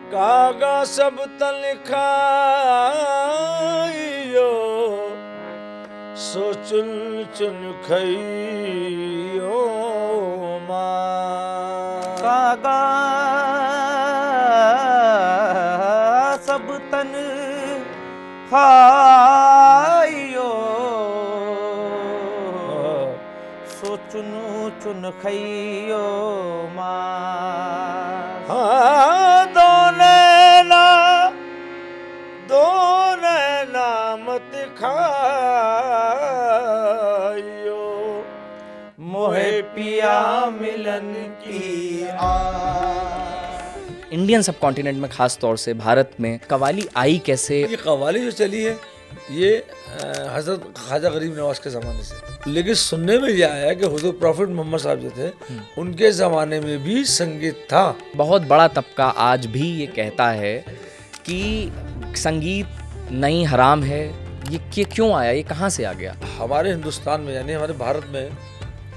कागा सब तन खाइयो सो चुन चुन खइयो माँ। कागा सब तन खाइयो सो चुन चुन खइयो माँ। हाँ दो नैना मत खाइयो मोहे पिया मिलन की आस। इंडियन सब कॉन्टिनेंट में खास तौर से भारत में कव्वाली आई कैसे? ये कव्वाली जो चली है ये हजरत ख्वाजा गरीब नवाज के ज़माने से, लेकिन सुनने में यह आया कि हुजूर प्रॉफिट मोहम्मद साहब जो थे उनके ज़माने में भी संगीत था। बहुत बड़ा तबका आज भी ये कहता है कि संगीत नहीं हराम है। ये क्यों आया, ये कहाँ से आ गया? हमारे हिंदुस्तान में यानी हमारे भारत में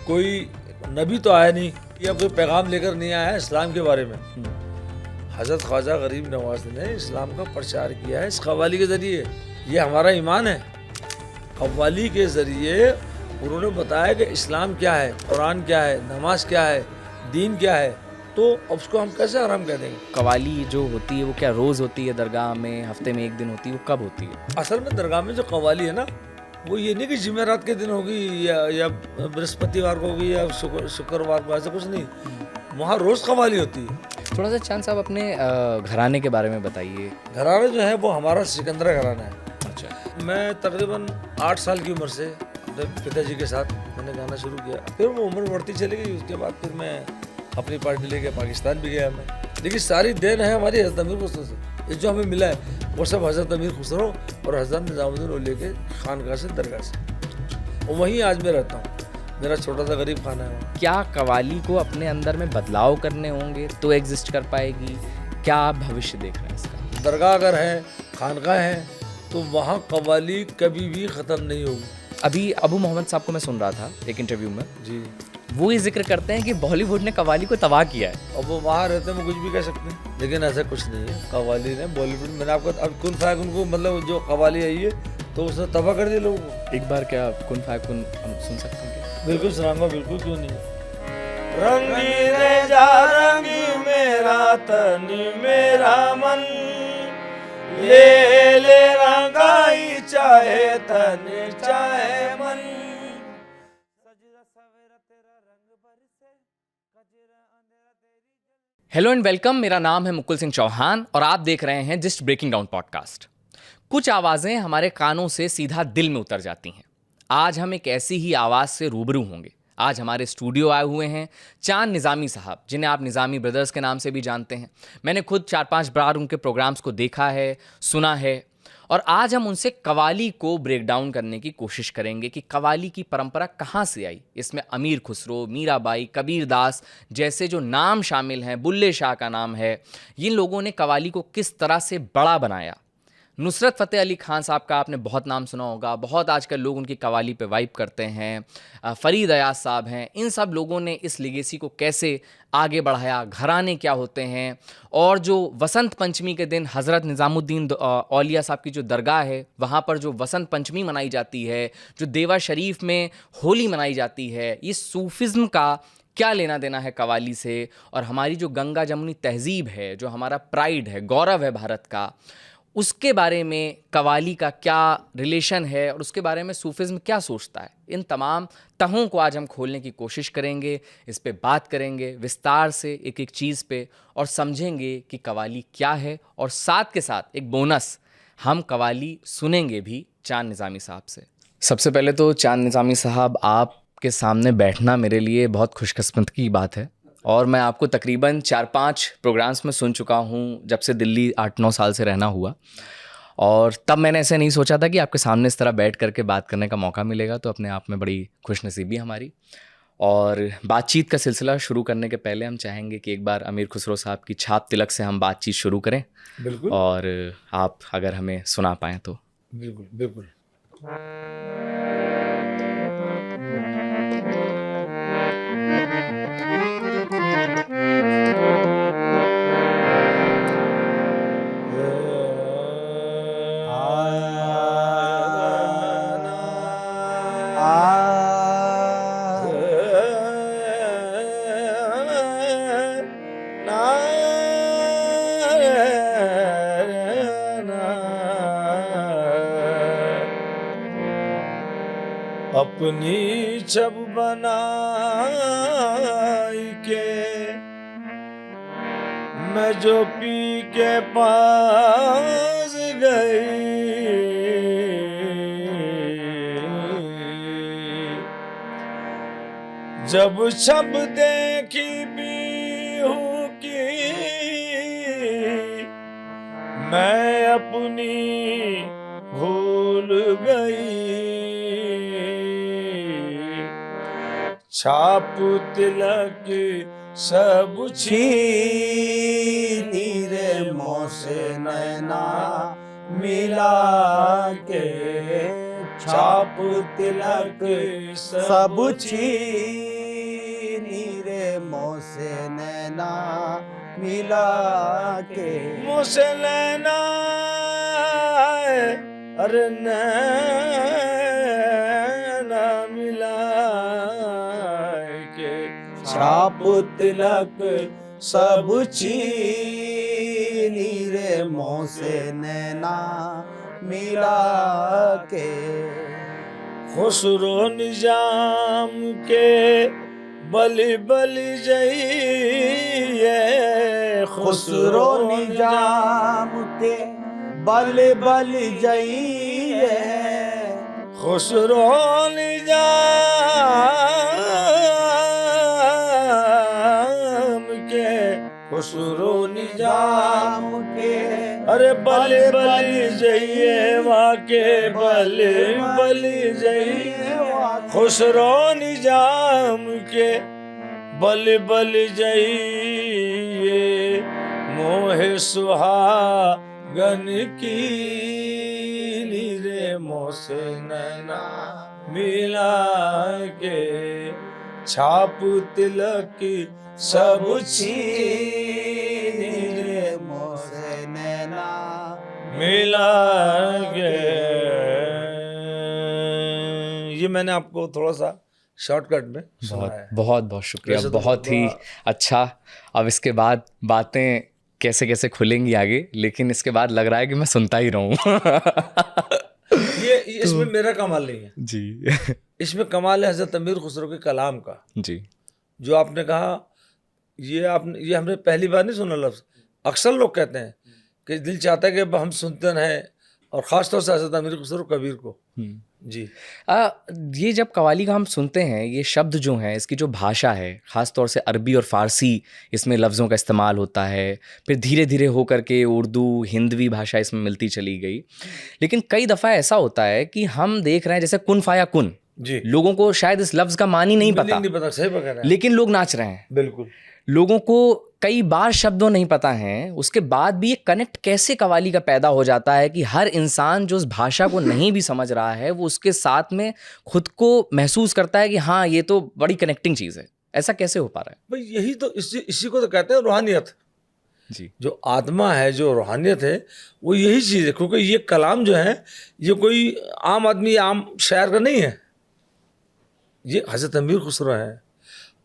कोई नबी तो आया नहीं या कोई पैगाम लेकर नहीं आया है इस्लाम के बारे में। हजरत ख्वाजा गरीब नवाज ने इस्लाम का प्रचार किया है इस कव्वाली के ज़रिए। ये हमारा ईमान है। कव्वाली के ज़रिए उन्होंने बताया कि इस्लाम क्या है, कुरान क्या है, नमाज क्या है, दीन क्या है, तो उसको हम कैसे हराम कह देंगे। कव्वाली जो होती है वो क्या रोज़ होती है दरगाह में, हफ्ते में एक दिन होती है, वो कब होती है? असल में दरगाह में जो कव्वाली है ना वो ये नहीं कि जुमेरात के दिन होगी या बृहस्पतिवार को होगी या शुक्रवार को, ऐसा कुछ नहीं। वहाँ रोज़ कव्वाली होती है। थोड़ा सा चांद साहब अपने घराने के बारे में बताइए। घराना जो है वो हमारा सिकंदरा घराना है। अच्छा। मैं तकरीबन 8 साल की उम्र से अपने पिताजी के साथ मैंने गाना शुरू किया। फिर वो उम्र बढ़ती चली गई। उसके बाद फिर मैं अपनी पार्टी लेके पाकिस्तान भी गया मैं। लेकिन सारी देन है हमारी हज़रत अमीर खुसरो से। ये जो हमें मिला है वो सब हज़रत अमीर खुसरो और हज़रत निज़ामुद्दीन औलिया के खानका से, दरगाह से। और वहीं आज मैं रहता हूँ। मेरा छोटा सा गरीब खाना है। क्या कव्वाली को अपने अंदर में बदलाव करने होंगे तो एग्जिस्ट कर पाएगी? क्या आप भविष्य देख रहे हैं इसका? दरगाह अगर है, खानका है, तो वहाँ कव्वाली कभी भी ख़त्म नहीं होगी। अभी अबू मोहम्मद साहब को मैं सुन रहा था एक इंटरव्यू में, जी, वो ये जिक्र करते हैं कि बॉलीवुड ने कव्वाली को तबाह किया है। अब वो वहाँ रहते हैं वो कुछ भी कह सकते हैं, लेकिन ऐसा कुछ नहीं है। कव्वाली ने बॉलीवुड, मैंने आपको अब कुन फायकुन को, मतलब जो कव्वाली आई है तो उसने तबाह कर दिया लोगों को। एक बार क्या कुन फायकुन हम सुन सकते हैं? बिल्कुल सुनाऊंगा, बिल्कुल, क्यों नहीं। रंगी रे जा रंगी मेरा तन मेरा मन, ले ले रंगाई चाहे तन चाहे मन। हेलो एंड वेलकम, मेरा नाम है मुकुल सिंह चौहान और आप देख रहे हैं जस्ट ब्रेकिंग डाउन पॉडकास्ट। कुछ आवाज़ें हमारे कानों से सीधा दिल में उतर जाती हैं। आज हम एक ऐसी ही आवाज़ से रूबरू होंगे। आज हमारे स्टूडियो आए हुए हैं चांद निज़ामी साहब, जिन्हें आप निज़ामी ब्रदर्स के नाम से भी जानते हैं। मैंने खुद 4-5 बार उनके प्रोग्राम्स को देखा है, सुना है, और आज हम उनसे कव्वाली को ब्रेक डाउन करने की कोशिश करेंगे कि कव्वाली की परंपरा कहाँ से आई। इसमें अमीर खुसरो, मीराबाई, कबीर दास जैसे जो नाम शामिल हैं, बुल्ले शाह का नाम है, इन लोगों ने कव्वाली को किस तरह से बड़ा बनाया। नुसरत फ़तेह अली खान साहब का आपने बहुत नाम सुना होगा, बहुत आजकल लोग उनकी कव्वाली पे वाइब करते हैं। फ़रीद अयाज साहब हैं। इन सब लोगों ने इस लेगेसी को कैसे आगे बढ़ाया, घराने क्या होते हैं, और जो वसंत पंचमी के दिन हज़रत निज़ामुद्दीन औलिया साहब की जो दरगाह है वहाँ पर जो वसंत पंचमी मनाई जाती है, जो देवा शरीफ में होली मनाई जाती है, ये सूफिज़्म का क्या लेना देना है कव्वाली से, और हमारी जो गंगा जमुनी तहज़ीब है, जो हमारा प्राइड है, गौरव है भारत का, उसके बारे में कव्वाली का क्या रिलेशन है और उसके बारे में सूफिज़्म क्या सोचता है। इन तमाम तहों को आज हम खोलने की कोशिश करेंगे, इस पे बात करेंगे विस्तार से एक एक चीज़ पे, और समझेंगे कि कव्वाली क्या है, और साथ के साथ एक बोनस, हम कव्वाली सुनेंगे भी चांद निज़ामी साहब से। सबसे पहले तो चांद निज़ामी साहब, आपके सामने बैठना मेरे लिए बहुत खुशकिस्मत की बात है, और मैं आपको तकरीबन 4-5 प्रोग्राम्स में सुन चुका हूँ जब से दिल्ली 8-9 साल से रहना हुआ, और तब मैंने ऐसे नहीं सोचा था कि आपके सामने इस तरह बैठ करके बात करने का मौका मिलेगा, तो अपने आप में बड़ी खुशनसीबी हमारी। और बातचीत का सिलसिला शुरू करने के पहले हम चाहेंगे कि एक बार अमीर खुसरो साहब की छाप तिलक से हम बातचीत शुरू करें। बिल्कुल। और आप अगर हमें सुना पाएँ तो। बिल्कुल बिल्कुल। अपनी छब बनाई के मैं जो पी के पास गई, जब छब देखी पीहू की मैं अपनी भूल गई, छाप तिलक सब छीनी रे मोह से नैना मिला के, छाप तिलक सब छीनी रे मोह से नैना मिला के, मुँह से लेना अरे नैना मिला के, छाप तिलक सब छीनी रे मोह से नैना मिला के, खुसरो निजाम के बलि बलि जइए, खुसरो निजाम के बल बल जइए, खुसरो निजाम के, खुसरो निजाम के अरे बल बल जइए वाके बल बल जइए, खुसरो निजाम के बल बल जइए, मोहे सुहागन की रे मोह से नैना मिला के, छाप तिलक सब छीनी रे मोह से नैना मिला के। ये मैंने आपको थोड़ा सा शॉर्टकट में सुनाया है। बहुत बहुत शुक्रिया, वैसे तो बहुत ही अच्छा। अब इसके बाद बातें कैसे कैसे खुलेंगी आगे, लेकिन इसके बाद लग रहा है कि मैं सुनता ही रहूं। ये इसमें मेरा कमाल नहीं है जी। इसमें कमाल है हज़रत अमीर खुसरो के कलाम का। जी जो आपने कहा ये हमने पहली बार नहीं सुना लफ्ज़। अक्सर लोग कहते हैं कि दिल चाहता है कि हम सुनते रहें, और ख़ास तौर से हज़रत अमीर खुसरो कबीर को। जी ये जब कवाली का हम सुनते हैं, ये शब्द जो हैं, इसकी जो भाषा है, ख़ास तौर से अरबी और फ़ारसी इसमें लफ्ज़ों का इस्तेमाल होता है, फिर धीरे धीरे होकर के उर्दू हिंदवी भाषा इसमें मिलती चली गई। लेकिन कई दफ़ा ऐसा होता है कि हम देख रहे हैं जैसे कुन फाया कुन, जी लोगों को शायद इस लफ्ज़ का मानी नहीं पता, नहीं पता, सही पकड़ रहे हैं। लेकिन लोग नाच रहे हैं। बिल्कुल लोगों को कई बार शब्दों नहीं पता हैं, उसके बाद भी ये कनेक्ट कैसे कवाली का पैदा हो जाता है कि हर इंसान जो उस भाषा को नहीं भी समझ रहा है, वो उसके साथ में खुद को महसूस करता है कि हाँ ये तो बड़ी कनेक्टिंग चीज़ है। ऐसा कैसे हो पा रहा है? भाई यही तो इसी को तो कहते हैं रूहानियत। जी जो आत्मा है, जो रूहानियत है, वो यही चीज़ है। क्योंकि ये कलाम जो है ये कोई आम आदमी आम शायर का नहीं है। ये हज़रत अमीर खुसरो हैं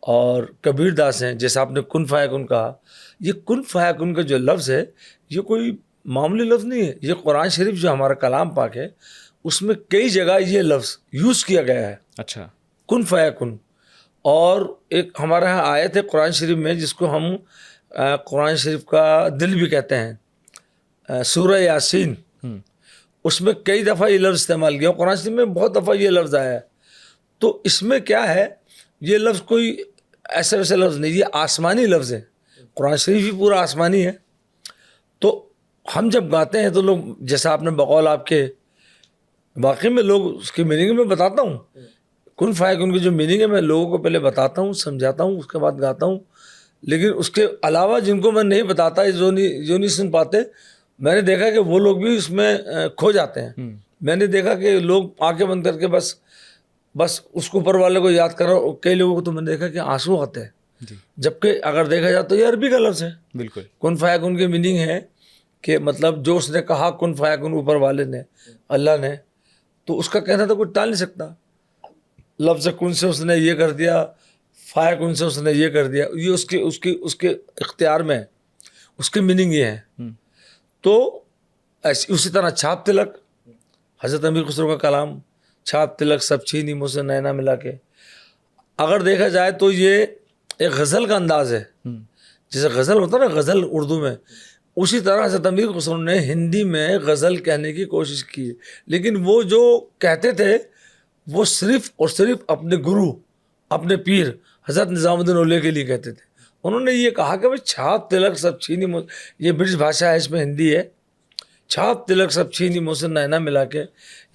और कबीर दास हैं। जैसे आपने कुन फायकुन कहा, ये कुन फायकुन का जो लफ्ज़ है ये कोई मामूली लफ्ज़ नहीं है। ये कुरान शरीफ जो हमारा कलाम पाक है उसमें कई जगह ये लफ्ज़ यूज़ किया गया है, अच्छा। कुन फायकुन। और एक हमारे यहाँ आयत है कुरान शरीफ में जिसको हम कुरान शरीफ का दिल भी कहते हैं, सूरह यासीन। उसमें कई दफ़ा ये लफ्ज़ इस्तेमाल किया, कुरान शरीफ में बहुत दफ़ा ये लफ्ज़ आया है। तो इसमें क्या है, ये लफ्ज़ कोई ऐसा वैसा लफ्ज़ नहीं, ये आसमानी लफ्ज़ है। कुरान शरीफ भी पूरा आसमानी है। तो हम जब गाते हैं तो लोग, जैसा आपने बकौल आपके, वाकई में लोग उसकी मीनिंग में बताता हूँ। कुन फायकुन की जो मीनिंग है मैं लोगों को पहले बताता हूँ, समझाता हूँ, उसके बाद गाता हूँ। लेकिन उसके अलावा जिनको मैं नहीं बताता, जो नहीं सुन पाते, मैंने देखा कि वो लोग भी उसमें खो जाते हैं। मैंने देखा कि लोग आंखें बंद करके बस उसको ऊपर वाले को याद करो। कई लोगों को तो मैंने देखा कि आंसू आते हैं, जबकि अगर देखा जाए तो ये अरबी का लफ्ज़ है। बिल्कुल। कुन फायकुन की मीनिंग है कि मतलब जो उसने कहा कुन फायकुन, ऊपर वाले ने, अल्लाह ने, तो उसका कहना तो कोई टाल नहीं सकता। लफ्ज़ कुन से उसने ये कर दिया, फायक उनसे उसने ये कर दिया, ये उसके उसके उसके इख्तियार में है, उसकी मीनिंग ये है। तो ऐसी उसी तरह छाप तिलक, हज़रत अमीर खुसरो का कलाम, छाप तिलक सब छीनी मुझसे नैना मिला के। अगर देखा जाए तो ये एक गज़ल का अंदाज है, जैसे गज़ल होता है ना, गज़ल उर्दू में, उसी तरह हज़रत अमीर खुसरो ने हिंदी में गज़ल कहने की कोशिश की। लेकिन वो जो कहते थे वो सिर्फ़ और सिर्फ अपने गुरु, अपने पीर हज़रत निज़ामुद्दीन औलिया के लिए कहते थे। उन्होंने ये कहा कि भाई छाप तिलक सब छीनी मुझ, ये ब्रिटिश भाषा है, इसमें हिंदी है, छाप तिलक सब छीनी मुझसे नैना मिला के।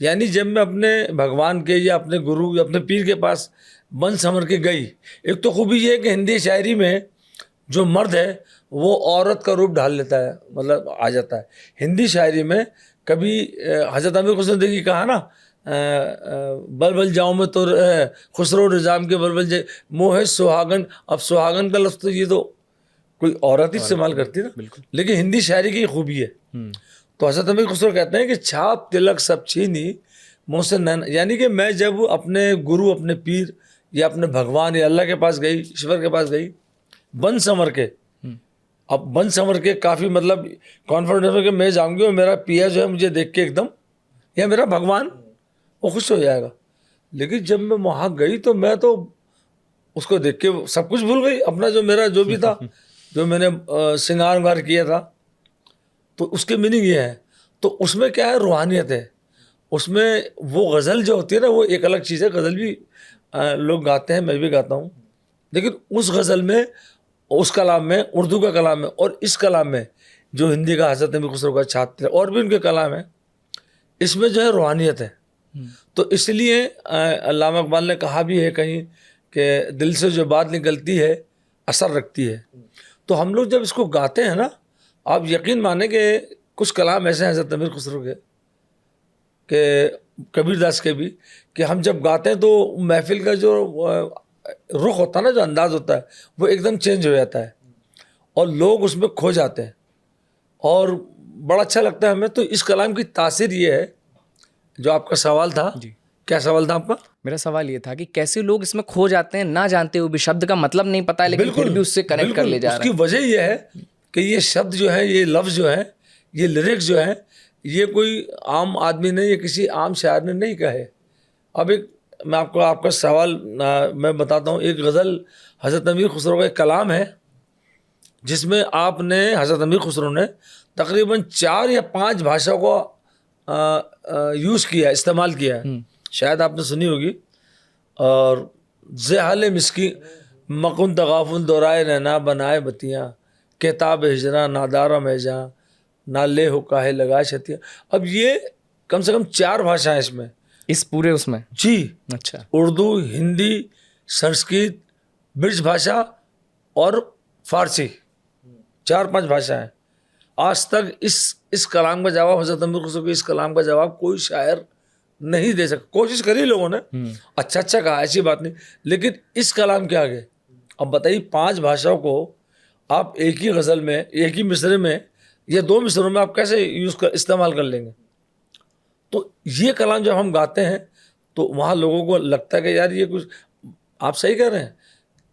यानी जब मैं अपने भगवान के या अपने गुरु या अपने पीर के पास बन संवर के गई, एक तो खूबी ये है कि हिंदी शायरी में जो मर्द है वो औरत का रूप ढाल लेता है, मतलब आ जाता है हिंदी शायरी में। कभी हज़रत अमीर खुसरो ने देखिए कहा ना, बल बल जाऊँ मैं तो खुसरो निज़ाम के बल बल जाए मोह सुहागन। अब सुहागन का लफ्ज़ तो ये तो कोई औरत ही इस्तेमाल करती है ना, लेकिन हिंदी शायरी की खूबी है। तो हज़रत अमीर खुसरो कहते हैं कि छाप तिलक सब छीनी मुँह से नैना, यानी कि मैं जब अपने गुरु, अपने पीर या अपने भगवान या अल्लाह के पास गई, ईश्वर के पास गई, बन संवर के, अब बन संवर के काफ़ी मतलब कॉन्फिडेंस में कि मैं जाऊँगी और मेरा पिया जो है मुझे देख के एकदम, या मेरा भगवान, वो खुश हो जाएगा। लेकिन जब मैं वहाँ गई तो मैं तो उसको देख के सब कुछ भूल गई, अपना जो मेरा जो भी था, जो मैंने श्रृंगार वार किया था। तो उसके मीनिंग ये है, तो उसमें क्या है, रूहानियत है उसमें। वो गज़ल जो होती है ना, वो एक अलग चीज़ है। गज़ल भी लोग गाते हैं, मैं भी गाता हूँ, लेकिन उस गज़ल में, उस कलाम में, उर्दू का कलाम में और इस कलाम में जो हिंदी का हज़रत अमीर खुसरो का छात्र और भी उनके कलाम है, इसमें जो है रूहानियत है। तो इसलिए अल्लामा इकबाल ने कहा भी है कहीं कि दिल से जो बात निकलती है असर रखती है। तो हम लोग जब इसको गाते हैं ना, आप यकीन माने कि कुछ कलाम ऐसे हैं हज़रत अमीर खुसरो के कबीरदास के भी, कि हम जब गाते हैं तो महफिल का जो रुख होता है ना, जो अंदाज़ होता है, वो एकदम चेंज हो जाता है और लोग उसमें खो जाते हैं और बड़ा अच्छा लगता है हमें। तो इस कलाम की तासीर ये है, जो आपका सवाल था जी, क्या सवाल था आपका? मेरा सवाल ये था कि कैसे लोग इसमें खो जाते हैं, ना जानते हुए भी, शब्द का मतलब नहीं पता है लेकिन फिर भी उससे कनेक्ट कर ले जा रहे हैं। उसकी वजह यह है कि ये शब्द जो है, ये लफ्ज़ जो है, ये लिरिक्स जो है, ये कोई आम आदमी ने या किसी आम शायर ने नहीं कहे। अब एक मैं आपको आपका सवाल मैं बताता हूँ। एक गज़ल हज़रत अमीर खुसरो का एक कलाम है जिसमें आपने, हज़रत अमीर खुसरो ने तकरीबन 4 या 5 भाषाओं को यूज़ किया, इस्तेमाल किया है, शायद आपने सुनी होगी। और ज़हाल मिस्की मकुन तगाफुल दोराए नैना बनाए बतियाँ, किताब हिजरा नादारा मैजा ना ले हो काहे लगाए छतियाँ। अब ये कम से कम 4 भाषाएं इसमें, इस पूरे उसमें जी। अच्छा, उर्दू, हिंदी, संस्कृत, ब्रिज भाषा और फारसी, 4-5 भाषाएं। आज तक इस कलाम का जवाब, हज़रत अमीर खुसरो के इस कलाम का जवाब कोई शायर नहीं दे सका। कोशिश करी लोगों ने, अच्छा कहा, ऐसी बात नहीं, लेकिन इस कलाम के आगे अब बताइए 5 भाषाओं को आप एक ही गज़ल में, एक ही मिसरे में या 2 मिसरों में आप कैसे इस्तेमाल कर लेंगे? तो ये कलाम जब हम गाते हैं तो वहाँ लोगों को लगता है कि यार ये कुछ, आप सही कह रहे हैं।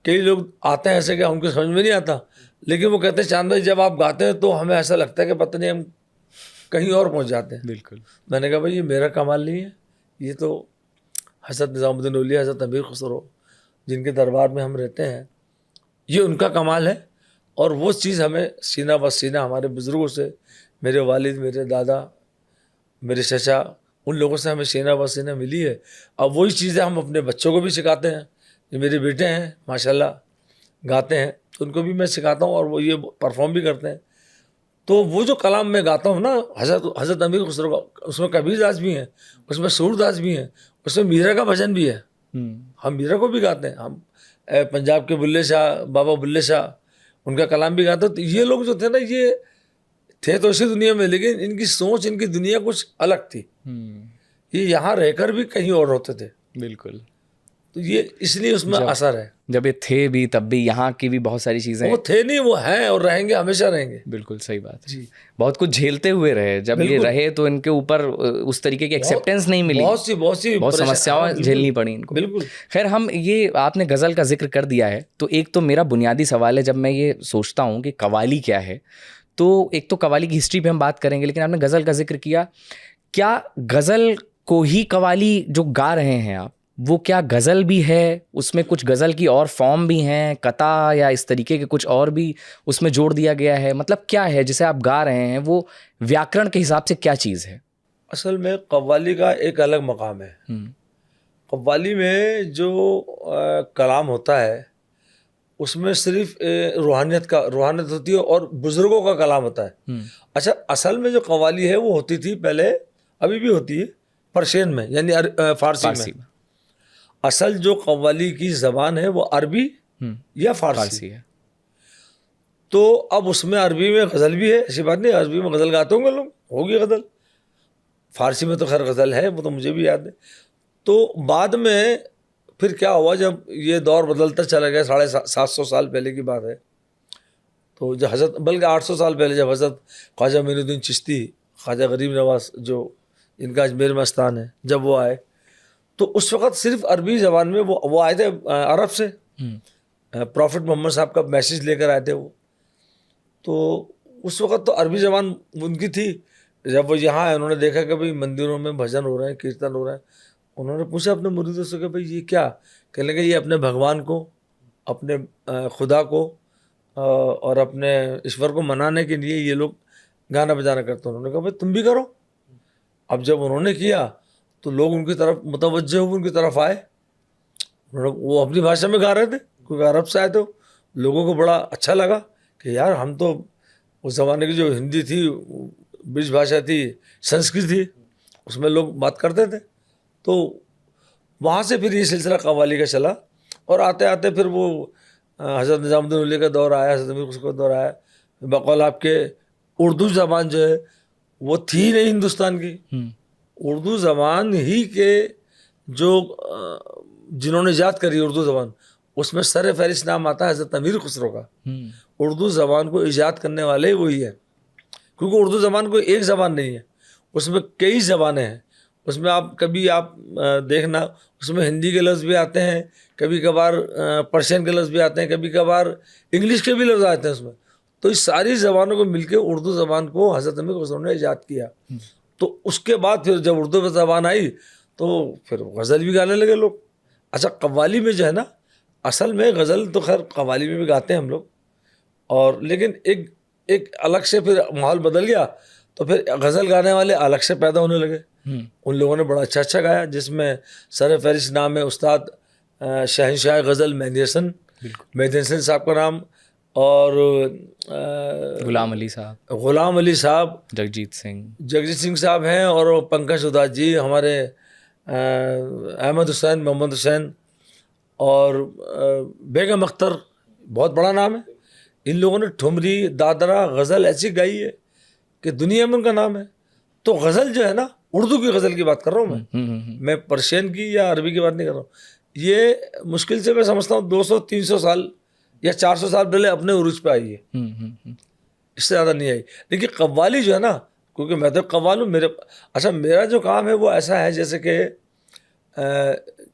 कई लोग आते हैं ऐसे कि उनको समझ में नहीं आता, लेकिन वो कहते हैं चांद भाई जब आप गाते हैं तो हमें ऐसा लगता है कि पता नहीं हम कहीं और पहुँच जाते हैं। बिल्कुल। मैंने कहा भाई ये मेरा कमाल नहीं है, ये तो हज़रत निज़ामुद्दीन औलिया, हज़रत अमीर खुसरो जिनके दरबार में हम रहते हैं, ये उनका कमाल है। और वो चीज़ हमें सीना ब सीना हमारे बुज़ुर्गों से, मेरे वालिद, मेरे दादा, मेरे चचा, उन लोगों से हमें सीना ब सीना मिली है। अब वही चीज़ें हम अपने बच्चों को भी सिखाते हैं। ये मेरे बेटे हैं माशाल्लाह, गाते हैं, तो उनको भी मैं सिखाता हूँ और वो ये परफॉर्म भी करते हैं। तो वो जो कलाम मैं गाता हूँ ना हज़रत अमीर खुसरो का, उसमें कबीरदास भी हैं, उसमें सूरदास भी हैं, उसमें मीरा का भजन भी है। हम मीरा को भी गाते हैं। हम पंजाब के बुल्ले शाह, बाबा बुल्ले शाह, उनका कलाम भी गाते हैं। तो ये लोग जो थे ना, ये थे तो इसी दुनिया में, लेकिन इनकी सोच, इनकी दुनिया कुछ अलग थी। ये यहाँ रहकर भी कहीं और होते थे। बिल्कुल। तो ये इसलिए उसमें असर है। जब ये थे भी तब भी यहाँ की भी बहुत सारी चीजें, वो थे नहीं, वो हैं और रहेंगे, हमेशा रहेंगे। बिल्कुल सही बात है। जी। बहुत कुछ झेलते हुए रहे, जब ये रहे तो इनके ऊपर उस तरीके की एक्सेप्टेंस नहीं मिली, बहुत बहुत समस्याएं झेलनी पड़ी इनको। बिल्कुल। खैर, हम ये आपने गज़ल का जिक्र कर दिया है, तो एक तो मेरा बुनियादी सवाल है, जब मैं ये सोचता हूँ कि कव्वाली क्या है, तो एक तो कव्वाली की हिस्ट्री पे हम बात करेंगे, लेकिन आपने गज़ल का जिक्र किया, क्या गज़ल को ही कव्वाली जो गा रहे हैं आप, वो क्या गज़ल भी है, उसमें कुछ गज़ल की और फॉर्म भी हैं, कता या इस तरीके के कुछ और भी उसमें जोड़ दिया गया है? मतलब क्या है जिसे आप गा रहे हैं, वो व्याकरण के हिसाब से क्या चीज़ है? असल में कव्वाली का एक अलग मकाम है। कव्वाली में जो कलाम होता है उसमें सिर्फ रूहानियत होती है और बुजुर्गों का कलाम होता है। अच्छा, असल में जो कव्वाली है वो होती थी पहले, अभी भी होती है, पर्शियन में, यानी फारसी में। असल जो कव्वाली की ज़बान है वो अरबी या फारसी है। तो अब उसमें अरबी में गज़ल भी है, ऐसी बात नहीं, अरबी में गज़ल गाते होंगे लोग, होगी गज़ल। फारसी में तो खैर गज़ल है, वो तो मुझे भी याद है। तो बाद में फिर क्या हुआ, जब ये दौर बदलता चला गया, 750 साल पहले की बात है, तो जब हज़रत, बल्कि 800 साल पहले, जब हज़रत ख्वाजा मोइनुद्दीन चिश्ती, ख्वाजा गरीब नवाज जो इनका अजमेर में स्थान है, जब वो आए तो उस वक़्त सिर्फ अरबी ज़बान में वो आए थे, अरब से प्रॉफिट मोहम्मद साहब का मैसेज लेकर आए थे वो। तो उस वक़्त तो अरबी ज़बान उनकी थी। जब वो यहाँ आए, उन्होंने देखा कि भाई मंदिरों में भजन हो रहे हैं, कीर्तन हो रहा है, उन्होंने पूछा अपने मुरीदों से कि भाई ये क्या? कहने लगे ये अपने भगवान को, अपने खुदा को और अपने ईश्वर को मनाने के लिए ये लोग गाना बजाना करते हैं। उन्होंने कहा भाई तुम भी करो। अब जब उन्होंने किया तो लोग उनकी तरफ मुतवज्जे हुए, उनकी तरफ आए। वो अपनी भाषा में गा रहे थे, क्योंकि अरब से आए, तो लोगों को बड़ा अच्छा लगा कि यार हम तो उस ज़माने की जो हिंदी थी, ब्रिज भाषा थी, संस्कृत थी, उसमें लोग बात करते थे। तो वहाँ से फिर ये सिलसिला कव्वाली का चला, और आते आते फिर वो हज़रत निज़ामुद्दीन औलिया का दौर आया, हज़रत अमीर खुसरो का दौर आया। बकौल आपके उर्दू ज़बान जो है वो थी नहीं हिंदुस्तान की। उर्दू ज़बान ही के जो जिन्होंने ईजाद करी उर्दू ज़बान, उसमें सर फहरिस्त नाम आता है हज़रत अमीर खुसरो का। उर्दू ज़बान को ईजाद करने वाले वही है, क्योंकि उर्दू ज़बान कोई एक ज़बान नहीं है, उसमें कई ज़बानें हैं। उसमें आप देखना, उसमें हिंदी के लफ्ज़ भी आते हैं, कभी कभार पर्शियन के लफ्ज़ भी आते हैं, कभी कभार इंग्लिश के भी लफ्ज़ आते हैं उसमें। तो इस सारी ज़बानों को मिलकर उर्दू ज़बान को हज़रत अमीर खुसरो ने ईजाद किया। तो उसके बाद फिर जब उर्दू में ज़बान आई तो फिर गज़ल भी गाने लगे लोग। अच्छा, कव्वाली में जो है ना, असल में गज़ल तो खैर कव्वाली में भी गाते हैं हम लोग, और लेकिन एक अलग से फिर माहौल बदल गया, तो फिर गज़ल गाने वाले अलग से पैदा होने लगे। उन लोगों ने बड़ा अच्छा गाया, जिसमें सर फहरिस्त नाम है उस्ताद शहंशाह गज़ल मेहदी हसन साहब का नाम, और गुलाम अली साहब, जगजीत सिंह साहब हैं, और पंकज उदास जी, हमारे अहमद हुसैन, मोहम्मद हुसैन, और बेगम अख्तर, बहुत बड़ा नाम है। इन लोगों ने ठुमरी, दादरा, गज़ल ऐसी गाई है कि दुनिया में उनका नाम है। तो गज़ल जो है ना, उर्दू की गज़ल की बात कर रहा हूँ मैं पर्शियन की या अरबी की बात नहीं कर रहा हूँ। ये मुश्किल से मैं समझता हूँ 200-300 साल या 400 साल पहले अपने उरूज पे आई है, इससे ज़्यादा नहीं आई। लेकिन कव्वाली जो है ना, क्योंकि मैं तो कव्वाल हूँ, मेरा जो काम है वो ऐसा है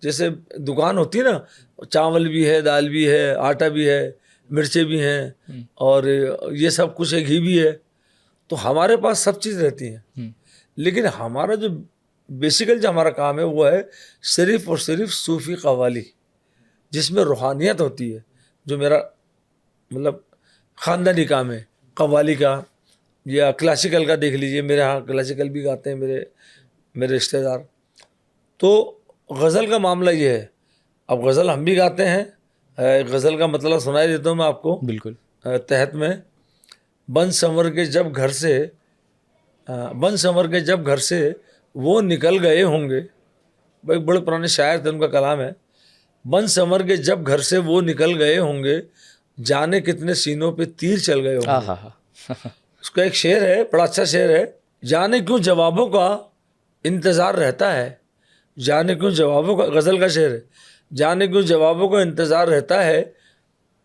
जैसे दुकान होती है ना, चावल भी है, दाल भी है, आटा भी है, मिर्चें भी हैं, और ये सब कुछ है, घी भी है। तो हमारे पास सब चीज़ रहती है, लेकिन हमारा जो बेसिकल जो हमारा काम है वो है सिर्फ और सिर्फ सूफ़ी कव्वाली, जिसमें रूहानियत होती है, जो मेरा मतलब ख़ानदानी काम है कव्वाली का। या क्लासिकल का देख लीजिए, मेरे यहाँ क्लासिकल भी गाते हैं मेरे रिश्तेदार। तो गज़ल का मामला ये है। अब गज़ल हम भी गाते हैं। गज़ल का मतलब सुनाई देता हूँ मैं आपको, बिल्कुल। तहत में बन संवर के जब घर से वो निकल गए होंगे, एक बड़े पुराने शायर थे, उनका कलाम है। बन संवर के जब घर से वो निकल गए होंगे, जाने कितने सीनों पे तीर चल गए होंगे। उसका एक शेर है, बड़ा अच्छा शेर है। जाने क्यों जवाबों का इंतज़ार रहता है, जाने क्यों जवाबों का, गज़ल का शेर है, जाने क्यों जवाबों का इंतज़ार रहता है,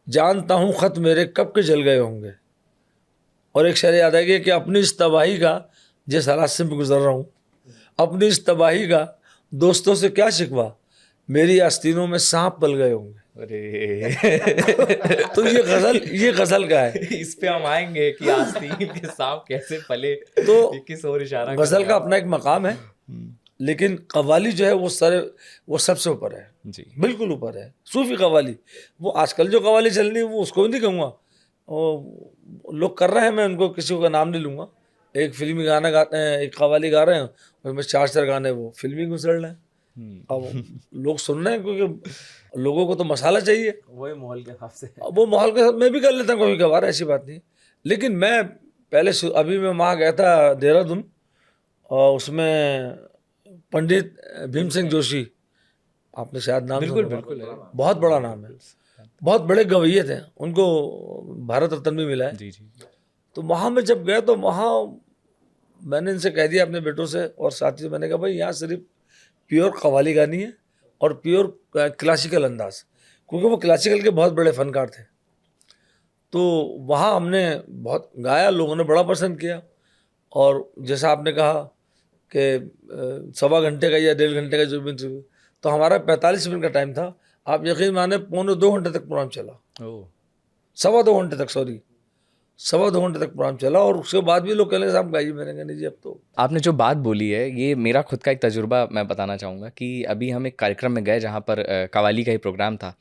जानता हूँ ख़त मेरे कब के जल गए होंगे। और एक शेर याद आएगी कि अपनी इस तबाही का, जिस हालात से मैं गुजर रहा हूँ, अपनी इस तबाही का दोस्तों से क्या शिकवा, मेरी आस्तीनों में सांप पल गए होंगे। अरे तो ये गज़ल का है। इस पे हम आएंगे कि आस्तीन के सांप कैसे पले, तो ये किस ओर इशारा कर गज़ल रहा का अपना एक मकाम है, लेकिन कव्वाली जो है वो सबसे ऊपर है, जी। बिल्कुल ऊपर है। सूफी कव्वाली, वो आजकल जो कव्वाली चल रही है वो उसको नहीं कहूँगा, वो लोग कर रहे हैं, मैं उनको किसी का नाम नहीं लूँगा। एक फिल्मी गाना गाते हैं, एक कव्वाली गा रहे हैं, उसमें 4 गाने वो फिल्मी घुसड़ रहे हैं। अब लोग सुन रहे हैं क्योंकि लोगों को तो मसाला चाहिए, वही माहौल के हिसाब से। अब वो माहौल के साथ मैं भी कर लेता हूँ कभी कभार, ऐसी बात नहीं। लेकिन मैं पहले अभी मैं वहाँ गया था देहरादून, और उसमें पंडित भीम सिंह जोशी, आपने शायद नाम बिल्कुल सुना, बिल्कुल है। बहुत बड़ा नाम है, बहुत बड़े गवैये थे, उनको भारत रत्न भी मिला है। जी जी। तो वहाँ मैं जब गया तो वहाँ मैंने इनसे कह दिया अपने बेटों से और साथी से, मैंने कहा भाई यहाँ सिर्फ प्योर कव्वाली गानी है और प्योर क्लासिकल अंदाज, क्योंकि वो क्लासिकल के बहुत बड़े फनकार थे। तो वहाँ हमने बहुत गाया, लोगों ने बड़ा पसंद किया। और जैसा आपने कहा कि 1.25 घंटे का या 1.5 घंटे का जो भी, तो हमारा 45 मिनट का टाइम था। आप यकीन माने 1.25 घंटे तक प्रोग्राम चला, 2.25 घंटे तक, सॉरी 2.25 घंटे तक प्रोग्राम चला। और उसके बाद भी लोग कहने साहब गाइए, मैंने कहा नहीं जी अब तो। आपने जो बात बोली है, ये मेरा खुद का एक तजुर्बा मैं बताना चाहूँगा कि अभी हम एक कार्यक्रम में गए जहाँ पर कव्वाली का ही प्रोग्राम था,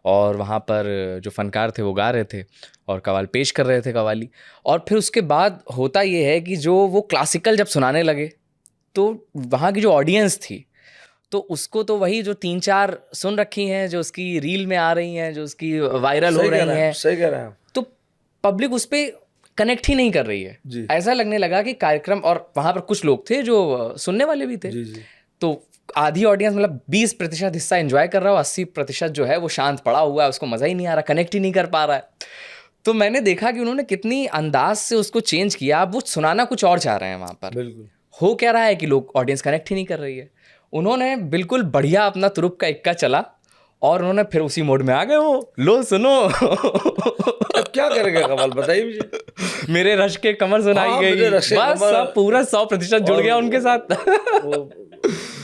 और वहाँ पर जो फनकार थे वो गा रहे थे और कव्वाल पेश कर रहे थे कव्वाली। और फिर उसके बाद होता ये है कि जो वो क्लासिकल जब सुनाने लगे तो वहाँ की जो ऑडियंस थी, तो उसको तो वही जो 3-4 सुन रखी हैं, जो उसकी रील में आ रही हैं, जो उसकी वायरल हो रही हैं, सही कह रहे हैं आप। तो पब्लिक उस पर कनेक्ट ही नहीं कर रही है। जी। ऐसा लगने लगा कि कार्यक्रम, और वहाँ पर कुछ लोग थे जो सुनने वाले भी थे, जी जी। तो आधी ऑडियंस मतलब 20% हिस्सा एंजॉय कर रहा है, 80% जो है वो शांत पड़ा हुआ है, उसको मज़ा ही नहीं आ रहा, कनेक्ट ही नहीं कर पा रहा है। तो मैंने देखा कि उन्होंने कितनी अंदाज से उसको चेंज किया। अब वो सुनाना कुछ और चाह रहे हैं वहाँ पर, बिल्कुल हो क्या रहा है कि लोग, ऑडियंस कनेक्ट ही नहीं कर रही है। उन्होंने बिल्कुल बढ़िया अपना तुरुप का इक्का चला और उन्होंने फिर उसी मोड में आ गए, वो लो सुनो। अब क्या करेगा कमाल, बताइए मुझे। मेरे रश के कमर सुनाई हाँ, गई, मेरे रश के बस कमर। सब पूरा 100% जुड़ गया उनके साथ।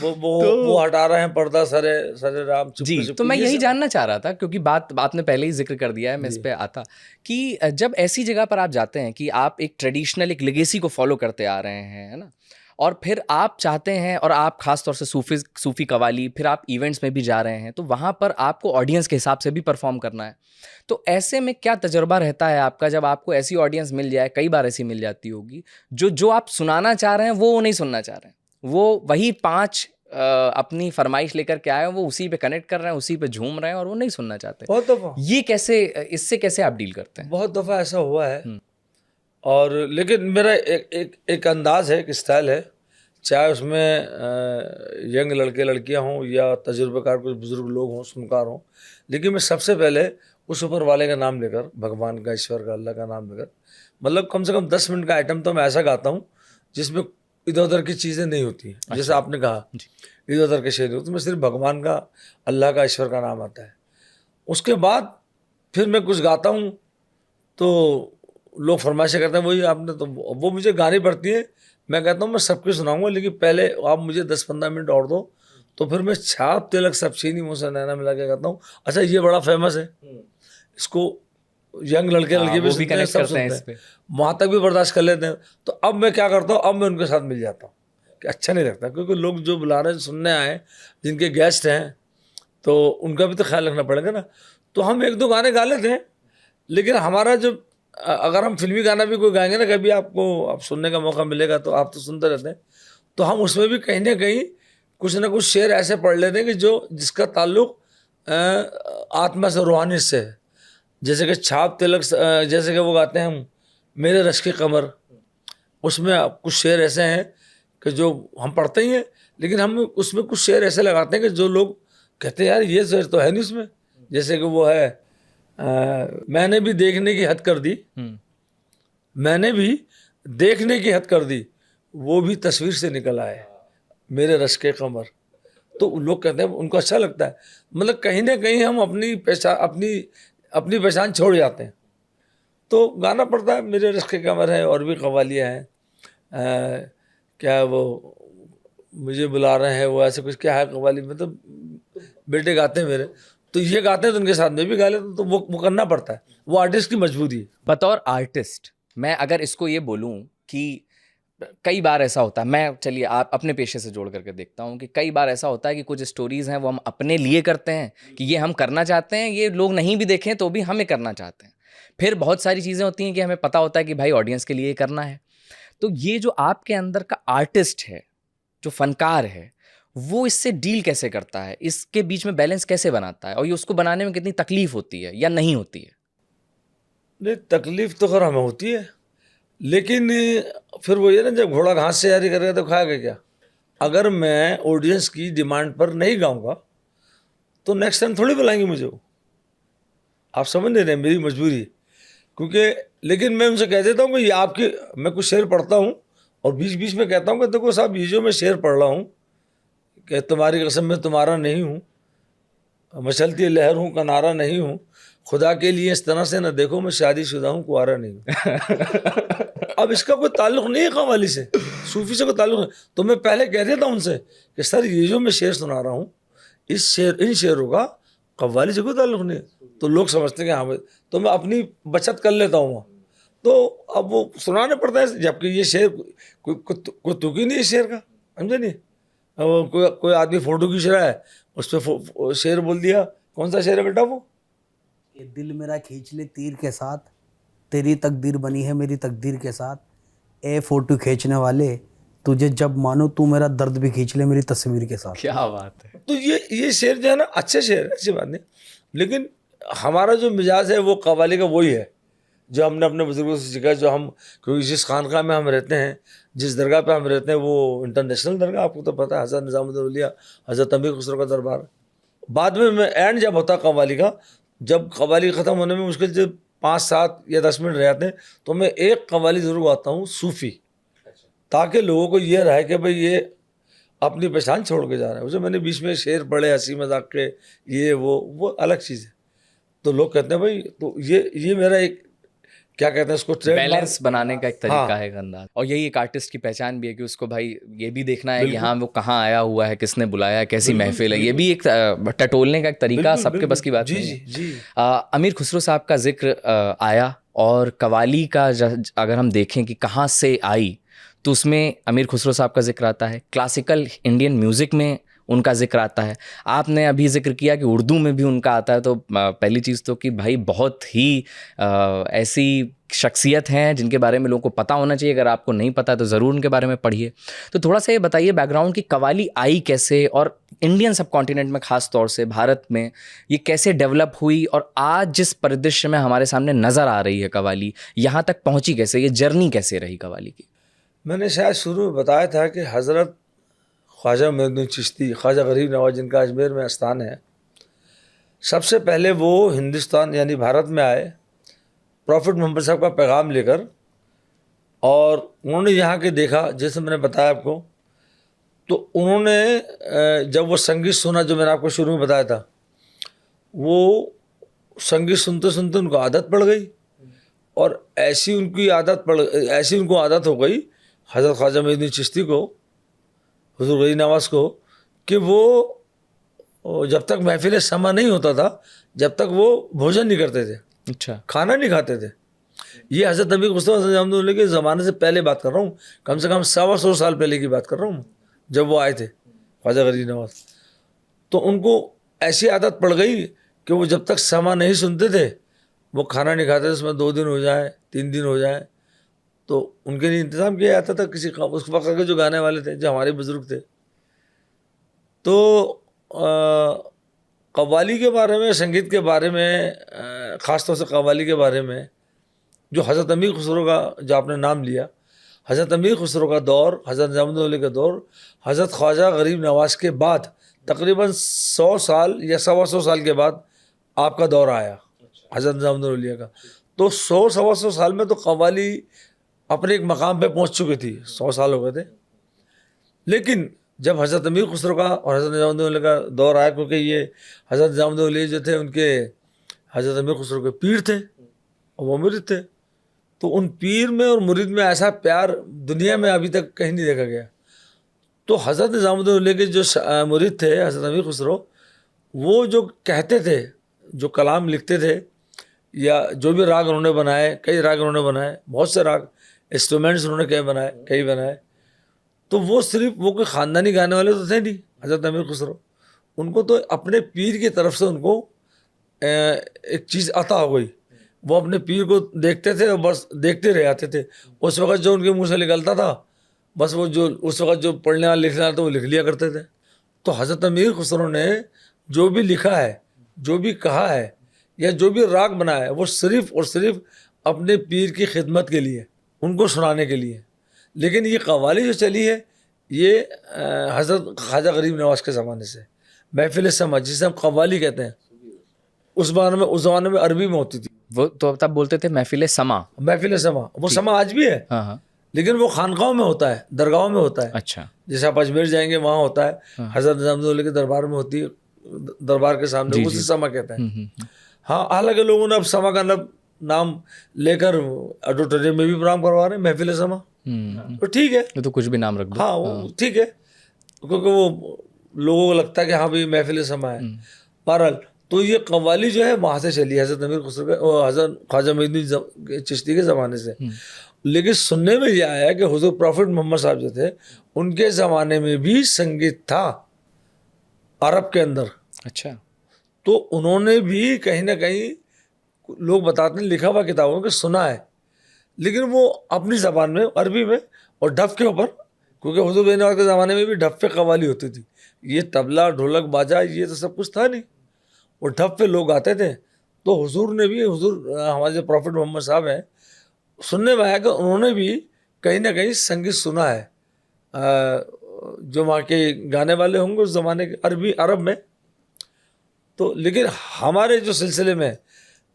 वो हटा रहे हैं पर्दा, सरे राम चुपके जी। चुपके, तो मैं ये यही सब। जानना चाह रहा था, क्योंकि बात आपने पहले ही जिक्र कर दिया है, मैं इस पे आता कि जब ऐसी जगह पर आप जाते हैं कि आप एक ट्रेडिशनल, एक लेगेसी को फॉलो करते आ रहे हैं, है ना, और फिर आप चाहते हैं, और आप खास तौर से सूफी कवाली, फिर आप इवेंट्स में भी जा रहे हैं, तो वहाँ पर आपको ऑडियंस के हिसाब से भी परफॉर्म करना है। तो ऐसे में क्या तजुर्बा रहता है आपका जब आपको ऐसी ऑडियंस मिल जाए, कई बार ऐसी मिल जाती होगी, जो आप सुनाना चाह रहे हैं वो नहीं सुनना चाह रहे हैं, वो वही 5 अपनी फरमाइश लेकर के आए हैं, वो उसी पे कनेक्ट कर रहे हैं, उसी पे झूम रहे हैं, और वो नहीं सुनना चाहते। बहुत दफा, ये कैसे, इससे कैसे आप डील करते हैं? बहुत दफा ऐसा हुआ है। और लेकिन मेरा एक अंदाज है, एक स्टाइल है, चाहे उसमें यंग लड़के लड़कियां हों या तजुर्बेकार कुछ बुजुर्ग लोग हों, सुनकार हों, लेकिन मैं सबसे पहले उस ऊपर वाले का नाम लेकर, भगवान का, ईश्वर का, अल्लाह का नाम लेकर, मतलब कम से कम 10 मिनट का आइटम तो मैं ऐसा गाता हूँ जिसमें इधर उधर की चीज़ें नहीं होती हैं। जैसे आपने कहा इधर उधर के शेर नहीं होते, मैं सिर्फ भगवान का, अल्लाह का, ईश्वर का नाम आता है। उसके बाद फिर मैं कुछ गाता हूँ तो लोग फरमाइशें करते हैं, वही आपने, तो वो मुझे गानी पड़ती है। मैं कहता हूँ मैं सबके सुनाऊंगा, लेकिन पहले आप मुझे 10-15 मिनट और दो। तो फिर मैं छाप तिलक सब चीनी मुँह से नैना मिला के कहता हूँ, अच्छा ये बड़ा फेमस है, इसको यंग लड़के लड़की भी सुनते हैं, सब सुनते हैं, वहाँ तक भी बर्दाश्त कर लेते हैं। तो अब मैं क्या करता हूँ, अब मैं उनके साथ मिल जाता हूँ कि अच्छा नहीं लगता, क्योंकि लोग जो बुला रहे हैं, सुनने आए, जिनके गेस्ट हैं, तो उनका भी तो ख्याल रखना पड़ेगा ना। तो हम 1-2 गाने गा लेते हैं, लेकिन हमारा जब, अगर हम फिल्मी गाना भी कोई गाएंगे ना, कभी आपको आप सुनने का मौका मिलेगा, तो आप तो सुनते रहते हैं, तो हम उसमें भी कहीं ना कहीं कुछ ना कुछ शेर ऐसे पढ़ लेते हैं कि जिसका ताल्लुक आत्मा से, रूहानी से है। जैसे कि छाप तिलक, जैसे कि वो गाते हैं हम, मेरे रश की कमर, उसमें कुछ शेर ऐसे हैं कि जो हम पढ़ते ही हैं, लेकिन हम उसमें कुछ शेर ऐसे लगाते हैं कि जो लोग कहते हैं यार ये शेर तो है नहीं उसमें। जैसे कि वो है, मैंने भी देखने की हद कर दी, मैंने भी देखने की हद कर दी, वो भी तस्वीर से निकल आए, मेरे रश के कमर। तो लोग कहते हैं उनको अच्छा लगता है, मतलब कहीं ना कहीं हम अपनी पहचान छोड़ जाते हैं। तो गाना पड़ता है। मेरे रश्क के कमर है और भी कव्वालियाँ हैं, क्या वो मुझे बुला रहे हैं, वो ऐसे कुछ क्या है कव्वाली, मतलब बेटे गाते हैं मेरे, तो ये गाते हैं तो उनके साथ में भी गा लेते हैं, तो वो करना पड़ता है, वो आर्टिस्ट की मजबूरी है। बतौर आर्टिस्ट मैं अगर इसको ये बोलूं कि कई बार ऐसा होता है, मैं चलिए आप अपने पेशे से जोड़ करके देखता हूँ कि कई बार ऐसा होता है कि कुछ स्टोरीज हैं वो हम अपने लिए करते हैं कि ये हम करना चाहते हैं, ये लोग नहीं भी देखें तो भी हमें करना चाहते हैं। फिर बहुत सारी चीज़ें होती हैं कि हमें पता होता है कि भाई ऑडियंस के लिए करना है। तो ये जो आपके अंदर का आर्टिस्ट है, जो फनकार है, वो इससे डील कैसे करता है, इसके बीच में बैलेंस कैसे बनाता है, और ये उसको बनाने में कितनी तकलीफ होती है या नहीं होती है? नहीं, तकलीफ तो खैर हमें होती है, लेकिन फिर वो ये ना, जब घोड़ा घास से यारी करेगा तो खाएगा क्या। अगर मैं ऑडियंस की डिमांड पर नहीं गाऊंगा तो नेक्स्ट टाइम थोड़ी बुलाएंगे मुझे वो। आप समझ नहीं रहे, मेरी मजबूरी है। क्योंकि लेकिन मैं उनसे कह देता हूँ कि ये आपके, मैं कुछ शेर पढ़ता हूँ और बीच बीच में कहता हूँ कि देखो साहब, ये जो मैं शेर पढ़ रहा हूँ कि तुम्हारी कसम में तुम्हारा नहीं हूँ, मचलती लहर हूँ किनारा नहीं हूँ, खुदा के लिए इस तरह से न देखो मैं शादीशुदा हूँ कुंवारा नहीं हूँ। अब इसका कोई ताल्लुक नहीं है कव्वाली से, सूफी से कोई ताल्लुक नहीं। तो मैं पहले कह देता हूँ उनसे कि सर ये जो मैं शेर सुना रहा हूँ, इन शेरों का कव्वाली से कोई ताल्लुक नहीं है। तो लोग समझते हैं कि हाँ भाई, तो मैं अपनी बचत कर लेता हूँ वहाँ। तो अब वो सुनाने पड़ता है, जबकि ये शेर कोई तुक ही नहीं है शेर का, समझे नहीं। अब कोई आदमी फोटो खींच रहा है, उस पर शेर बोल दिया। कौन सा शेर है बेटा वो? ये दिल मेरा खींच ले तीर के साथ, तेरी तकदीर बनी है मेरी तकदीर के साथ, ए फोटो खींचने वाले तुझे जब मानो तू मेरा दर्द भी खींच ले मेरी तस्वीर के साथ। क्या बात है। तो ये शेर जो है ना, अच्छे शेर है, ऐसी बात नहीं। लेकिन हमारा जो मिजाज है वो कव्वाली का वही है जो हमने अपने बुजुर्गों से सीखा है। जो हम, क्योंकि जिस खानका में हम रहते हैं, जिस दरगाह पे हम रहते हैं, वो इंटरनेशनल दरगाह, आपको तो पता है, हज़रत निज़ामुद्दीन औलिया हज़रत अमीर खुसरो का दरबार। बाद में मैं एंड जब होता कव्वाली का, जब कव्वाली ख़त्म होने में मुश्किल से 5, 7 या 10 मिनट रह जाते हैं, तो मैं एक कव्वाली ज़रूर गाता हूँ सूफ़ी, ताकि लोगों को ये रहे कि भाई ये अपनी पहचान छोड़ के जा रहे हैं। उसे मैंने बीच में शेर पढ़े हंसी मजाक के, ये वो अलग चीज़ है। तो लोग कहते हैं भाई, तो ये मेरा एक, क्या कहते हैं उसको, बैलेंस बनाने का एक तरीका हाँ। है, एक अंदाज। और यही एक आर्टिस्ट की पहचान भी है कि उसको भाई ये भी देखना है कि हाँ वो कहाँ आया हुआ है, किसने बुलाया है, कैसी महफिल है। ये भी एक टटोलने का एक तरीका, सबके बस की बात जी नहीं है। जी जी। अमीर खुसरो साहब का जिक्र आया, और कव्वाली का अगर हम देखें कि कहाँ से आई, तो उसमें अमीर खुसरो साहब का जिक्र आता है, क्लासिकल इंडियन म्यूज़िक में उनका जिक्र आता है। आपने अभी जिक्र किया कि उर्दू में भी उनका आता है। तो पहली चीज़ तो कि भाई बहुत ही ऐसी शख्सियत हैं जिनके बारे में लोगों को पता होना चाहिए। अगर आपको नहीं पता तो ज़रूर उनके बारे में पढ़िए। तो थोड़ा सा ये बताइए बैकग्राउंड की कव्वाली आई कैसे, और इंडियन सब कॉन्टिनेंट में ख़ास तौर से भारत में ये कैसे डेवलप हुई, और आज जिस परिदृश्य में हमारे सामने नज़र आ रही है कव्वाली, यहाँ तक पहुँची कैसे, ये जर्नी कैसे रही कव्वाली की? मैंने शायद शुरू में बताया था कि हज़रत ख्वाजा मोइनुद्दीन चिश्ती, ख्वाजा गरीब नवाज, जिनका अजमेर में स्थान है, सबसे पहले वो हिंदुस्तान यानी भारत में आए प्रॉफिट मोहम्मद साहब का पैगाम लेकर, और उन्होंने यहाँ के देखा, जैसे मैंने बताया आपको। तो उन्होंने जब वो संगीत सुना, जो मैंने आपको शुरू में बताया था, वो संगीत सुनते सुनते उनको आदत पड़ गई, और ऐसी उनको आदत हो गई हज़रत ख्वाजा मोइनुद्दीन चिश्ती को, हुज़ूर गरीब नवाज को, कि वो जब तक महफिल समा नहीं होता था, जब तक वो भोजन नहीं करते थे, अच्छा, खाना नहीं खाते थे। ये हज़रत अमीर खुसरो के ज़माने से पहले बात कर रहा हूँ, कम से कम 125 साल पहले की बात कर रहा हूँ, जब वो आए थे ख्वाजा गरीब नवाज। तो उनको ऐसी आदत पड़ गई कि वो जब तक समा नहीं सुनते थे, वो खाना नहीं खाते थे। उसमें 2 दिन हो जाए, 3 दिन हो जाए, तो उनके लिए इंतज़ाम किया जाता था किसी का, उस वक्त के जो गाने वाले थे, जो हमारे बुज़ुर्ग थे। तो कव्वाली के बारे में, संगीत के बारे में, ख़ास तौर से कव्वाली के बारे में, जो हज़रत अमीर खुसरो का जो आपने नाम लिया, हज़रत अमीर खुसरो का दौर, हज़रत निज़ामुद्दीन औलिया का दौर, हज़रत ख्वाजा गरीब नवाज के बाद तकरीबन 100 साल या 125 साल के बाद आपका दौर आया हज़रत निज़ामुद्दीन औलिया का। तो 100-125 साल में तो कव्वाली अपने एक मकाम पे पहुंच चुकी थी, 100 साल हो गए थे। लेकिन जब हज़रत अमीर खुसरो का और हज़रत निज़ामुद्दीन औलिया का दौर आया, क्योंकि ये हज़रत निज़ामुद्दीन औलिया जो थे उनके हज़रत अमीर खुसरो के पीर थे और वो मुरीद थे, तो उन पीर में और मुरीद में ऐसा प्यार दुनिया में अभी तक कहीं नहीं देखा गया। तो हज़रत निज़ामुद्दीन औलिया के जो मुरीद थे हज़रत अमीर खुसरो, वो जो कहते थे, जो कलाम लिखते थे, या जो भी राग उन्होंने बनाए, कई राग उन्होंने बनाए, बहुत से राग इंस्ट्रूमेंट्स उन्होंने कई बनाए, तो वो सिर्फ वो कोई ख़ानदानी गाने वाले तो थे नहीं हज़रत अमीर खुसरो, उनको तो अपने पीर की तरफ से उनको एक चीज़ अता हो गई। वो अपने पीर को देखते थे और बस देखते रह जाते थे। उस वक़्त जो उनके मुंह से निकलता था, बस वो जो उस वक़्त जो पढ़ने वाला लिखने वाला था वो लिख लिया करते थे। तो हज़रत अमीर खुसरो ने जो भी लिखा है, जो भी कहा है, या जो भी राग बनाया है, वो सिर्फ़ और सिर्फ अपने पीर की खिदमत के लिए, उनको सुनाने के लिए। लेकिन ये कव्वाली जो चली है, ये हज़रत ख्वाजा गरीब नवाज़ के ज़माने से महफ़िल समा, जिसे हम कव्वाली कहते हैं, उस ज़माने में अरबी में होती थी। वो तो तब बोलते थे महफिल समा। महफ़िल समा, वो समा आज भी है, हाँ हाँ। लेकिन वो खानकाहों में होता है, दरगाहों में होता है। अच्छा। जैसे आप अजमेर जाएंगे वहाँ होता है, हज़रत निज़ामुद्दीन औलिया के दरबार में होती है, दरबार के सामने, उसे समा कहते हैं। हाँ, हालांकि लोगों ने अब समा का नाम लेकर ऑडिटोरियम में भी प्रोग्राम करवा रहे हैं, महफ़िल समा, तो ठीक है, ये तो कुछ भी नाम रख दो। हाँ वो ठीक है, क्योंकि वो लोगों को लगता है कि हाँ भाई महफ़िल समा है। बहरहाल, तो ये कव्वाली जो है वहाँ से चली, हज़रत अमीर खुसरो के और हज़रत ख्वाजा मोइनुद्दीन चिश्ती के ज़माने से। लेकिन सुनने में ये आया कि हुज़ूर प्रॉफिट मोहम्मद साहब जो थे, उनके ज़माने में भी संगीत था अरब के अंदर। अच्छा। तो उन्होंने भी कहीं ना कहीं, लोग बताते हैं लिखा हुआ किताबों में सुना है, लेकिन वो अपनी ज़बान में, अरबी में, और डफ के ऊपर, क्योंकि हुज़ूर बेनवाज के ज़माने में भी डफ पे कव्वाली होती थी। ये तबला ढोलक बाजा ये तो सब कुछ था नहीं, और डफ पे लोग गाते थे। तो हुज़ूर ने भी, हुज़ूर हमारे जो प्रॉफिट मोहम्मद साहब हैं, सुनने में आया कि उन्होंने भी कहीं ना कहीं संगीत सुना है, जो वहाँ के गाने वाले होंगे उस ज़माने के अरब में। तो लेकिन हमारे जो सिलसिले में,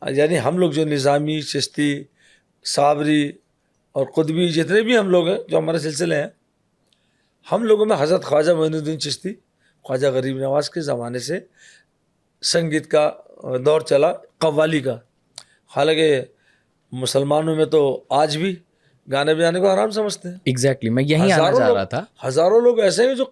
यानी हम लोग जो निज़ामी, चिश्ती, साबरी और कुतबी, जितने भी हम लोग हैं जो हमारे सिलसिले हैं, हम लोगों में हज़रत ख्वाजा मोइनुद्दीन चिश्ती, ख्वाजा गरीब नवाज़ के ज़माने से संगीत का दौर चला, कव्वाली का। हालांकि मुसलमानों में तो आज भी गाने बजाने को आराम समझते हैं। एग्जैक्टली, मैं यही आना चाह रहा था। हज़ारों लोग ऐसे हैं जो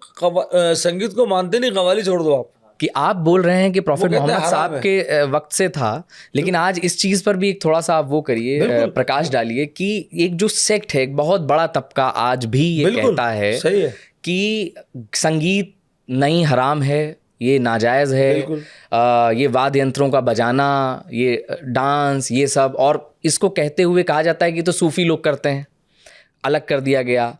संगीत को मानते नहीं, कव्वाली छोड़ दो आप। कि आप बोल रहे हैं कि प्रॉफिट कहते हैं मोहम्मद साहब के वक्त से था, लेकिन आज इस चीज़ पर भी एक थोड़ा सा आप वो करिए, प्रकाश डालिए कि एक जो सेक्ट है, एक बहुत बड़ा तबका आज भी ये कहता है सही है कि संगीत नहीं, हराम है, ये नाजायज़ है, ये वाद्य यंत्रों का बजाना, ये डांस, ये सब, और इसको कहते हुए कहा जाता है कि तो सूफ़ी लोग करते हैं, अलग कर दिया गया।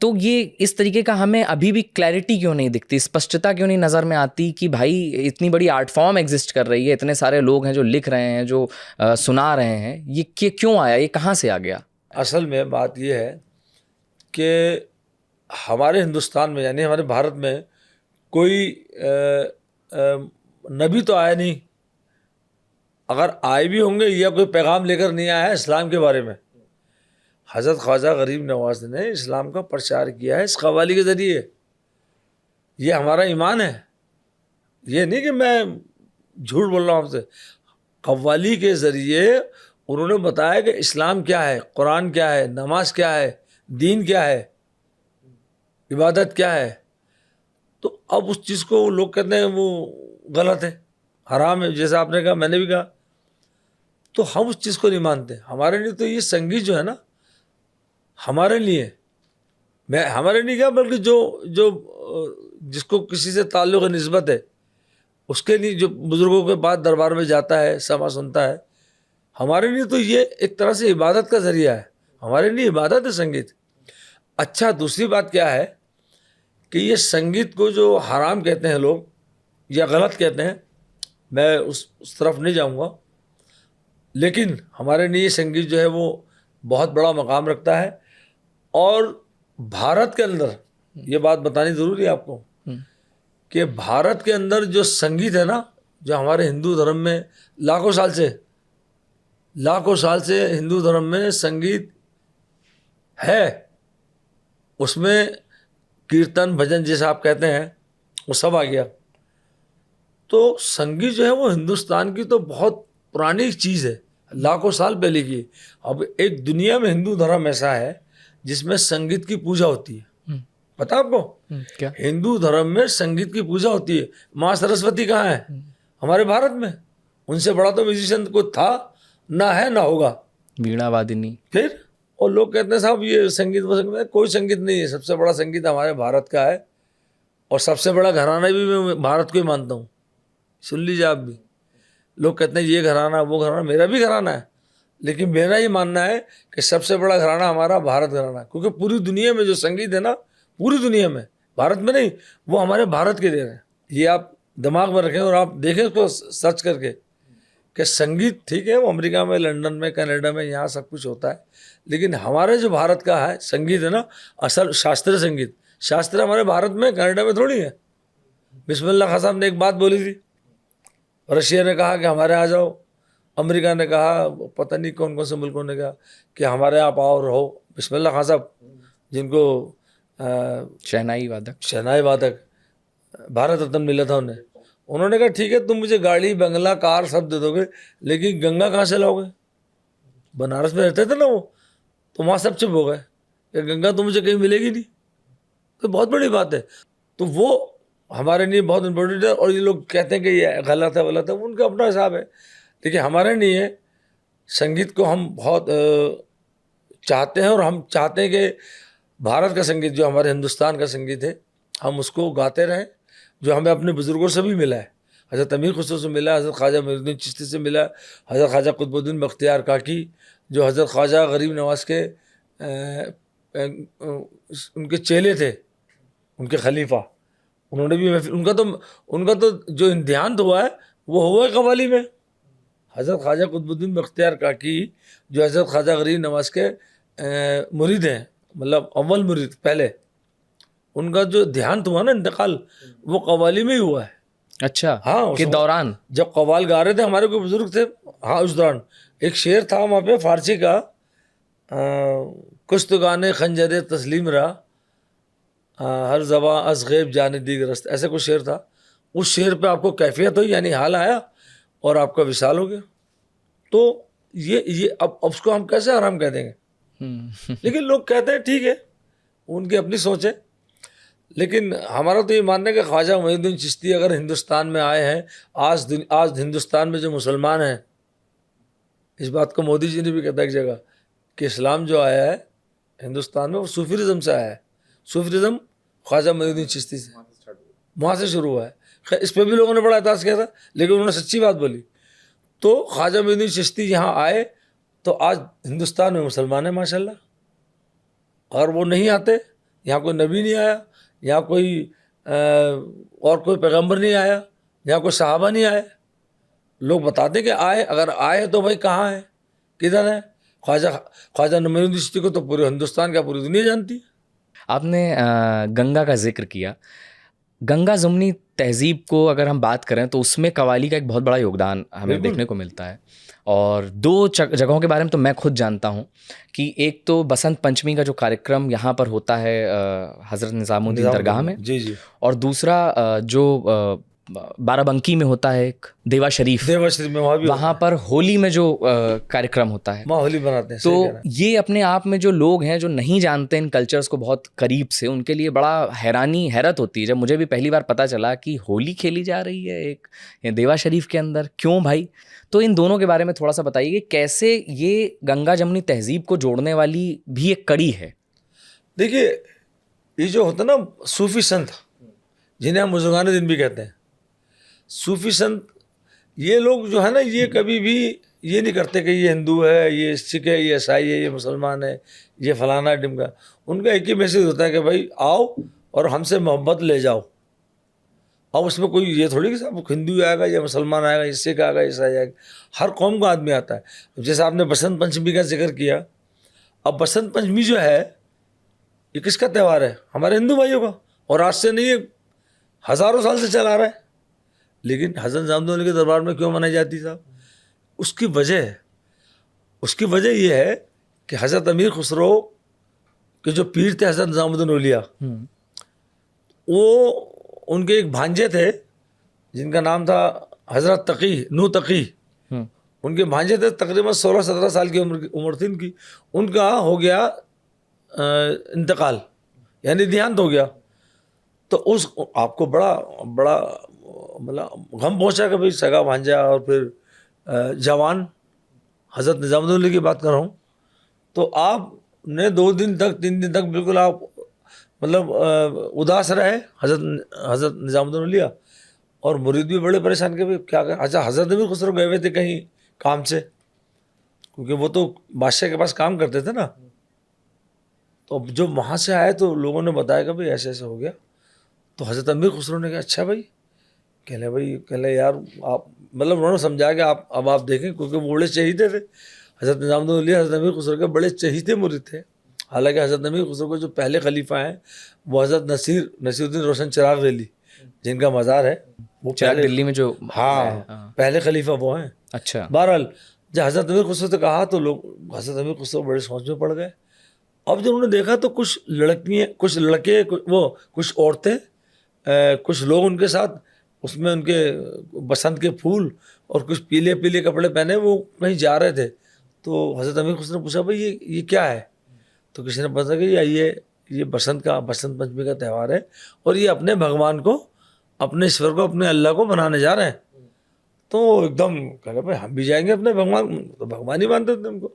तो ये इस तरीके का हमें अभी भी क्लैरिटी क्यों नहीं दिखती, स्पष्टता क्यों नहीं नज़र में आती कि भाई इतनी बड़ी आर्ट फॉर्म एग्जिस्ट कर रही है, इतने सारे लोग हैं जो लिख रहे हैं, जो सुना रहे हैं, ये क्यों आया, ये कहाँ से आ गया? असल में बात ये है कि हमारे हिंदुस्तान में, यानी हमारे भारत में, कोई नबी तो आया नहीं, अगर आए भी होंगे या कोई पैगाम लेकर नहीं आया है इस्लाम के बारे में। हज़रत ख्वाजा गरीब नवाज़ ने इस्लाम का प्रचार किया है इस कव्वाली के ज़रिए। ये हमारा ईमान है, ये नहीं कि मैं झूठ बोल रहा हूँ आपसे। कव्वाली के ज़रिए उन्होंने बताया कि इस्लाम क्या है, कुरान क्या है, नमाज क्या है, दीन क्या है, इबादत क्या है। तो अब उस चीज़ को लोग कहते हैं वो गलत है, हराम है, जैसा आपने कहा, मैंने भी कहा। तो हम उस चीज़ को नहीं मानते। हमारे लिए तो ये संगीत जो है ना, हमारे लिए, मैं हमारे लिए क्या, बल्कि जो जो जिसको किसी से ताल्लुक़ निस्बत है, उसके लिए, जो बुज़ुर्गों के बाद दरबार में जाता है, समा सुनता है, हमारे लिए तो ये एक तरह से इबादत का ज़रिया है, हमारे लिए इबादत है संगीत। अच्छा, दूसरी बात क्या है कि ये संगीत को जो हराम कहते हैं लोग या गलत कहते हैं, मैं उस तरफ नहीं जाऊंगा, लेकिन हमारे लिए संगीत जो है वो बहुत बड़ा मकाम रखता है। और भारत के अंदर ये बात बतानी ज़रूरी है आपको कि भारत के अंदर जो संगीत है ना, जो हमारे हिंदू धर्म में लाखों साल से हिंदू धर्म में संगीत है, उसमें कीर्तन भजन जैसे आप कहते हैं वो सब आ गया। तो संगीत जो है वो हिंदुस्तान की तो बहुत पुरानी चीज़ है, लाखों साल पहले की। अब एक दुनिया में हिंदू धर्म ऐसा है जिसमें संगीत की पूजा होती है। पता आपको? क्या? हिंदू धर्म में संगीत की पूजा होती है। माँ सरस्वती कहाँ है? हमारे भारत में। उनसे बड़ा तो म्यूजिशियन कोई था ना है ना होगा। वीणा वादिनी। फिर और लोग कहते हैं साहब ये संगीत वो संगीत, कोई संगीत नहीं है। सबसे बड़ा संगीत हमारे भारत का है और सबसे बड़ा घराना भी मैं भारत को ही मानता हूँ। सुन लीजिए आप भी। लोग कहते हैं ये घराना वो घराना, मेरा भी घराना है, लेकिन मेरा ये मानना है कि सबसे बड़ा घराना हमारा भारत घराना, क्योंकि पूरी दुनिया में जो संगीत है ना, पूरी दुनिया में, भारत में नहीं, वो हमारे भारत के देन है। ये आप दिमाग में रखें और आप देखें उसको सर्च करके कि संगीत ठीक है वो अमेरिका में, लंदन में, कनाडा में, यहाँ सब कुछ होता है, लेकिन हमारे जो भारत का है संगीत है ना, असल शास्त्रीय संगीत, शास्त्र हमारे भारत में, कनाडा में थोड़ी है। बिस्मिल्लाह खान साहब ने एक बात बोली थी, रशिया ने कहा कि हमारे आ जाओ, अमेरिका ने कहा, पता नहीं कौन कौन से मुल्कों ने कहा कि हमारे आप आओ रहो। बिस्मिल्लाह खान साहब जिनको शहनाई वादक भारत रत्न मिला था उन्हें, उन्होंने कहा ठीक है तुम मुझे गाड़ी बंगला कार सब दे दोगे, लेकिन गंगा कहाँ से लाओगे? बनारस में रहते थे ना वो, तो वहाँ सब चुप हो गए कि गंगा तो मुझे कहीं मिलेगी नहीं। तो बहुत बड़ी बात है। तो वो हमारे लिए बहुत इम्पोर्टेंट है। और ये लोग कहते हैं कि ये गलत है गलत है, उनका अपना हिसाब है, लेकिन हमारे लिए संगीत को हम बहुत चाहते हैं। और हम चाहते हैं कि भारत का संगीत जो हमारे हिंदुस्तान का संगीत है हम उसको गाते रहें, जो हमें अपने बुज़ुर्गों से भी मिला है। हज़रत अमीर खुसरो से मिला, हज़रत ख्वाजा मोइनुद्दीन चिश्ती से मिला, हज़रत ख्वाजा कुतुबुद्दीन बख्तियार काकी जो हज़रत ख्वाजा गरीब नवाज़ के उनके चेले थे, उनके खलीफा, उन्होंने भी उनका तो जो देहांत हुआ है वो हुआ है कव्वाली में। हज़रत ख्वाजा कुतुबुद्दीन बख्तियार काकी जो हज़रत ख्वाजा गरीब नवाज़ के मुरीद हैं, मतलब अव्वल मुरीद पहले, उनका जो देहांत हुआ ना, इंतकाल, वो कव्वाली में ही हुआ है। अच्छा, हाँ, के दौरान जब कव्वाल गा रहे थे हमारे कोई बुजुर्ग थे, हाँ उस दौरान एक शेर था वहाँ पे फारसी का, कुछ तो गाने खंजर तस्लीम रहा, हर जबा अस गैब जाने दीगरस्त, ऐसे कुछ शेर था। उस शेर पे आपको कैफियत हुई, यानी हाल आया और आपका विशाल हो गया। तो ये अब उसको हम कैसे आराम कह देंगे? लेकिन लोग कहते हैं ठीक है, उनकी अपनी सोच है, लेकिन हमारा तो ये मानना है कि ख्वाजा मोइनुद्दीन चिश्ती अगर हिंदुस्तान में आए हैं, आज हिंदुस्तान में जो मुसलमान हैं, इस बात को मोदी जी ने भी कहता है एक जगह कि इस्लाम जो आया है हिंदुस्तान में वो सूफीज़म से आया है। सूफीज़म ख्वाजा मोइनुद्दीन चिश्ती से, वहाँ से शुरू हुआ है। खैर इस पर भी लोगों ने बड़ा एतराज़ किया था, लेकिन उन्होंने सच्ची बात बोली। तो ख्वाजा मोइनुद्दीन चिश्ती यहाँ आए तो आज हिंदुस्तान में मुसलमान है माशाल्लाह। और वो नहीं आते, यहाँ कोई नबी नहीं आया, यहाँ कोई और कोई पैगंबर नहीं आया, यहाँ कोई सहाबा नहीं आए। लोग बताते कि आए, अगर आए तो भाई कहाँ है, किधर है? ख्वाजा मोइनुद्दीन चिश्ती को तो पूरे हिंदुस्तान का पूरी दुनिया जानती है। आपने गंगा का जिक्र किया। गंगा जमुनी तहजीब को अगर हम बात करें तो उसमें कव्वाली का एक बहुत बड़ा योगदान हमें देखने को मिलता है। और दो जगहों के बारे में तो मैं खुद जानता हूँ कि एक तो बसंत पंचमी का जो कार्यक्रम यहाँ पर होता है हज़रत निज़ामुद्दीन दरगाह में, जी, और दूसरा जो बाराबंकी में होता है एक देवा शरीफ में, वहाँ पर होली में जो कार्यक्रम होता है, होली बनाते हैं। तो ये अपने आप में जो लोग हैं जो नहीं जानते इन कल्चर्स को बहुत करीब से, उनके लिए बड़ा हैरत होती है जब मुझे भी पहली बार पता चला कि होली खेली जा रही है एक देवा शरीफ के अंदर। क्यों भाई? तो इन दोनों के बारे में थोड़ा सा बताइए कि कैसे ये गंगा जमुनी तहजीब को जोड़ने वाली भी एक कड़ी है। देखिए ये जो होता है ना सूफी संत, जिन्हें हम बुजुर्गान दिन भी कहते हैं, सूफी संत, ये लोग जो है ना, ये कभी भी ये नहीं करते कि ये हिंदू है, ये सिख है, ये ईसाई है, ये मुसलमान है, ये फलाना ढिमका। उनका एक ही मैसेज होता है कि भाई आओ और हमसे मोहब्बत ले जाओ। अब उसमें कोई ये थोड़ी कि सब हिंदू आएगा या मुसलमान आएगा, ये सिख आएगा, ईसाई आएगा, हर कौम का आदमी आता है। जैसे आपने बसंत पंचमी का जिक्र किया, अब बसंत पंचमी जो है ये किसका त्यौहार है? हमारे हिंदू भाइयों का, और आज से नहीं, ये हज़ारों साल से चला रहा है। लेकिन हज़रत निज़ामुद्दीन के दरबार में क्यों मनाई जाती साहब? उसकी वजह यह है कि हज़रत अमीर खुसरो के जो पीर थे हज़रत निज़ामुद्दीन औलिया, वो उनके एक भांजे थे जिनका नाम था हजरत तकी नू तकी। उनके भांजे थे, तकरीबन 16-17 साल की उम्र थी उनकी। उनका हो गया इंतकाल, यानी देहांत हो गया। तो उस आपको बड़ा बड़ा मतलब गम पहुंचा कि भाई सगा भांजा और फिर जवान हजरत निजामुद्दीन की बात कर रहा हूँ। तो आपने 2 दिन तक 3 दिन तक बिल्कुल आप मतलब उदास रहे हजरत निजामुद्दीन, और मुरीद भी बड़े परेशान के भाई क्या करें। अच्छा, हजरत अमीर खुसरो गए हुए थे कहीं काम से, क्योंकि वो तो बादशाह के पास काम करते थे ना। तो अब जब वहाँ से आए तो लोगों ने बताया कि भाई ऐसे ऐसे हो गया। तो हजरत अमीर खुसरो ने कहा अच्छा भाई, कहले यार आप मतलब उन्होंने समझा कि आप अब आप देखें, क्योंकि वो बड़े चहीते थे हजरत निजामुद्दीन हजरत अमीर खुसरो के बड़े चहीते मुरीद थे। हालांकि हजरत अमीर खुसरो के जो पहले खलीफा हैं वो हजरत नसीरुद्दीन रोशन चिराग रैली, जिनका मज़ार है वो चिराग पहले, दिल्ली में जो हाँ पहले खलीफा वो हैं। अच्छा। बहरहाल जब हजरत अमीर खुसरो से कहा तो लोग हजरत अमीर खुसरो बड़े सोच में पड़ गए। अब जब उन्होंने देखा तो कुछ लड़कियाँ, कुछ लड़के, कुछ औरतें, कुछ लोग उनके साथ, उसमें उनके बसंत के फूल और कुछ पीले पीले कपड़े पहने वो कहीं जा रहे थे। तो हजरत अमीर खुसरो ने पूछा भाई ये क्या है। तो किसी ने बताया कि ये बसंत पंचमी का त्यौहार है और ये अपने भगवान को, अपने ईश्वर को, अपने अल्लाह को मनाने जा रहे हैं। तो एकदम कहा भाई हम भी जाएंगे अपने भगवान, तो भगवान ही मानते थे उनको।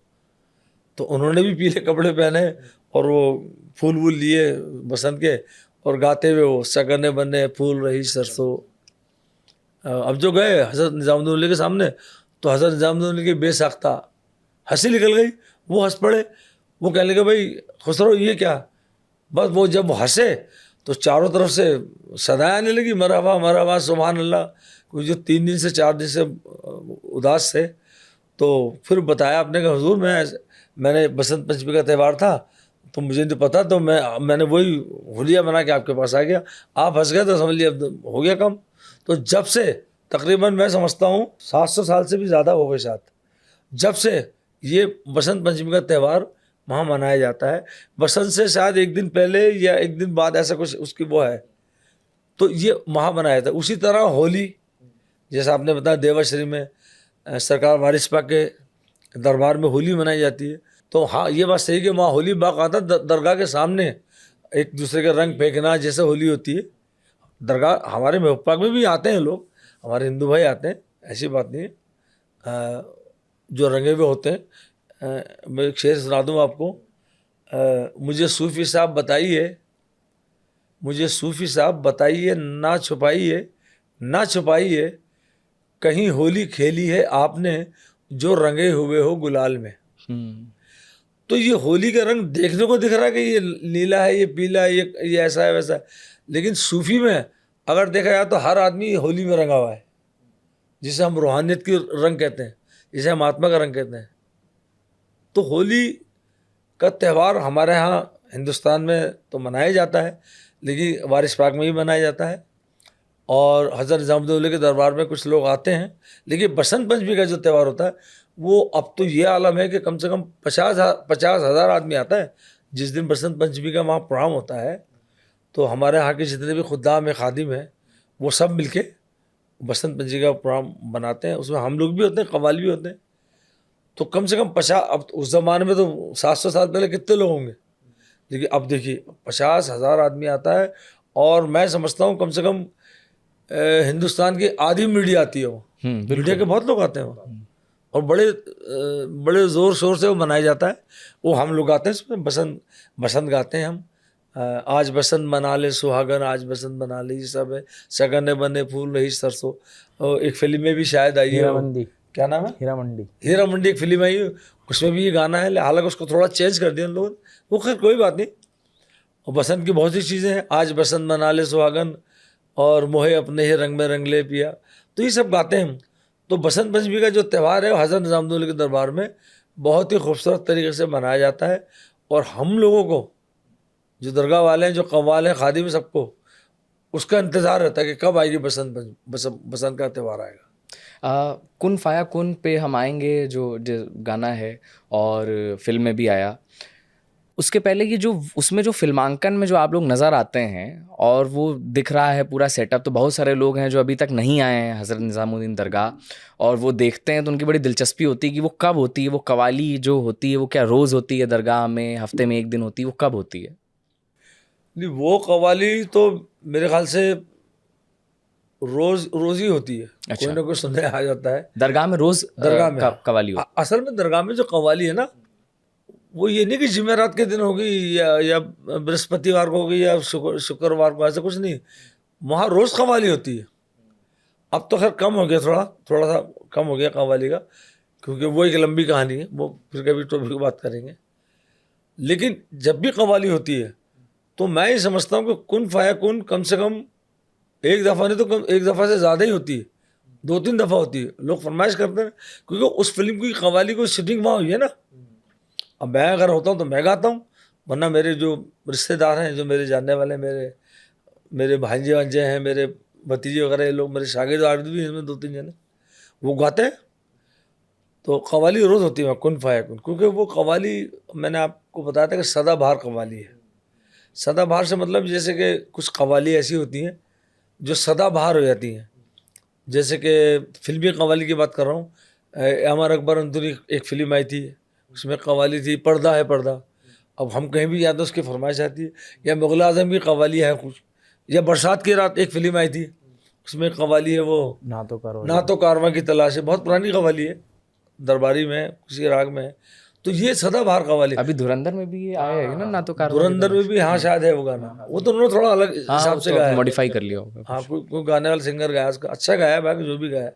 तो उन्होंने भी पीले कपड़े पहने और वो फूल वूल लिए बसंत के, और गाते हुए वो सगने बने फूल रही सरसों। अब जो गए हजरत निजामुद्दीन के सामने तो हजरत निजामुद्दीन की बेसाख्ता हंसी निकल गई, वो हंस पड़े। वो कहने लगे भाई खुसरो ये क्या। बस वो जब हंसे तो चारों तरफ से सदाएं आने लगी, मरहबा मरहबा सुभान अल्लाह। कुछ जो 3 दिन से 4 दिन से उदास थे तो फिर बताया आपने कि हुजूर मैंने बसंत पंचमी का त्यौहार था तो मुझे नहीं पता, तो मैंने वही हुलिया बना के आपके पास आ गया। आप हंस गए तो समझ लिया अब हो गया कम। तो जब से तकरीबन मैं समझता हूँ 700 साल से भी ज़्यादा हो गए साथ, जब से ये बसंत पंचमी का त्यौहार वहाँ मनाया जाता है। बसंत से शायद 1 दिन पहले या 1 दिन बाद ऐसा कुछ उसकी वो है, तो ये वहाँ मनाया जाता है। उसी तरह होली, जैसा आपने बताया देवाश्री में सरकार वारिस पाक के दरबार में होली मनाई जाती है। तो हाँ ये बात सही कि वहाँ होली बाकायदा दरगाह के सामने एक दूसरे के रंग फेंकना जैसे होली होती है। दरगाह हमारे महपाक में भी आते हैं लोग, हमारे हिंदू भाई आते हैं, ऐसी बात नहीं है। जो रंगे हुए होते हैं, मैं एक शेर सुना दूँ आपको। मुझे सूफ़ी साहब बताइए ना छुपाइए कहीं होली खेली है आपने जो रंगे हुए हो गुलाल में। तो ये होली का रंग देखने को दिख रहा है कि ये नीला है, ये पीला है, ये ऐसा है वैसा है, लेकिन सूफी में अगर देखा जाए तो हर आदमी होली में रंगा हुआ है, जिसे हम रूहानियत की रंग कहते हैं, जिसे हम आत्मा का रंग कहते हैं। तो होली का त्यौहार हमारे यहाँ हिंदुस्तान में तो मनाया जाता है, लेकिन वारिस पाक में भी मनाया जाता है और हज़रत निज़ामुद्दीन के दरबार में कुछ लोग आते हैं। लेकिन बसंत पंचमी का जो त्यौहार होता है वो अब तो ये आलम है कि कम से कम 50,000 आदमी आता है जिस दिन बसंत पंचमी का वहाँ प्रोग्राम होता है। तो हमारे यहाँ के जितने भी खुद्दाम है, खादिम हैं, वो सब मिलके बसंत पंचमी का प्रोग्राम बनाते हैं। उसमें हम लोग भी होते हैं, कव्वाली भी होते हैं। तो कम से कम 50, अब उस ज़माने में तो 700 साल पहले कितने लोग होंगे, लेकिन अब देखिए 50,000 आदमी आता है। और मैं समझता हूँ कम से कम हिंदुस्तान की आधी मीडिया आती है, वो मीडिया के बहुत लोग आते हैं वहाँ, और बड़े ज़ोर शोर से वो मनाया जाता है। वो हम लोग आते हैं, उसमें बसंत गाते हैं हम। आज बसंत मना ले सुहागन, आज बसंत मना ले, ये सब है। सगने बने फूल रही सरसों, और एक फिल्म में भी शायद आई है, क्या नाम है, हीरा मंडी एक फिल्म आई है, उसमें भी ये गाना है। हालांकि उसको थोड़ा चेंज कर दिया उन लोगों ने, वो खैर कोई बात नहीं। और बसंत की बहुत सी चीज़ें हैं, आज बसंत मना ले सुहागन और मोहे अपने ही रंग में रंग ले पिया, तो ये सब गाते हैं हम। तो बसंत पंचमी का जो त्यौहार है वो हज़रत निज़ामुद्दीन के दरबार में बहुत ही खूबसूरत तरीके से मनाया जाता है। और हम लोगों को जो दरगाह वाले हैं, जो कव्वाल हैं, खादिम, सबको उसका इंतज़ार रहता है कि कब आएगी बसंत का त्यौहार आएगा। कुन फाया कुन पे हम आएंगे, जो गाना है और फिल्म में भी आया। उसके पहले ये जो उसमें जो फिल्मांकन में जो आप लोग नज़र आते हैं और वो दिख रहा है पूरा सेटअप, तो बहुत सारे लोग हैं जो अभी तक नहीं आए हैं हज़रत निज़ामुद्दीन दरगाह, और वो देखते हैं तो उनकी बड़ी दिलचस्पी होती है कि वो कब होती है, वो कवाली जो होती है वो क्या रोज़ होती है दरगाह में, हफ्ते में एक दिन होती है, वो कब होती है? नहीं, वो कवाली तो मेरे ख्याल से रोज रोज ही होती है। अच्छा। कोई ना कोई सुनने आ जाता है दरगाह में रोज़ दरगाह में। कवाली होती असल में दरगाह में जो कवाली है ना, वो ये नहीं कि जुमेरात के दिन होगी या बृहस्पतिवार को होगी या शुक्रवार को, ऐसा कुछ नहीं। वहाँ रोज़ कवाली होती है। अब तो खैर कम हो गया, थोड़ा सा कम हो गया कवाली का, क्योंकि वो एक लंबी कहानी है, वो फिर कभी टॉपिक की बात करेंगे। लेकिन जब भी कवाली होती है तो मैं ये समझता हूँ कि कुन फाया कुन कम से कम एक दफ़ा नहीं तो कम एक दफ़ा से ज़्यादा ही होती है, 2-3 दफ़ा होती है। लोग फरमाइश करते हैं क्योंकि उस फिल्म की कवाली को शूटिंग वहाँ हुई है ना। अब मैं अगर होता हूँ तो मैं गाता हूँ, वरना मेरे जो रिश्तेदार हैं, जो मेरे जानने वाले, मेरे भांजे वांजे हैं, मेरे भतीजे वगैरह, ये लोग मेरे शागिर्द आर्द भी हैं, इसमें 2-3 जने, वो गाते हैं। तो कवाली रोज़ होती है कुन फाया कुन, क्योंकि वो कवाली मैंने आपको बताया था कि सदाबहार कवाली है। सदाबहार से मतलब जैसे कि कुछ कवाली ऐसी होती हैं जो सदाबहार हो जाती हैं। जैसे कि फिल्मी कवाली की बात कर रहा हूँ, अमर अकबर अंतुनी एक फिल्म आई थी, उसमें कवाली थी पर्दा है पर्दा। अब हम कहीं भी याद, उसकी फरमाइश आती है। या मुग़ल आज़म की कवाली है कुछ, या बरसात की रात एक फिल्म आई थी, उसमें कवाली है वो ना तो कारवां की तलाश है, बहुत पुरानी कवाली है, दरबारी में किसी राग में है। तो ये सदाबहार कवाली। अभी धुरंधर में भी ये आया है ना तो कारवां धुरंधर में भी हाँ शायद है वो गाना, वो तो उन्होंने थोड़ा अलग हिसाब से गाया है। मॉडिफाई कर लिया होगा। हाँ, कोई गाने वाला सिंगर गाया, उसका अच्छा गाया है, बाकी जो भी गाया।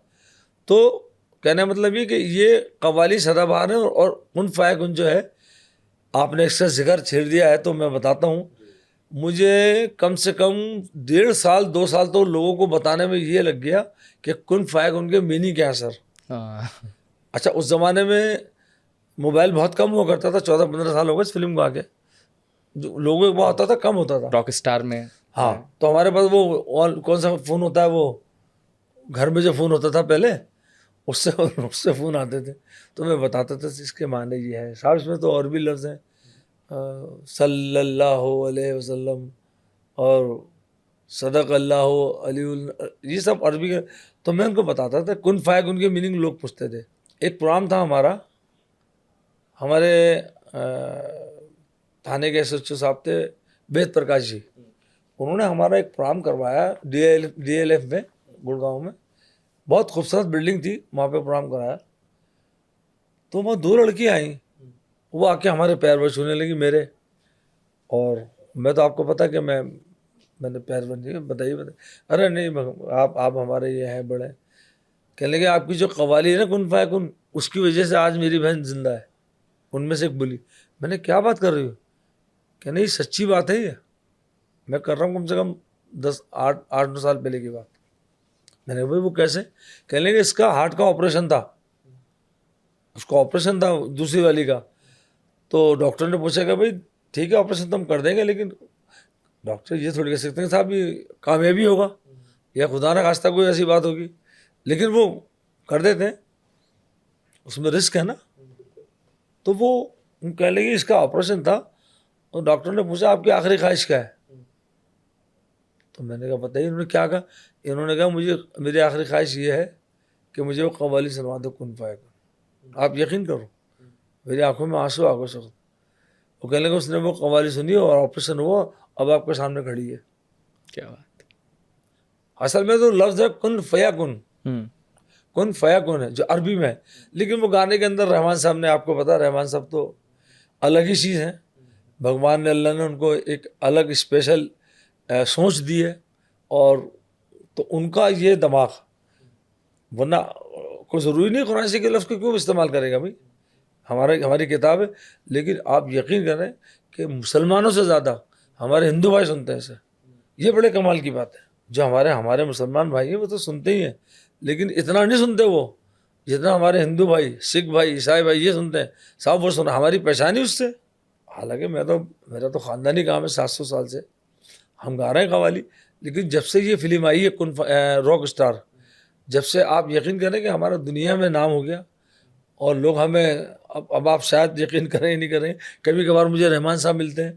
तो कहने का मतलब ये कि ये कवाली सदाबहार है। और कुन फाया कुन जो है, आपने इसका जिक्र छेड़ दिया है तो मैं बताता हूँ। मुझे कम से कम 1.5 साल 2 साल तो लोगों को बताने में ये लग गया कि कुन फाया कुन के मीनिंग क्या है सर। हाँ। अच्छा, उस ज़माने में मोबाइल बहुत कम हुआ करता था, 14-15 साल हो गए इस फिल्म को आके। जो लोगों को आता था कम होता था। रॉक स्टार में हाँ, तो हमारे पास वो कौन सा फ़ोन होता है, वो घर में जो फ़ोन होता था पहले, उससे फ़ोन आते थे। तो मैं बताता था इसके माने ये है साहब। इसमें तो और भी लफ्ज़ हैं, सल्लल्लाहु अलैहि वसल्लम और सदक अल्लाहु अलीउल, ये सब अरबी के। तो मैं उनको बताता था कुन फाया कुन के मीनिंग लोग पूछते थे। एक प्रोग्राम था हमारे थाने के एसएचओ साहब थे वेद प्रकाश जी, उन्होंने हमारा एक प्रोग्राम करवाया डीएलएफ में, गुड़गांव में। बहुत खूबसूरत बिल्डिंग थी, वहाँ पे प्रोग्राम कराया। तो वहाँ 2 लड़की आई, वो आके हमारे पैर पर छूने लगी मेरे। और मैं तो आपको पता कि मैंने पैर पर बताइए। अरे नहीं, आप हमारे ये हैं बड़े। कहने लगे आपकी जो कवाली है ना कुन फाया कुन, उसकी वजह से आज मेरी बहन जिंदा है। उनमें से एक बोली। मैंने क्या बात कर रही हो? कहने ये सच्ची बात है, ये मैं कर रहा हूँ कम से कम 8-9 साल पहले की बात। मैंने कहा भाई वो कैसे? कहने लगे इसका हार्ट का ऑपरेशन था, उसका ऑपरेशन था दूसरी वाली का। तो डॉक्टर ने पूछा कि भाई ठीक है ऑपरेशन तो हम कर देंगे, लेकिन डॉक्टर ये थोड़ी कह सकते हैं साहब ये कामयाबी होगा या खुदा ना खास्ता कोई ऐसी बात होगी, लेकिन वो कर देते हैं, उसमें रिस्क है ना। तो वो कह लगे इसका ऑपरेशन था। और डॉक्टर ने पूछा आपकी आखिरी ख्वाहिश क्या है? तो मैंने कहा बताइए। इन्होंने क्या कहा? इन्होंने कहा मेरी आखिरी ख्वाहिश ये है कि मुझे वो कव्वाली सुनवा दो कुन फाया कुन। आप यकीन करो मेरी आंखों में आंसू आ गए सब। वो कहने लगे उसने वो कव्वाली सुनी और ऑपरेशन हुआ, अब आपके सामने खड़ी है। क्या बात। असल में तो लफ्ज़ है कुन फया कुन, कुन फया कुन है जो अरबी में है, लेकिन वो गाने के अंदर रहमान साहब ने, आपको पता रहमान साहब तो अलग ही चीज़ है। भगवान ने, अल्लाह ने उनको एक अलग स्पेशल सोच दी है। और तो उनका ये दिमाग, वरना कोई ज़रूरी नहीं कुरान के लफ्ज़ को क्यों इस्तेमाल करेगा भाई, हमारी किताब है। लेकिन आप यकीन करें कि मुसलमानों से ज़्यादा हमारे हिंदू भाई सुनते हैं इसे। ये बड़े कमाल की बात है। जो हमारे मुसलमान भाई हैं वो तो सुनते ही हैं, लेकिन इतना नहीं सुनते वो जितना हमारे हिंदू भाई, सिख भाई, ईसाई भाई ये सुनते हैं। साहब वो सुना, हमारी पहचान ही उससे। हालांकि मेरा तो ख़ानदानी काम है, 700 साल से हम गा रहे हैं कव्वाली। लेकिन जब से ये फिल्म आई है रॉक स्टार, जब से आप यकीन करें कि हमारा दुनिया में नाम हो गया और लोग हमें अब आप शायद यकीन करें नहीं करें, कभी कभार मुझे रहमान साहब मिलते हैं,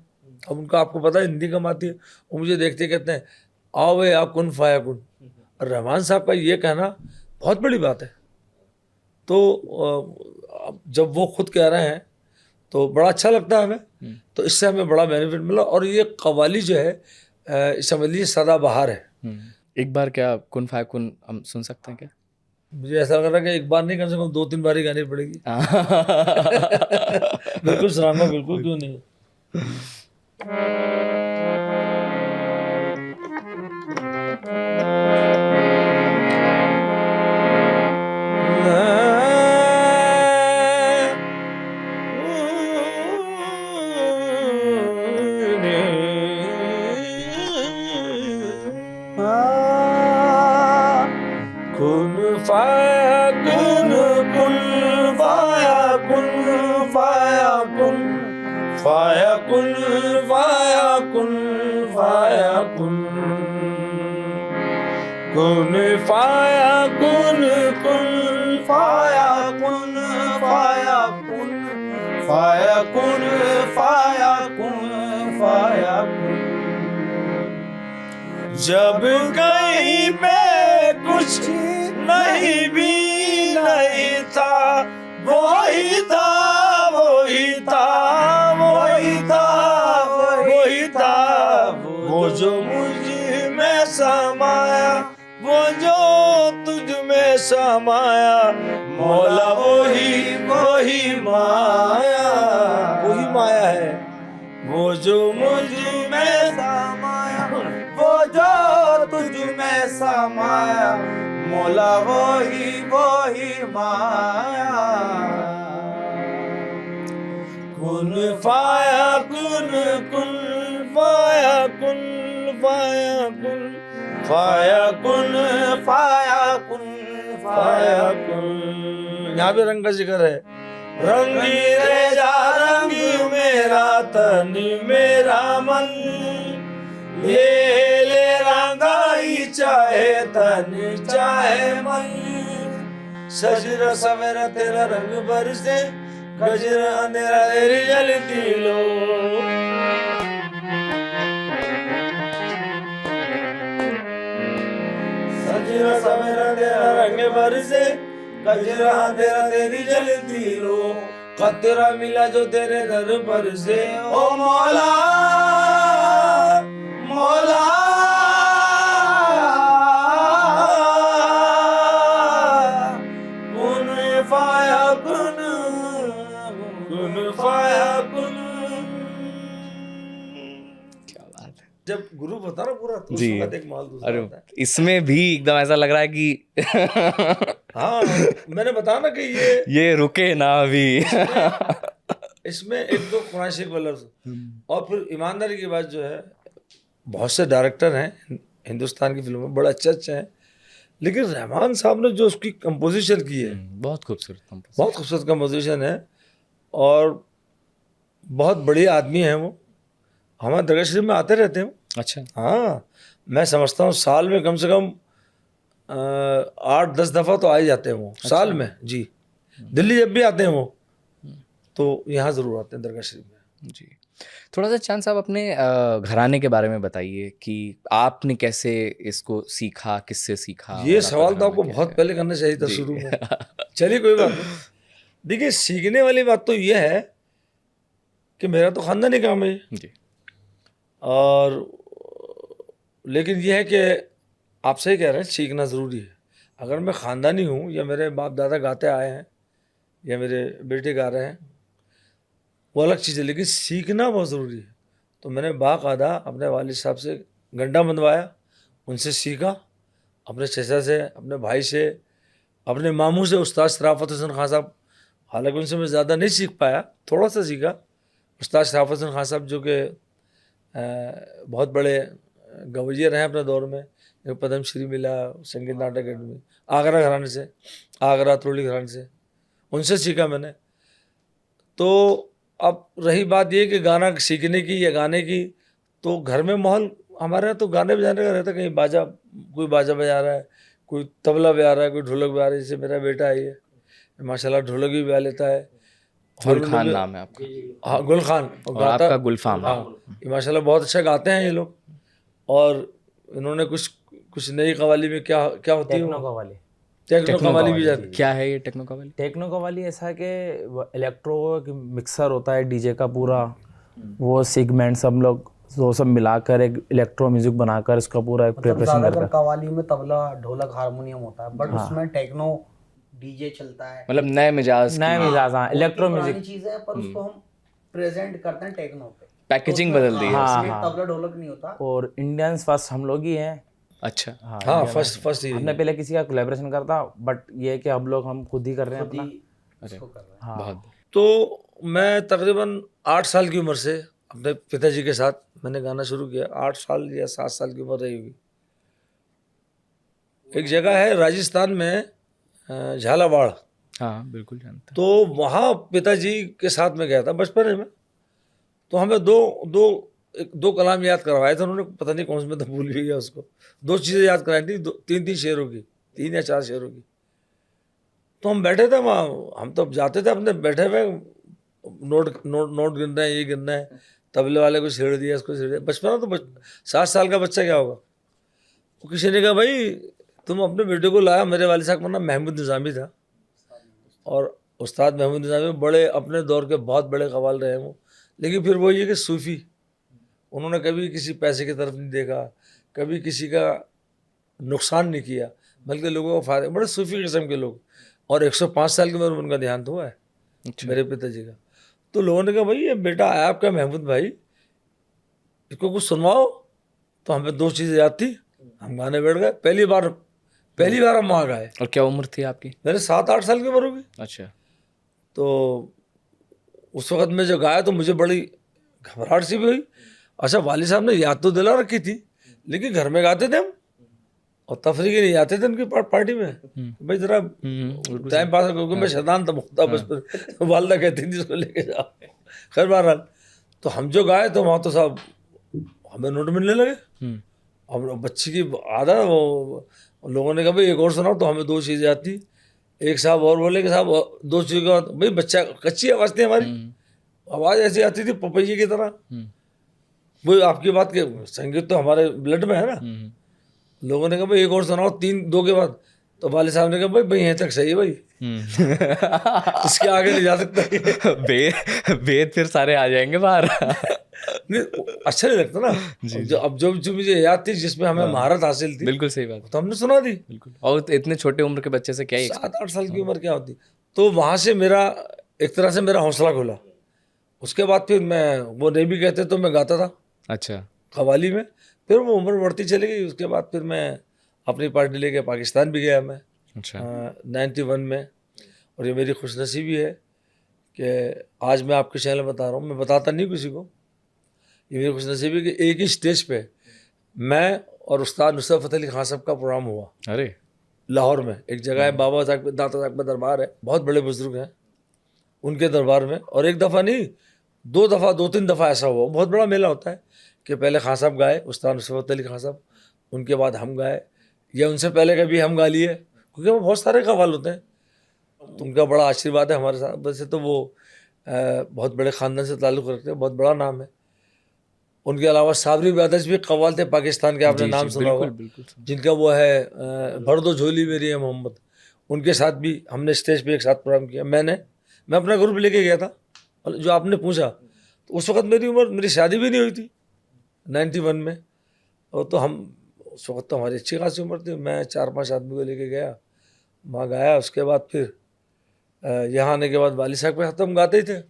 अब उनका आपको पता है हिंदी कम आती है, वो मुझे देखते कहते हैं आओ वे आ कुन फाया कुन। और रहमान साहब का ये कहना बहुत बड़ी बात है। तो जब वो खुद कह रहे हैं तो बड़ा अच्छा लगता है हमें, तो इससे हमें बड़ा बेनिफिट मिला। और ये कव्वाली जो है समझ लीजिए सदाबहार है। एक बार क्या कुन फाया कुन हम सुन सकते हैं क्या? मुझे ऐसा लग रहा है कि एक बार नहीं, कम से कम 2-3 बार ही गानी पड़ेगी। बिल्कुल सुनाऊंगा, बिल्कुल, क्यों नहीं। कुन फाया कुन कुन फाया कुन फाया कुन फाया कुन फाया कुन फाया कुन कुन फाया कुन कुन फाया कुन फाया कुन फाया कुन फाया कुन फाया कुन। जब कहीं पे कुछ नहीं भी नहीं था, वही था वही था वही था वही था, वो जो मुझ में समाया, वो जो तुझ में समाया, मौला वही वही माया, वही माया है। वो जो मुझ में समाया, वो जो तुझ में समाया, मौला वही वही माया। कुन फाया कुन कुन फाया कुन फाया कुन फाया कुन फाया कुन फाया कुन। यहाँ भी रंग का जिक्र है। रंगी रेजा रंग मेरा तन मेरा मन, ले ले रंगाई चाहे तन चाहे मन। सजरा सवेरा तेरा रंग बरसे, गजरा अंधेरा तेरी जलती लो। सजरा सवेरा तेरा रंग बरसे, गजरा अंधेरा तेरी जलती लो। कतरा मिला जो तेरे दर पर से, ओ मौला मौला। कुन फाया कुन कुन फाया कुन। क्या बात है। जब गुरु बता ना पूरा तो जी। उसका देख माल दूसरा अरे होता है। इसमें भी एकदम ऐसा लग रहा है कि हाँ, मैंने बताया ना कि ये रुके ना अभी। इसमें एक दो कुरान शरीफ वाला और फिर ईमानदारी की बात जो है, बहुत से डायरेक्टर हैं हिंदुस्तान की फिल्मों में, बड़े अच्छे अच्छे हैं, लेकिन रहमान साहब ने जो उसकी कंपोजिशन की है, बहुत खूबसूरत कंपोजिशन। बहुत खूबसूरत कंपोजिशन है और बहुत बढ़िया आदमी है वो। हमारे दरगाह शरीफ में आते रहते हैं। अच्छा। हाँ, मैं समझता हूँ साल में कम से कम 8-10 दफ़ा तो आ ही जाते हैं वो। अच्छा। साल में जी। दिल्ली जब भी आते हैं वो तो यहाँ ज़रूर आते हैं दरगाह शरीफ में। जी। थोड़ा सा चांद साहब अपने घराने के बारे में बताइए कि आपने कैसे इसको सीखा, किससे सीखा? ये और आपका सवाल तो घराना आपको क्या बहुत है? पहले करना चाहिए था जी। शुरू में। चलिए कोई बात नहीं। देखिए, सीखने वाली बात तो ये है कि मेरा तो खानदानी काम है ये। जी। और लेकिन ये है कि आप सही कह रहे हैं, सीखना ज़रूरी है। अगर मैं ख़ानदानी हूँ या मेरे बाप दादा गाते आए हैं या मेरे बेटे गा रहे हैं, वो अलग चीज़ है, लेकिन सीखना बहुत ज़रूरी है। तो मैंने बाकायदा अपने वालिद साहब से गंडा बंधवाया, उनसे सीखा, अपने चचा से, अपने भाई से, अपने मामू से, उस्ताद शराफत हुसैन खान साहब। हालांकि उनसे मैं ज़्यादा नहीं सीख पाया, थोड़ा सा सीखा। उस्ताद शराफत हुसैन खान साहब जो कि बहुत बड़े गवैये रहे अपने दौर में, पद्मश्री मिला संगीत नाटक अकेडमी, आगरा घराने से, आगरा त्रोली घराने से, उनसे सीखा मैंने। तो अब रही बात ये कि गाना सीखने की या गाने की, तो घर में माहौल हमारे यहाँ तो गाने बजाने का रहता है। कहीं बाजा, कोई बाजा बजा रहा है, कोई तबला बजा रहा है, कोई ढोलक बजा रहा है। जैसे मेरा बेटा है ये, माशाल्लाह ढोलक भी बजा लेता है गुल खान नाम है आपका हाँ गुल खान और आपका गुलफाम। हाँ ये माशाल्लाह बहुत अच्छा गाते हैं ये लोग। और इन्होंने कुछ कुछ नई कव्वाली में क्या क्या होती है टेक्नो वो? कव्वाली। टेक्नो कव्वाली भी जाती क्या है ये टेक्नो कव्वाली? टेक्नो कव्वाली ऐसा है कि इलेक्ट्रो मिक्सर होता है डीजे का पूरा, वो सेगमेंट्स हम लोग वो सब मिलाकर एक इलेक्ट्रो म्यूजिक बनाकर इसका पूरा एक प्रिपरेशन करते हैं। कव्वाली में तबला ढोलक हारमोनियम होता है, बट उसमें टेक्नो डीजे चलता है, मतलब नए मिजाज नए मिजाज। हाँ, इलेक्ट्रो पुरानी म्यूजिक। चीज है पर उसको हम प्रेजेंट करते हैं टेक्नो पे। पैकेजिंग बदल दी है। हाँ इसमें हाँ। तबला ढोलक नहीं होता। और इंडियंस फर्स्ट हम लोग ही हैं। अच्छा हाँ, हाँ India में। फर्स्ट ही हमने पहले किसी का कोलैबोरेशन करता, बट ये है कि हम खुद ही कर रहे हैं अपना। इसको कर रहे हैं। हाँ। बहुत तो मैं तकरीबन 8 साल की उम्र से अपने पिताजी के साथ मैंने गाना शुरू किया। 8 साल या 7 साल की उम्र रही होगी। एक जगह है राजस्थान में झालावाड़, हाँ बिल्कुल जानते तो वहाँ पिताजी के साथ में गया था बचपन में। तो हमें दो कलाम याद करवाए थे उन्होंने, पता नहीं कौन से, मैं तो भूल भी गया उसको। 2 चीज़ें याद कराई थी, 3 शेरों की, 3 या 4 शेरों की। तो हम बैठे थे वहाँ, हम तो जाते थे अपने बैठे हुए, नोट गिन रहे हैं, ये गिन रहे हैं, तबले वाले को छेड़ दिया, इसको छेड़ दिया। बचपना तो 7 साल का बच्चा क्या होगा। तो किसी ने कहा भाई तुम अपने बेटे को लाया। मेरे वालिद साहब का नाम महमूद निज़ामी था और उस्ताद महमूद निज़ामी बड़े अपने दौर के बहुत बड़े कव्वाल रहे हैं वो। लेकिन फिर वो ये कि सूफ़ी, उन्होंने कभी किसी पैसे की तरफ नहीं देखा, कभी किसी का नुकसान नहीं किया, बल्कि लोगों को फायदा, बड़े सूफ़ी किस्म के लोग। और 105 साल की उम्र में उनका देहांत हुआ है मेरे पिताजी का। तो लोगों ने कहा भाई ये बेटा आया आपका महमूद भाई, इसको कुछ सुनवाओ। तो हमें 2 चीज़ें याद थी, हम गाने बैठ गए। पहली बार हम वहाँ गाए। और क्या उम्र थी आपकी? मेरे 7-8 साल की उम्र होगी। अच्छा तो उस वक्त में जो गाया तो मुझे बड़ी घबराहट सी भी हुई। अच्छा वाली साहब ने याद तो दिला रखी थी, लेकिन घर में गाते थे हम और तफरीह के लिए आते थे उनकी पार्टी में। भाई जरा टाइम पास, क्योंकि मैं शैतान था मुख्ता बचपन। वालदा कहती थी इसको लेके जाओ। खैर बहरहाल तो हम जो गाए तो वहाँ तो साहब हमें नोट मिलने लगे। अब बच्ची की आदत, वो लोगों ने कहा भाई एक और सुनाओ। तो हमें 2 चीज़ें आती। एक साहब और बोले कि साहब 2 चीज़ों के बाद, भाई बच्चा कच्ची आवाज़ थी हमारी, आवाज़ ऐसी आती थी पपैये की तरह। वो आपकी बात के संगीत तो हमारे ब्लड में है ना। लोगों ने कहा भाई एक और सुनाओ, 2 के बाद। तो वाले साहब ने कहा भाई यहीं तक सही है भाई, इसके आगे नहीं जा सकता। वेद फिर सारे आ जाएंगे बाहर। नहीं अच्छा नहीं लगता ना। अब जो मुझे याद थी, जिसमें हमें महारत हासिल थी, बिल्कुल सही बात, तो हमने सुना दी। बिल्कुल। और इतने छोटे उम्र के बच्चे से क्या ही 7-8 साल की उम्र क्या होती। तो वहाँ से मेरा एक तरह से मेरा हौसला खुला। उसके बाद फिर मैं, वो नहीं भी कहते तो मैं गाता था अच्छा कव्वाली में। फिर वो उम्र बढ़ती चली गई। उसके बाद फिर मैं अपनी पार्टी लेके पाकिस्तान भी गया मैं अच्छा 91 में। और ये मेरी खुशनसीबी है कि आज मैं आपके चैनल बता रहा हूँ, मैं बताता नहीं किसी को। ये मेरी खुशनसीबी कि एक ही स्टेज पे मैं और उस्ताद नुसरत फ़तेह अली खान साहब का प्रोग्राम हुआ। अरे लाहौर में एक जगह है, बाबा साहब दाता साहब का दरबार है, बहुत बड़े बुजुर्ग हैं, उनके दरबार में। और एक दफ़ा नहीं, 2-3 दफ़ा ऐसा हुआ। बहुत बड़ा मेला होता है कि पहले खान साहब गाए, उस्ताद नुसरत फ़तेह अली खान साहब, उनके बाद हम गाए, या उनसे पहले कभी हम गा लिए, क्योंकि वो बहुत सारे कव्वाल होते हैं। तो उनका बड़ा आशीर्वाद है हमारे साथ। वैसे तो वो बहुत बड़े ख़ानदान से ताल्लुक़ रखते हैं, बहुत बड़ा नाम है। उनके अलावा साबरी ब्रदर्स भी कव्वाल थे पाकिस्तान के, आपने नाम सुना होगा, जिनका वो है भर दो झोली मेरी है मोहम्मद। उनके साथ भी हमने स्टेज पे एक साथ प्रोग्राम किया। मैं अपना ग्रुप लेके गया था। और जो आपने पूछा, तो उस वक्त मेरी शादी भी नहीं हुई थी 91 में। और तो हम उस वक्त तो हमारी अच्छी खासी उम्र थी। मैं 4-5 आदमी को लेके गया, वहाँ गाया। उसके बाद फिर यहाँ आने के बाद वाली साहब के साथ तो हम गाते ही थे।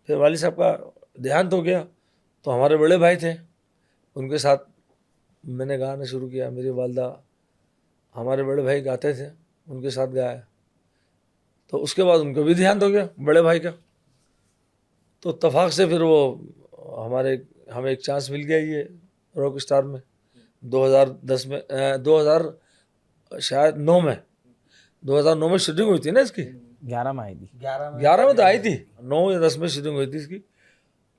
फिर वाली साहब का देहांत हो गया, तो हमारे बड़े भाई थे, उनके साथ मैंने गाना शुरू किया। मेरी वालदा, हमारे बड़े भाई गाते थे, उनके साथ गाया। तो उसके बाद उनको भी देहांत हो गया बड़े भाई का। तो इत्तेफाक से फिर वो हमें एक चांस मिल गया ये रॉक स्टार में 2010 में 2009 में शूटिंग हुई थी ना इसकी। 11 में आई थी। 11 में तो आई थी, 9 या 10 में शूटिंग हुई थी इसकी।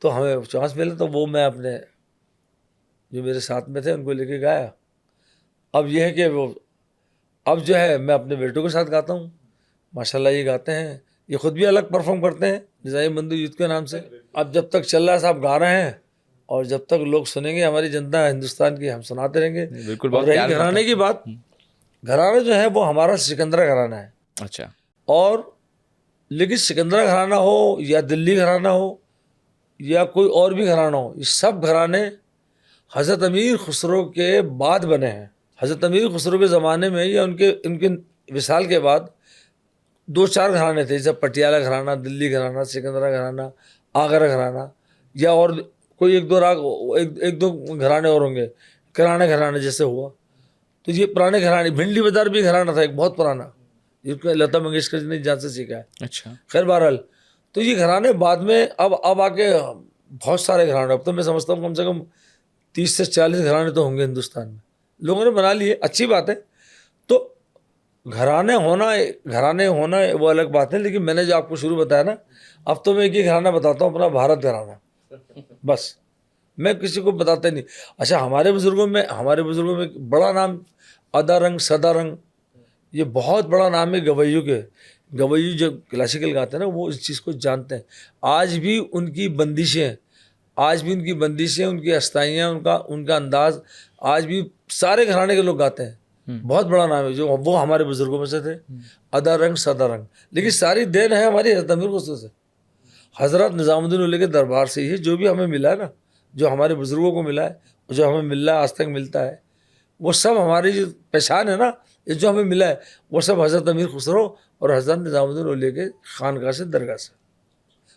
तो हमें चांस मिला, तो वो मैं अपने जो मेरे साथ में थे उनको लेके गाया। अब यह है कि वो अब जो है मैं अपने बेटों के साथ गाता हूँ, माशाल्लाह ये गाते हैं। ये खुद भी अलग परफॉर्म करते हैं निज़ामी बंधु युद्ध के नाम से। अब जब तक चल रहा है साहब गा रहे हैं, और जब तक लोग सुनेंगे हमारी जनता हिंदुस्तान की, हम सुनाते रहेंगे। बिल्कुल। और रही घराने की बात, घराना जो है वो हमारा सिकंदरा घराना है। अच्छा। और लेकिन सिकंदरा घराना हो या दिल्ली घराना हो या कोई और भी घराना हो, ये सब घराने हज़रत अमीर खुसरो के बाद बने हैं। हज़रत अमीर खुसरो के ज़माने में या उनके विसाल के बाद 2-4 घराने थे, जैसे पटियाला घराना, दिल्ली घराना, सिकंदरा घराना, आगरा घराना, या और कोई एक दो घराने और होंगे, किराने घराने जैसे हुआ। तो ये पुराने घराने, भिंडी बाजार भी घराना था एक बहुत पुराना, जिसको लता मंगेशकर जी ने जान से सीखा है। अच्छा। खैर बहरहाल, तो ये घराने बाद में अब आके बहुत सारे घराने, अब तो मैं समझता हूँ कम से कम 30 से 40 घराने तो होंगे हिंदुस्तान में, लोगों ने बना लिए, अच्छी बात है। तो घराने होना वो अलग बात है, लेकिन मैंने जो आपको शुरू बताया ना, अब तो मैं एक ही घराना बताता हूँ, अपना भारत घराना, बस। मैं किसी को बताता नहीं। अच्छा, हमारे बुजुर्गों में बड़ा नाम अदारंग सदारंग, ये बहुत बड़ा नाम है गवैयू के। गवैयू जो क्लासिकल गाते हैं ना, वो इस चीज़ को जानते हैं। आज भी उनकी बंदिशें, उनकी अस्ताइयाँ, उनका अंदाज आज भी सारे घराने के लोग गाते हैं। बहुत बड़ा नाम है, जो वो हमारे बुजुर्गों में से थे, अदारंग सदारंग। लेकिन सारी देन है हमारी हज़रत अमीर खुसरो से, हज़रत निज़ामुद्दीन औलिया के दरबार से ही जो भी हमें मिला है ना, जो हमारे बुजुर्गों को मिला है, जो हमें मिल रहा है, आज तक मिलता है, वो सब हमारी जो पहचान है ना, ये जो हमें मिला है, वो सब हज़रत अमीर खुसरो और हज़रत निज़ामुद्दीन औलिया के खानका से, दरगाह से।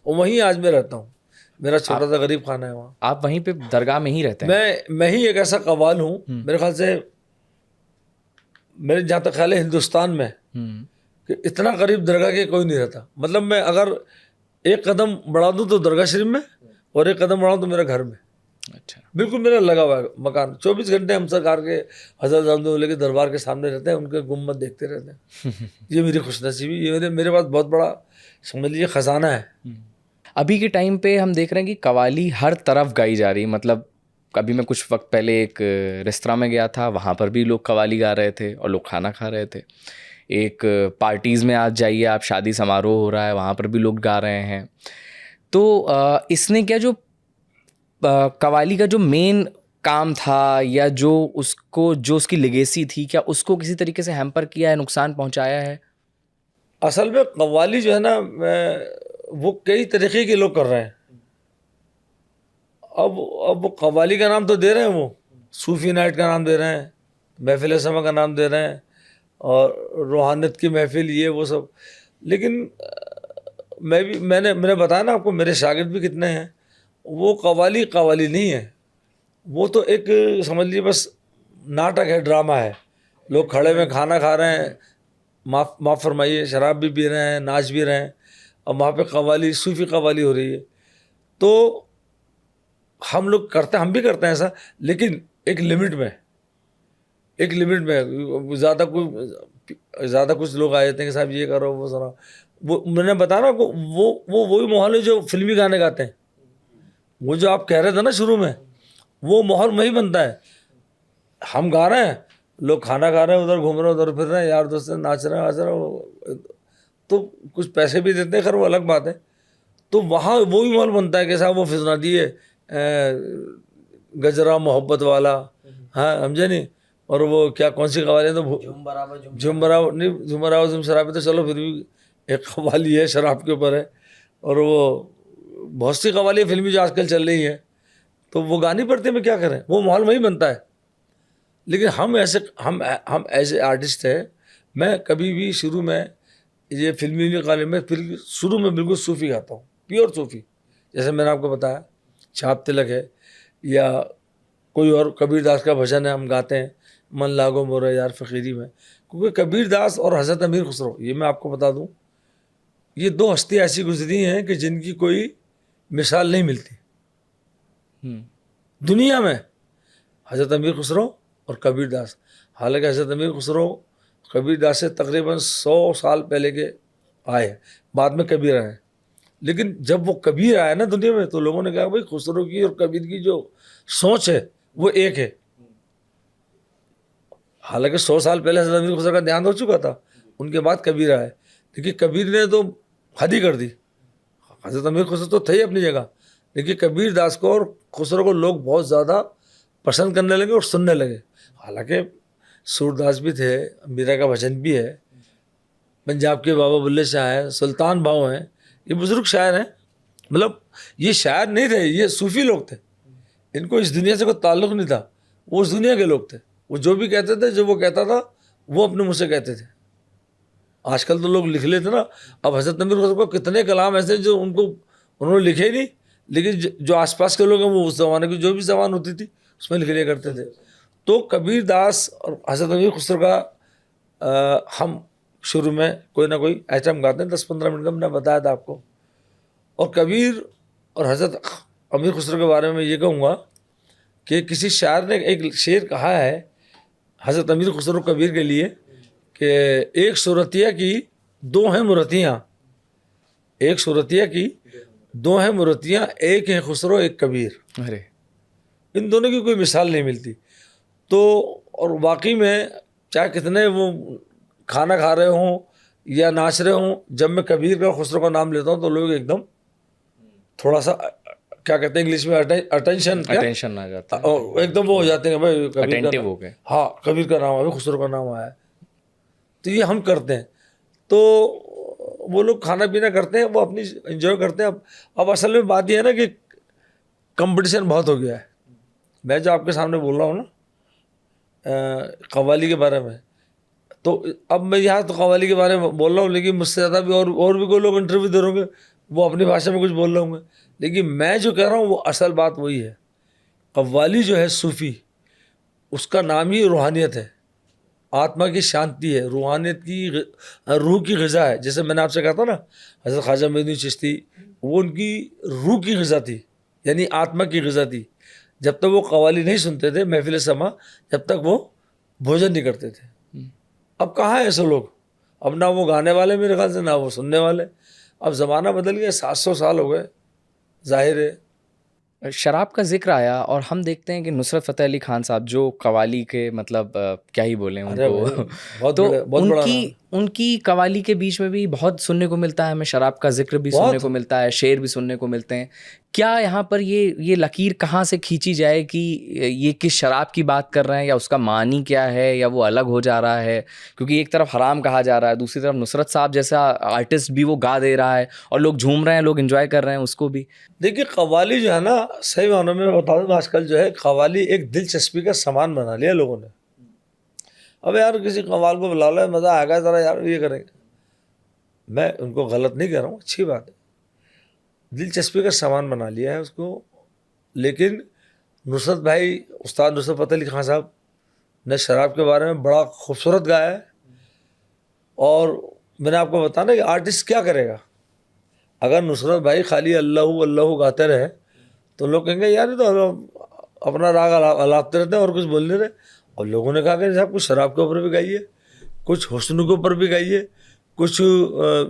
और वहीं आज मैं रहता हूँ, मेरा छोटा सा गरीब खाना है वहाँ। आप वहीं पे दरगाह में ही रहते हैं? मैं ही एक ऐसा कव्वाल हूँ, मेरे ख्याल से, मेरे जहाँ तक ख्याल है हिंदुस्तान में, कि इतना करीब दरगाह के कोई नहीं रहता। मतलब मैं अगर एक कदम बढ़ा दूँ तो दरगाह शरीफ में, और एक कदम बढ़ाऊँ तो मेरे घर में। अच्छा। बिल्कुल मेरा लगा हुआ है मकान, 24 घंटे हम सरकार के हज़रत निज़ामुद्दीन औलिया के दरबार के सामने रहते हैं, उनके गुम्बद देखते रहते हैं। ये मेरी खुशनसीबी, ये मेरे पास बहुत बड़ा, समझ लीजिए, ख़जाना है। अभी के टाइम पे हम देख रहे हैं कि कवाली हर तरफ गाई जा रही। मतलब अभी मैं कुछ वक्त पहले एक रेस्तरां में गया था, वहाँ पर भी लोग कवाली गा रहे थे और लोग खाना खा रहे थे। एक पार्टीज़ में आज जाइए आप, शादी समारोह हो रहा है, वहाँ पर भी लोग गा रहे हैं। तो इसने क्या, जो कवाली का जो मेन काम था, या जो उसकी लेगेसी थी, क्या उसको किसी तरीके से हैम्पर किया है, नुकसान पहुँचाया है? असल में कव्वाली जो है ना, वो कई तरीके के लोग कर रहे हैं। अब वो कव्वाली का नाम तो दे रहे हैं, वो सूफी नाइट का नाम दे रहे हैं, महफिल समा का नाम दे रहे हैं, और रूहानियत की महफिल, ये वो सब। लेकिन मैंने बताया ना आपको, मेरे शागिर्द भी कितने हैं, वो कव्वाली नहीं है, वो तो एक, समझ लीजिए, बस नाटक है, ड्रामा है। लोग खड़े में खाना खा रहे हैं, माफ़ फरमाइए, शराब भी पी रहे हैं, नाच भी रहे हैं, और वहाँ पे कव्वाली, सूफी कव्वाली हो रही है। तो हम लोग करते हैं, हम भी करते हैं ऐसा, लेकिन एक लिमिट में। ज़्यादा कुछ लोग आ जाते हैं कि साहब ये करो, वो सुनो। वो मैंने बताया ना आपको, वो वही माहौल है जो फिल्मी गाने गाते हैं। वो जो आप कह रहे थे ना शुरू में, वो माहौल वही बनता है। हम गा रहे हैं, लोग खाना खा रहे हैं, उधर घूम रहे हैं, उधर फिर रहे हैं, यार दोस्त नाच रहे हैं, तो कुछ पैसे भी देते हैं, खैर वो अलग बात है। तो वहाँ वही माहौल बनता है कि साहब वो फिजना दिए गजरा मोहब्बत वाला, हाँ समझे नहीं, और वो क्या, कौन सी कव्वाली है, तो झुमराव शराबी, तो चलो फिर भी एक कव्वाली है, शराब के ऊपर है। और वो बहुत सी कव्वाली फिल्मी जो आजकल चल रही है, तो वो गानी पड़ती है, मैं क्या करें, वो माहौल वही बनता है। लेकिन हम ऐसे आर्टिस्ट हैं, मैं कभी भी शुरू में ये फिल्मी गाने में फिर शुरू में बिल्कुल सूफ़ी गाता हूँ, प्योर सूफ़ी। जैसे मैंने आपको बताया, छाप तिलक है, या कोई और कबीरदास का भजन है, हम गाते हैं, मन लागो मोरा यार फ़कीरी में। क्योंकि कबीरदास और हज़रत अमीर खुसरो, ये मैं आपको बता दूँ, ये दो हस्तियाँ ऐसी गुजरी हैं कि जिनकी कोई मिसाल नहीं मिलती दुनिया में, हज़रत अमीर खुसरो और कबीरदास। हालांकि हज़रत अमीर खुसरो कबीरदास से तकरीबन 100 साल पहले के आए, बाद में कबीर आए। लेकिन जब वो कबीर आया ना दुनिया में, तो लोगों ने कहा भाई खुसरो की और कबीर की जो सोच है वो एक है। हालांकि 100 साल पहले हज़रत अमीर खुसरो का ध्यान हो चुका था, उनके बाद कबीर आए। लेकिन कबीर ने तो हद ही कर दी। हज़रत अमीर खुसरो तो थे ही अपनी जगह, लेकिन कबीर दास को और खुसरो को लोग बहुत ज़्यादा पसंद करने लगे और सुनने लगे। हालांकि सूरदास भी थे, मीरा का भजन भी है, पंजाब के बाबा बुल्ले शाह हैं, सुल्तान भाव हैं, ये बुज़ुर्ग शायर हैं। मतलब ये शायर नहीं थे, ये सूफ़ी लोग थे। इनको इस दुनिया से कोई ताल्लुक़ नहीं था, वो उस दुनिया के लोग थे। वो जो भी कहते थे, जो वो कहता था वो अपने मुँह से कहते थे। आजकल तो लोग लिख लेते ना, अब हज़रत अमीर खुसरो को कितने कलाम ऐसे जो उन्होंने लिखे ही नहीं, लेकिन जो आसपास के लोग हैं वो उस ज़माने की जो भी ज़बान होती थी उसमें लिख लिया करते थे। तो कबीर दास और हज़रत अमीर खुसरो का हम शुरू में कोई ना कोई आइटम गाते हैं, 10-15 मिनट का मैंने बताया था आपको। और कबीर और हज़रत अमीर खुसरो के बारे में ये कहूँगा कि किसी शायर ने एक शेर कहा है हज़रत अमीर खुसरो कबीर के लिए कि एक सूरतिया की दो हैं मूर्तियाँ, एक सूरतिया की दो हैं मूर्तियाँ, एक है खुसरो एक कबीर। अरे इन दोनों की कोई मिसाल नहीं मिलती। तो और वाकई में चाहे कितने वो खाना खा रहे हों या नाच रहे हों, जब मैं कबीर का खुसरो का नाम लेता हूँ तो लोग एकदम थोड़ा सा क्या कहते हैं इंग्लिश में अटेंशन आ जाता है, एकदम वो हो जाते हैं भाई कबीर अटेंटिव हो गए। हाँ, कबीर का नाम आया, खुसरो का नाम आया। तो ये हम करते हैं, तो वो लोग खाना पीना करते हैं, वो अपनी एंजॉय करते हैं। अब असल में बात ये है ना कि कंपटीशन बहुत हो गया है। मैं जो आपके सामने बोल रहा हूँ ना कव्वाली के बारे में, तो अब मैं यहाँ तो कव्वाली के बारे में बोल रहा हूँ, लेकिन मुझसे ज़्यादा भी और भी कोई लोग इंटरव्यू दे रहे होंगे, वो अपनी भाषा में कुछ बोल रहे होंगे। लेकिन मैं जो कह रहा हूँ वो असल बात वही है। कव्वाली जो है सूफ़ी, उसका नाम ही रूहानियत है, आत्मा की शांति है, रूहानियत की रूह की ग़िज़ा है। जैसे मैंने आपसे कहा था ना, हज़रत ख्वाजा मोइनुद्दीन चिश्ती, वो उनकी रूह की ग़िज़ा थी, यानी आत्मा की ग़िज़ा थी। जब तक वो कव्वाली नहीं सुनते थे महफिल समा, जब तक वो भोजन नहीं करते थे। अब कहाँ है ऐसे लोग? अब ना वो गाने वाले मेरे ख्याल से, ना वो सुनने वाले। अब ज़माना बदल गया, 700 साल हो गए, जाहिर है। शराब का जिक्र आया और हम देखते हैं कि नुसरत फ़तेह अली खान साहब जो कव्वाली के मतलब क्या ही बोलें अरे उनको, भाई, बहुत तो बड़े, बहुत बड़ा उनकी कव्वाली के बीच में भी बहुत सुनने को मिलता है, हमें शराब का जिक्र भी सुनने को मिलता है, शेर भी सुनने को मिलते हैं। क्या यहाँ पर ये लकीर कहाँ से खींची जाए कि ये किस शराब की बात कर रहे हैं, या उसका मानी क्या है, या वो अलग हो जा रहा है? क्योंकि एक तरफ हराम कहा जा रहा है, दूसरी तरफ नुसरत साहब जैसा आर्टिस्ट भी वो गा दे रहा है और लोग झूम रहे हैं, लोग एंजॉय कर रहे हैं उसको भी। देखिए, कव्वाली जो है ना, सही मानों में बता दूँ, आजकल जो है कव्वाली एक दिलचस्पी का सामान बना लिया लोगों ने। अब यार किसी कव्वाल को बुला लो, मज़ा आएगा, ज़रा यार ये करेंगे। मैं उनको गलत नहीं कह रहा हूँ, अच्छी बात है, दिलचस्पी का सामान बना लिया है उसको। लेकिन नुसरत भाई, उस्ताद नुसरत फ़तेह अली खान साहब ने शराब के बारे में बड़ा खूबसूरत गाया है। और मैंने आपको बताया ना कि आर्टिस्ट क्या करेगा। अगर नुसरत भाई खाली अल्लाह अल्लाह गाते रहे तो लोग कहेंगे यार ये तो अपना राग अलापते रहते हैं और कुछ बोल नहीं रहे। और लोगों ने कहा कि साहब कुछ शराब के ऊपर भी गाइए, कुछ हुस्न के ऊपर भी गाइए, कुछ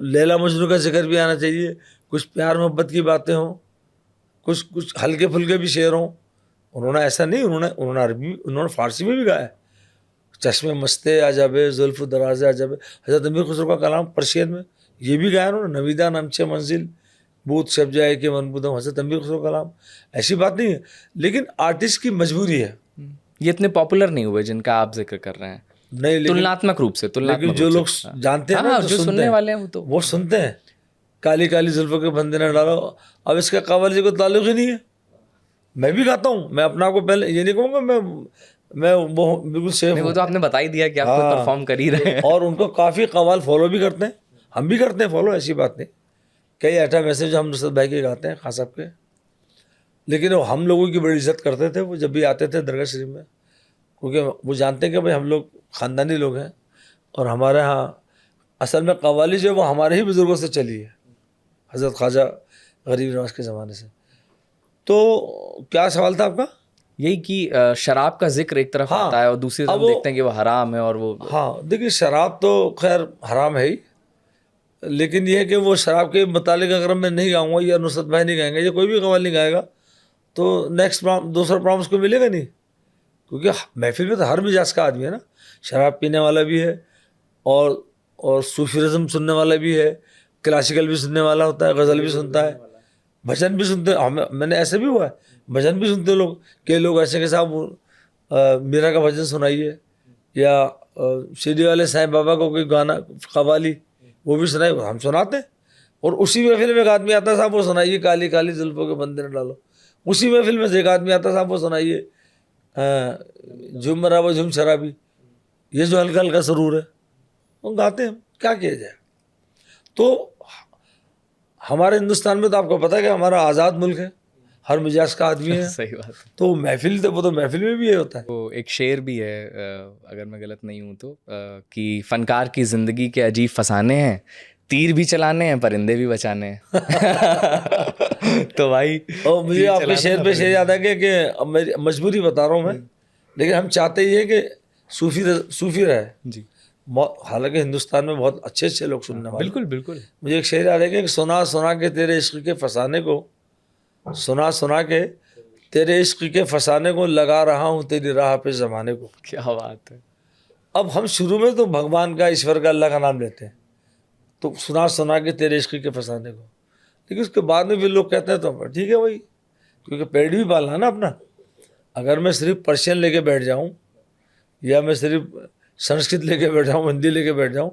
लैला मजनू का जिक्र भी आना चाहिए, कुछ प्यार मोहब्बत की बातें हों, कुछ हल्के फुल्के भी शेर हों। उन्होंने ऐसा नहीं, उन्होंने अरबी, उन्होंने फ़ारसी में भी गाया। चश्मे मस्ते आ जाबे, जुल्फ़ दराज़े आ जाबे, हज़रत अमीर खुसरो का कलाम पर्शियन में ये भी गाया उन्होंने। नवीदा नमचे मंजिल बूत शब जाए कि मनबूदम, हज़रत अमीर खुसरो का कलाम। ऐसी बात नहीं है, लेकिन आर्टिस्ट की मजबूरी है। ये इतने पॉपुलर नहीं हुए जिनका आप जिक्र कर रहे हैं, नहीं, लेकिन तुलनात्मक रूप से, लेकिन जो लोग जानते हैं ना, जो सुनने वाले हैं वो सुनते हैं। काली काली जुल्फ़ों के बंदे ने डालो, अब इसका कव्वाली को ताल्लुक़ ही नहीं है। मैं भी गाता हूँ, मैं अपना को पहले ये नहीं कहूँगा मैं वो बिल्कुल सेफ हूँ। वो तो आपने बता ही दिया कि आप खुद परफॉर्म कर ही रहे हैं। और उनको काफ़ी कव्वाल फॉलो भी करते हैं, हम भी करते हैं फॉलो, ऐसी बात नहीं। कई आइटम ऐसे जो हम नुसरत भाई के गाते हैं, खान साहब के। लेकिन वो हम लोगों की बड़ी इज्जत करते थे वो जब भी आते थे दरगाह शरीफ में, क्योंकि वो जानते हैं कि भाई हम लोग ख़ानदानी लोग हैं और हमारे यहाँ असल में कव्वाली जो है वो हमारे ही बुज़ुर्गों से चली है, हज़रत ख्वाजा गरीब नवाज़ के ज़माने से। तो क्या सवाल था आपका? यही कि शराब का जिक्र एक तरफ आता है और दूसरी तरफ देखते हैं कि वो हराम है और वो। हाँ, देखिए शराब तो खैर हराम है ही, लेकिन ये है कि वो शराब के मुतालिक अगर मैं नहीं गाऊंगा या नुसरत भाई नहीं गाएंगे या कोई भी कव्वाल नहीं गाएगा तो नेक्स्ट दूसरा प्रॉब्लम उसको मिलेगा नहीं। क्योंकि महफिल में तो हर मिजाज का आदमी है ना, शराब पीने वाला भी है और सूफी रज़म सुनने वाला भी है, क्लासिकल भी सुनने वाला होता है, गज़ल भी सुनता है, भजन भी सुनते हैं। मैंने ऐसे भी हुआ है, भजन भी सुनते लोग, कि लोग ऐसे के साहब मीरा का भजन सुनाइए, या शिरडी वाले साईं बाबा को कोई गाना कव्वाली वो भी सुनाइए, हम सुनाते हैं। और उसी महफिल में एक आदमी आता है, साहब वो सुनाइए काली काली जुल्फों के बंधन डालो। उसी महफिल में से एक आदमी आता है, साहब वो सुनाइए झूम मराबो झूम शराबी, ये जो हल्का हल्का सरूर है, वो गाते हैं। क्या किया जाए। तो हमारे हिंदुस्तान में तो आपको पता है कि हमारा आज़ाद मुल्क है, हर मिजाज का आदमी है। सही बात है। तो महफिल, तो वो तो महफिल में भी ये होता है। तो एक शेर भी है, अगर मैं गलत नहीं हूँ तो, कि फनकार की ज़िंदगी के अजीब फसाने हैं, तीर भी चलाने हैं परिंदे भी बचाने हैं। तो भाई, और मुझे आपके शेर पे शेर याद है कि अब मेरी मजबूरी बता रहा हूँ मैं, लेकिन हम चाहते ही है कि सूफी रहे जी हालांकि हिंदुस्तान में बहुत अच्छे अच्छे लोग सुनने वाले। बिल्कुल बिल्कुल। मुझे एक शेर याद है कि सुना सुना के तेरे इश्क के फसाने को, सुना सुना के तेरे इश्क के फसाने को, लगा रहा हूँ तेरी राह पे ज़माने को। क्या बात है। अब हम शुरू में तो भगवान का, ईश्वर का, अल्लाह का नाम लेते हैं, तो सुना सुना के तेरे इश्क के फसाने को, लेकिन उसके बाद में भी लोग कहते हैं तो ठीक है भाई, क्योंकि पेड़ भी पालना है ना अपना। अगर मैं सिर्फ पर्शियन लेके बैठ जाऊँ, या मैं सिर्फ संस्कृत लेके बैठ जाऊँ, हिंदी लेके बैठ जाऊँ,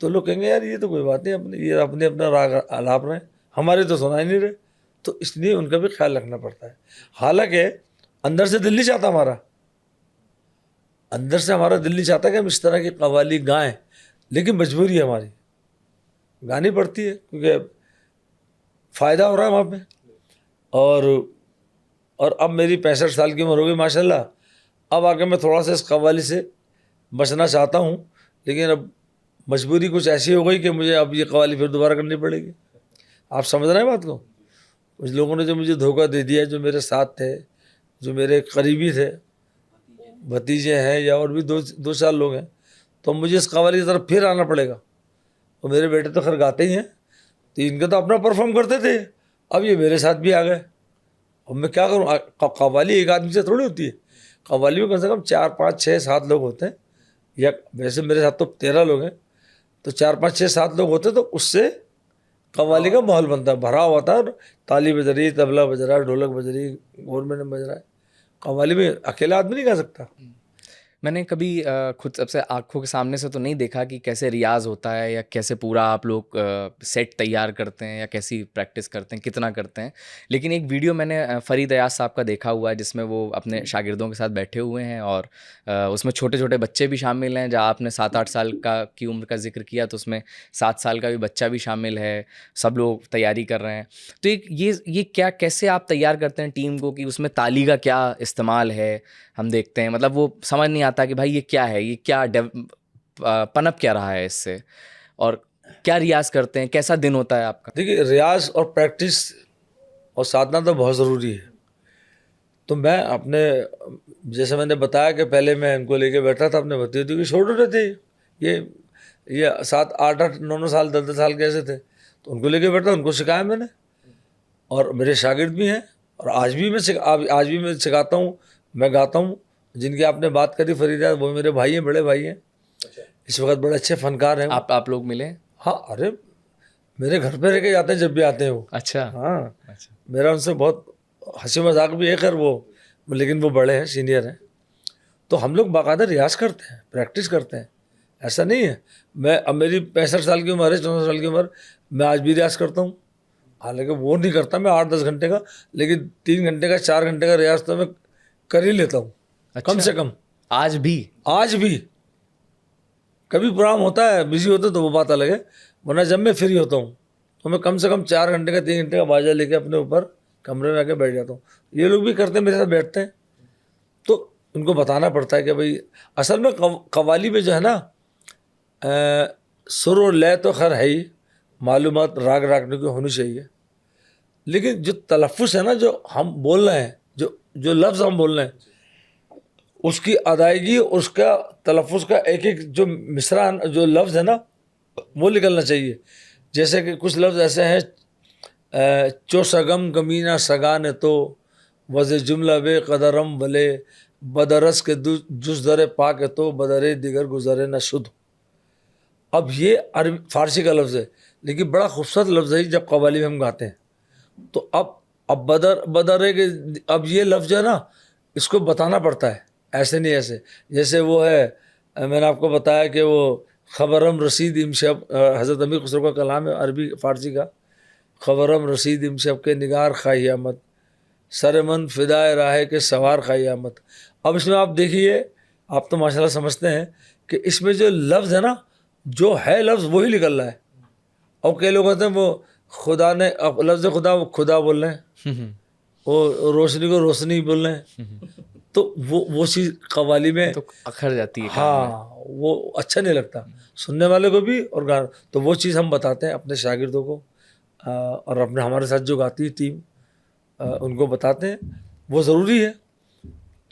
तो लोग कहेंगे यार ये तो कोई बात नहीं, अपने ये अपने अपना राग आलाप रहे हैं, हमारे तो सुना ही नहीं रहे। तो इसलिए उनका भी ख्याल रखना पड़ता है। हालांकि अंदर से दिल नहीं चाहता, हमारा अंदर से हमारा दिल नहीं चाहता कि हम इस तरह की कव्वाली गाएं, लेकिन मजबूरी है हमारी, गानी पड़ती है, क्योंकि फ़ायदा हो रहा है वहाँ पे। और अब मेरी 65 साल की उम्र हो गई माशाल्लाह, अब आके मैं थोड़ा सा इस कव्वाली से बचना चाहता हूँ, लेकिन अब मजबूरी कुछ ऐसी हो गई कि मुझे अब ये कव्वाली फिर दोबारा करनी पड़ेगी। आप समझ रहे हैं बात को। कुछ लोगों ने जो मुझे धोखा दे दिया, जो मेरे साथ थे, जो मेरे करीबी थे, भतीजे हैं या और भी दो चार लोग हैं, तो मुझे इस कव्वाली की तरफ फिर आना पड़ेगा। और मेरे बेटे तो खैर गाते ही हैं, तो इनके तो अपना परफॉर्म करते थे, अब ये मेरे साथ भी आ गए। अब मैं क्या करूँ, कव्वाली एक आदमी से थोड़ी होती है, कव्वाली में कम से कम 4 5 6 7 लोग होते हैं, या वैसे मेरे साथ तो 13 लोग हैं, तो 4 5 6 7 लोग होते हैं, तो उससे कव्वाली का माहौल बनता है, भरा हुआ था, ताली बज रही, तबला बज रहा है, ढोलक बज रही, गवर्नमेंट बज रहा है। कव्वाली में अकेला आदमी नहीं गा सकता। मैंने कभी खुद सबसे आंखों के सामने से तो नहीं देखा कि कैसे रियाज होता है, या कैसे पूरा आप लोग सेट तैयार करते हैं, या कैसी प्रैक्टिस करते हैं, कितना करते हैं। लेकिन एक वीडियो मैंने फरीद अयाज साहब का देखा हुआ है, जिसमें वो अपने शागिर्दों के साथ बैठे हुए हैं, और उसमें छोटे छोटे बच्चे भी शामिल हैं। जहाँ आपने 7-8 साल की उम्र का जिक्र किया, तो उसमें 7 साल का भी बच्चा भी शामिल है, सब लोग तैयारी कर रहे हैं। तो ये क्या, कैसे आप तैयार करते हैं टीम को, कि उसमें ताली का क्या इस्तेमाल है, हम देखते हैं, मतलब वो समझ नहीं आता कि भाई ये क्या है, ये क्या पनप क्या रहा है इससे, और क्या रियाज करते हैं, कैसा दिन होता है आपका। देखिए, रियाज और प्रैक्टिस और साधना तो बहुत ज़रूरी है। तो मैं अपने, जैसे मैंने बताया कि पहले मैं इनको लेके बैठा था, अपने भतीजे की छोटे छोटे थे, ये 7 8 8 9 साल 10 10 साल के ऐसे थे, तो उनको लेके बैठा, उनको सिखाया मैंने। और मेरे शागिर्द भी हैं, और आज भी मैं सिखाता हूँ, मैं गाता हूँ। जिनकी आपने बात करी फरीदा, वो मेरे भाई हैं, बड़े भाई हैं, इस वक्त बड़े अच्छे फनकार हैं। आप लोग मिले? हाँ, अरे मेरे घर पे रह के जाते हैं जब भी आते हैं वो। अच्छा। हाँ, अच्छा। मेरा उनसे बहुत हंसी मजाक भी है, खैर वो, लेकिन वो बड़े हैं, सीनियर हैं। तो हम लोग बाकायदा रियाज करते हैं, प्रैक्टिस करते हैं। ऐसा नहीं है, अब मेरी 65 साल की उम्र है, 64 साल की उम्र, मैं आज भी रियाज करता हूँ। हालांकि वो नहीं करता मैं 8-10 घंटे का, लेकिन 3 घंटे का 4 घंटे का रियाज तो मैं कर ही लेता हूँ। अच्छा। कम से कम आज भी कभी प्रोग्राम होता है, बिजी होता है तो वो बात अलग है, वरना जब मैं फ्री होता हूँ तो मैं कम से कम 4 घंटे का 3 घंटे का बाजा लेके अपने ऊपर कमरे में आके बैठ जाता हूँ। ये लोग भी करते हैं, मेरे साथ बैठते हैं, तो उनको बताना पड़ता है कि भाई असल में कव्वाली में जो है ना, सुर और लय तो खैर है ही, मालूमात राग रागने की होनी चाहिए, लेकिन जो तलफ़ुज़ है ना, जो हम बोल रहे हैं, जो लफ्ज़ हम बोल रहे हैं, उसकी अदायगी, उसका तलफ़ुज़ का एक एक जो मिसरा, जो लफ्ज़ है ना, वो निकलना चाहिए। जैसे कि कुछ लफ्ज़ ऐसे हैं, चो सगम गमीना सगान तो वज़ जुमला बे कदरम भले, बदरस के जुस दरे पाक तो बदरे दिगर गुजरे न शुद्ध। अब ये अरबी फारसी का लफ्ज़ है, लेकिन बड़ा खूबसूरत लफ्ज़ है जब कव्वाली में हम गाते हैं। तो अब बदर है कि अब ये लफ्ज़ है ना, इसको बताना पड़ता है, ऐसे नहीं ऐसे। जैसे वो है, मैंने आपको बताया कि वो खबरम रसीद इमशब, हज़रत अमीर खुसरो का कलाम है अरबी फ़ारसी का। खबरम रसीद इमशब के निगार खाई आमद, सरमन फ़िदाए राह के सवार खाई आमद। अब इसमें आप देखिए, आप तो माशाल्लाह समझते हैं कि इसमें जो लफ्ज़ है ना, जो है लफ्ज़ वही निकल रहा है। और कई लोग कहते हैं वो खुदा ने, लफ्ज़ खुदा वो खुदा बोल रहे हैं, वो रोशनी को रोशनी बोल रहे हैं। तो वो चीज़ कव्वाली में तो अखर जाती है। हाँ, वो अच्छा नहीं लगता सुनने वाले को भी और गाना। तो वो चीज़ हम बताते हैं अपने शागिर्दों को, और अपने हमारे साथ जो गाती है टीम, उनको बताते हैं। वो ज़रूरी है।